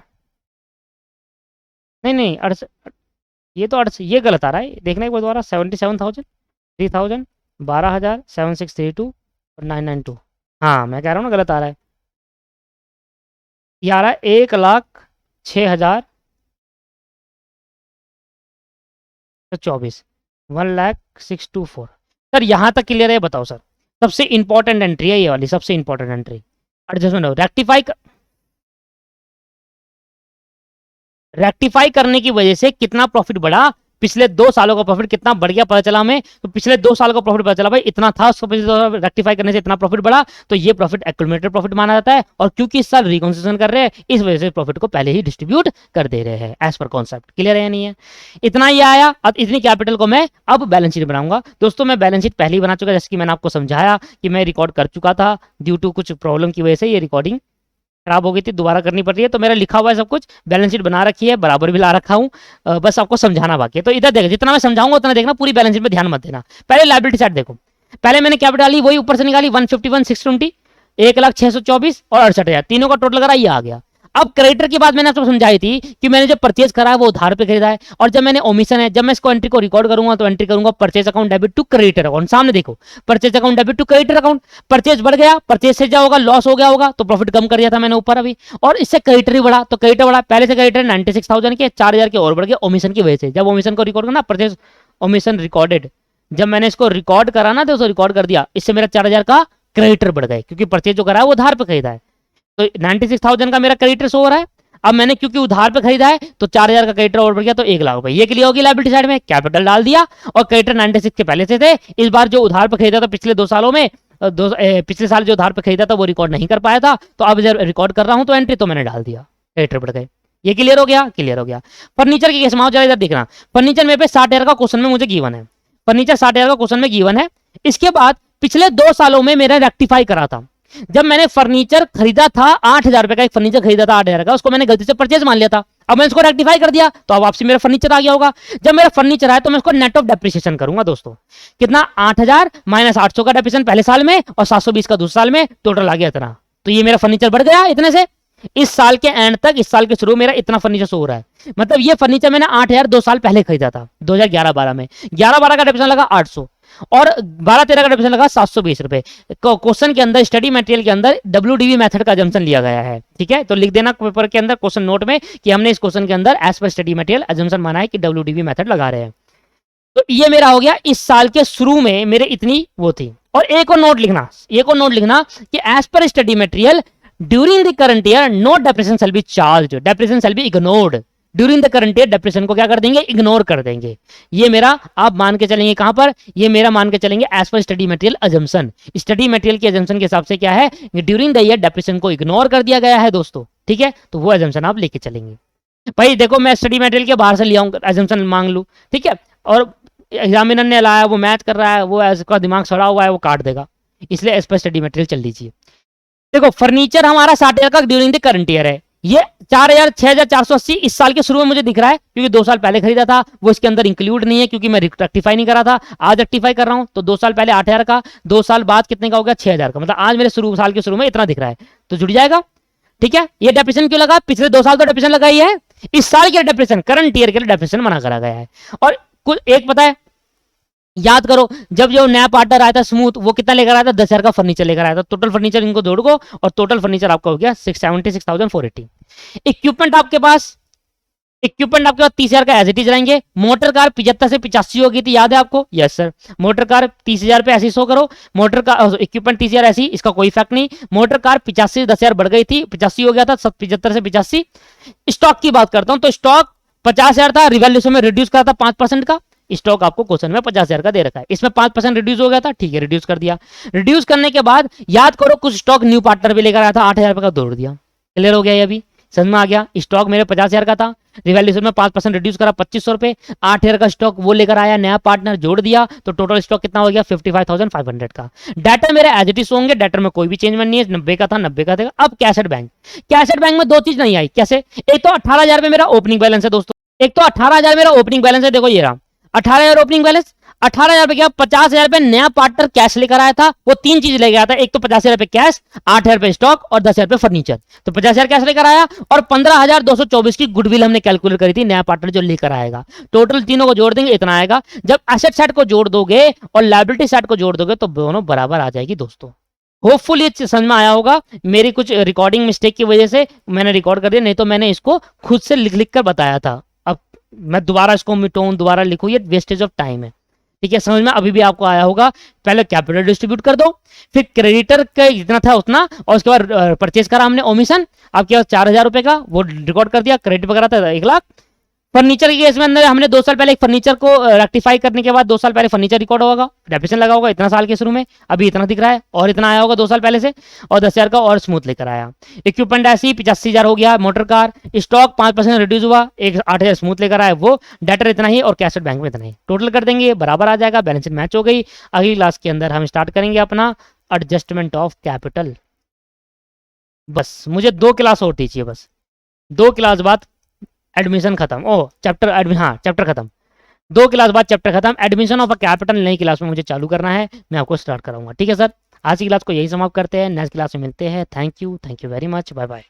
नहीं 68, ये तो 68, ये गलत आ रहा है, देखने के बाद दोबारा 77,000, 3,000, 12,000, 7632 और 992। हाँ मैं कह रहा हूँ ना गलत आ रहा है। ये आ रहा है 1,06,024, 1,06,224। सर यहाँ तक क्लियर है? बताओ सर। सबसे इंपॉर्टेंट एंट्री है ये वाली, सबसे इंपॉर्टेंट एंट्री। एडजस्टमेंट रेक्टिफाई करने की वजह से कितना प्रॉफिट बढ़ा, पिछले 2 सालों का प्रॉफिट कितना बढ़ गया पता चला हमें। तो पिछले 2 सालों का प्रॉफिट पता चला भाई इतना था, उसको पिछले रेक्टिफाई करने से इतना प्रॉफिट बढ़ा, तो ये प्रॉफिट एक्यूमुलेटेड प्रॉफिट माना जाता है। और क्योंकि इस साल रिकॉन्स्टिट्यूशन कर रहे हैं इस वजह से प्रॉफिट को पहले ही डिस्ट्रीब्यूट कर दे रहे हैं एज पर कॉन्सेप्ट। क्लियर है या नहीं है? इतना ही आया। अब इतनी कैपिटल को मैं अब बैलेंस शीट बनाऊंगा। दोस्तों मैं बैलेंस शीट पहले ही बना चुका, जैसे कि मैंने आपको समझाया कि मैं रिकॉर्ड कर चुका था, ड्यू टू कुछ प्रॉब्लम की वजह से ये रिकॉर्डिंग खराब हो गई थी, दोबारा करनी पड़ रही है। तो मेरा लिखा हुआ है सब कुछ, बैलेंस शीट बना रखी है, बराबर भी ला रखा हूँ, बस आपको समझाना बाकी है। तो इधर देखो, जितना मैं समझाऊंगा उतना देखना, पूरी बैलेंस शीट में ध्यान मत देना। पहले लायबिलिटी साइड देखो, पहले मैंने कैपिटल डाली वही ऊपर से निकाली 151,620, 1,06,24 और 68,000, तीनों का टोटल करा ये आ गया। अब क्रेडिटर की बात मैंने आपको समझाई थी कि मैंने जो परचेज करा है वो उधार पे खरीदा है, और जब मैंने ओमिशन है, जब मैं इसको एंट्री को रिकॉर्ड करूंगा तो एंट्री करूंगा purchase account debit to creditor account. सामने देखो, purchase account debit to creditor account, purchase बढ़ गया, परचेज से क्या होगा, लॉस हो गया होगा, तो प्रॉफिट कम कर दिया था मैंने ऊपर अभी, और इससे क्रेडिटर ही बढ़ा, तो क्रेडिटर बढ़ा। पहले से क्रेडिटर 96,000 के 4,000 के और बढ़ गया ओमिशन की वजह से। जब ओमिशन को रिकॉर्ड करना, परचेज ओमिशन रिकॉर्डेड, जब मैंने इसको रिकॉर्ड करा ना तो रिकॉर्ड कर दिया, इससे मेरा 4,000 का क्रेडिटर बढ़ गए, क्योंकि परचेज जो करा है वो उधार पे खरीदा है। तो 96,000 का मेरा क्रेडिटर शो हो रहा है। अब मैंने क्योंकि उधार पे खरीदा है तो 4,000 का क्रेडिटर और बढ़ गया, तो 1,00,000 रुपए। ये क्लियर होगी लायबिलिटी साइड में, कैपिटल डाल दिया, और क्रेडिटर 96 के पहले से थे। इस बार जो उधार पे खरीदा था पिछले 2 सालों में, पिछले साल जो उधार पे खरीदा था वो रिकॉर्ड नहीं कर पाया था, तो अब जब रिकॉर्ड कर रहा हूं तो एंट्री तो मैंने डाल दिया, क्रेडिटर बढ़ गए। ये क्लियर हो गया? क्लियर हो गया। फर्नीचर की केस में जरा इधर देखना, फर्नीचर में पे 60,000 का क्वेश्चन में मुझे गिवन है, फर्नीचर 60,000 का क्वेश्चन में गिवन है। इसके बाद पिछले 2 सालों में मेरा रेक्टिफाई करा था। जब मैंने फर्नीचर खरीदा था 8,000 रुपए का, एक फर्नीचर खरीदा था 8,000 का, उसको मैंने गलती से परचेज मान लिया था। अब मैं इसको रेक्टिफाई कर दिया तो अब वापसी मेरा फर्नीचर आ गया होगा। जब मेरा फर्नीचर आया तो मैं इसको नेट ऑफ डेप्रिसिएशन करूंगा दोस्तों। कितना? 8,000 माइनस 800 का डेप्रिसिएशन पहले साल में और 720 का दूसरे साल में, टोटल आ गया इतना। तो ये मेरा फर्नीचर बढ़ गया इतने से। इस साल के एंड तक, इस साल के शुरू मेरा इतना फर्नीचर शो हो रहा है। मतलब ये फर्नीचर मैंने 8,000 2 साल पहले खरीदा था 2011-12 में, 11-12 का डेप्रिसिएशन लगा 800, और 12-13 का डेप्रिसिएशन लगा 720 रुपए। क्वेश्चन के अंदर स्टडी मटेरियल के अंदर WDV मेथड का अजम्पशन लिया गया है, ठीक है। तो लिख देना पेपर के अंदर क्वेश्चन नोट में कि हमने इस क्वेश्चन के अंदर as per study material assumption माना है कि WDV मेथड लगा रहे हैं। तो ये मेरा हो गया, इस साल के शुरू में मेरे इतनी वो थी। और एक और नोट लिखना, एक और नोट लिखना कि as per study material during the current year no depreciation shall be charge, depreciation shall be ignored. During the current year depreciation को क्या कर देंगे, इग्नोर कर देंगे। ये मेरा आप मान के चलेंगे कहां पर, ये मेरा मान के चलेंगे as per study material assumption. Study material के अजम्पशन के हिसाब से क्या है, ड्यूरिंग द ईयर डेप्रिसिएशन को इग्नोर कर दिया गया है दोस्तों, ठीक है। तो वो अजम्पशन आप लेके चलेंगे। भाई देखो मैं स्टडी मटेरियल के बाहर से लिया हूं, अजम्पशन मांग लूं, ठीक है, और एग्जामिनर ने लाया, वो मैथ कर रहा है, वो इसका दिमाग सड़ा हुआ है, वो काट देगा। इसलिए एज पर स्टडी मटेरियल चल लीजिए। देखो फर्नीचर हमारा 60,000 का ड्यूरिंग द करंट ईयर है, ये 4,000 6,480 इस साल के शुरू में मुझे दिख रहा है, क्योंकि 2 साल पहले खरीदा था, वो इसके अंदर इंक्लूड नहीं है क्योंकि मैं रेक्टिफाई नहीं करा था। आज रेक्टिफाई कर रहा हूं, तो 2 साल पहले 8,000 का, 2 साल बाद कितने का हो गया 6,000 का, मतलब आज मेरे साल के शुरू में इतना दिख रहा है, तो जुड़ जाएगा, ठीक है। ये डेप्रिसिएशन क्यों लगा, पिछले 2 साल तो डेप्रिसिएशन लगा ही है, इस साल के डेप्रिसिएशन करंट ईयर के लिए डेप्रिसिएशन मना करा गया है। और कुल एक पता है, याद करो जब जो नया पार्टनर आया था स्मूथ, वो कितना लेकर आया था, 10,000 का फर्नीचर लेकर आया था। टोटल फर्नीचर इनको जोड़ को, और टोटल फर्नीचर आपका हो गया 76,480। इक्विपमेंट आपके पास 30,000 का एज इट इज रहेंगे। मोटर कार 75 से 85 हो गई थी, याद है आपको, यस सर। मोटर कार 30,000 पे ऐसी 100 करो, मोटर कार इक्विपमेंट 30,000 ऐसी, इसका कोई इफेक्ट नहीं। मोटर कार 85 से 10,000 बढ़ गई थी, 85 हो गया था, 75 से 85। स्टॉक की बात करता हूं तो स्टॉक 50,000 था, रिवैल्यूएशन में रिड्यूस करा था 5% का। स्टॉक आपको क्वेश्चन में 50,000 का दे रखा है, इसमें 5% रिड्यूस हो गया था, ठीक है, रिड्यूस कर दिया। रिड्यूस करने के बाद याद करो कुछ स्टॉक न्यू पार्टनर भी लेकर आया था, 8,000 का जोड़ दिया। क्लियर हो गया ये अभी, समझ में आ गया। स्टॉक मेरे 50,000 का था, रिवैल्यूएशन में 5% रिड्यूस करा 2,500 रुपए, 8,000 का स्टॉक वो लेकर आया, नया पार्टनर जोड़ दिया, तो टोटल स्टॉक कितना हो गया 55,500 का। डाटा मेरे एज इट इज होंगे, डाटा में कोई भी चेंज नहीं है, 90 का था 90 का देगा। अब कैसेट बैंक में 2 चीज नहीं आई, कैसे, एक तो 18,000 पे मेरा ओपनिंग बैलेंस है दोस्तों, एक तो 18,000 मेरा ओपनिंग बैलेंस है, देखो ये रहा 18,000 ओपनिंग बैलेंस। 18,000 पे क्या, 50,000 पे नया पार्टनर कैश लेकर आया था, वो 3 चीज लेकर आया था, एक तो 50,000 पे कैश, 8,000 पे स्टॉक और 10,000 पे फर्नीचर। तो 50,000 कैश लेकर आया और 15,224 की गुडविल हमने कैलकुलेट करी थी, नया पार्टनर जो लेकर आएगा। टोटल तीनों को जोड़ देंगे इतना आएगा। जब एसेट साइड को जोड़ दोगे और लायबिलिटी साइड को जोड़ दोगे तो दोनों बराबर आ जाएगी दोस्तों। होपफुल ये समझ में आया होगा। मेरी कुछ रिकॉर्डिंग मिस्टेक की वजह से मैंने रिकॉर्ड कर दिया, नहीं तो मैंने इसको खुद से लिख कर बताया था। अब मैं दोबारा इसको मिटाऊं, दोबारा लिखूं, ये वेस्टेज ऑफ टाइम है, ठीक है। समझ में अभी भी आपको आया होगा। पहले कैपिटल डिस्ट्रीब्यूट कर दो, फिर क्रेडिटर का जितना था उतना, और उसके बाद परचेज करा हमने ओमिशन, आपके पास 4,000 रुपए का वो रिकॉर्ड कर दिया, क्रेडिट वगैरह था 1 लाख। फर्नीचर के केस में अंदर हमने 2 साल पहले एक फर्नीचर को रेक्टिफाई करने के बाद 2 साल पहले फर्नीचर रिकॉर्ड होगा, डेप्रिसिएशन लगा होगा इतना साल के शुरू में, अभी इतना दिख रहा है, और इतना आया होगा 2 साल पहले से, और 10,000 का और स्मूथ लेकर आया। इक्विपमेंट ऐसी 85,000 हो गया। मोटर कार स्टॉक 5% रिड्यूस हुआ, एक 8,000 स्मूथ लेकर आया, वो डेटर इतना ही, और कैसेट बैंक में इतना ही। टोटल कर देंगे बराबर आ जाएगा, बैलेंस शीट मैच हो गई। अगली क्लास के अंदर हम स्टार्ट करेंगे अपना एडजस्टमेंट ऑफ कैपिटल। बस मुझे 2 क्लास और चाहिए, बस 2 क्लास बाद एडमिशन खत्म, ओ चैप्टर हाँ चैप्टर खत्म, 2 क्लास बाद चैप्टर खत्म। एडमिशन ऑफ अ कैपिटल नई क्लास में मुझे चालू करना है, मैं आपको स्टार्ट कराऊंगा, ठीक है सर। आज की क्लास को यही समाप्त करते हैं, नेक्स्ट क्लास में मिलते हैं। Thank you very much, bye bye.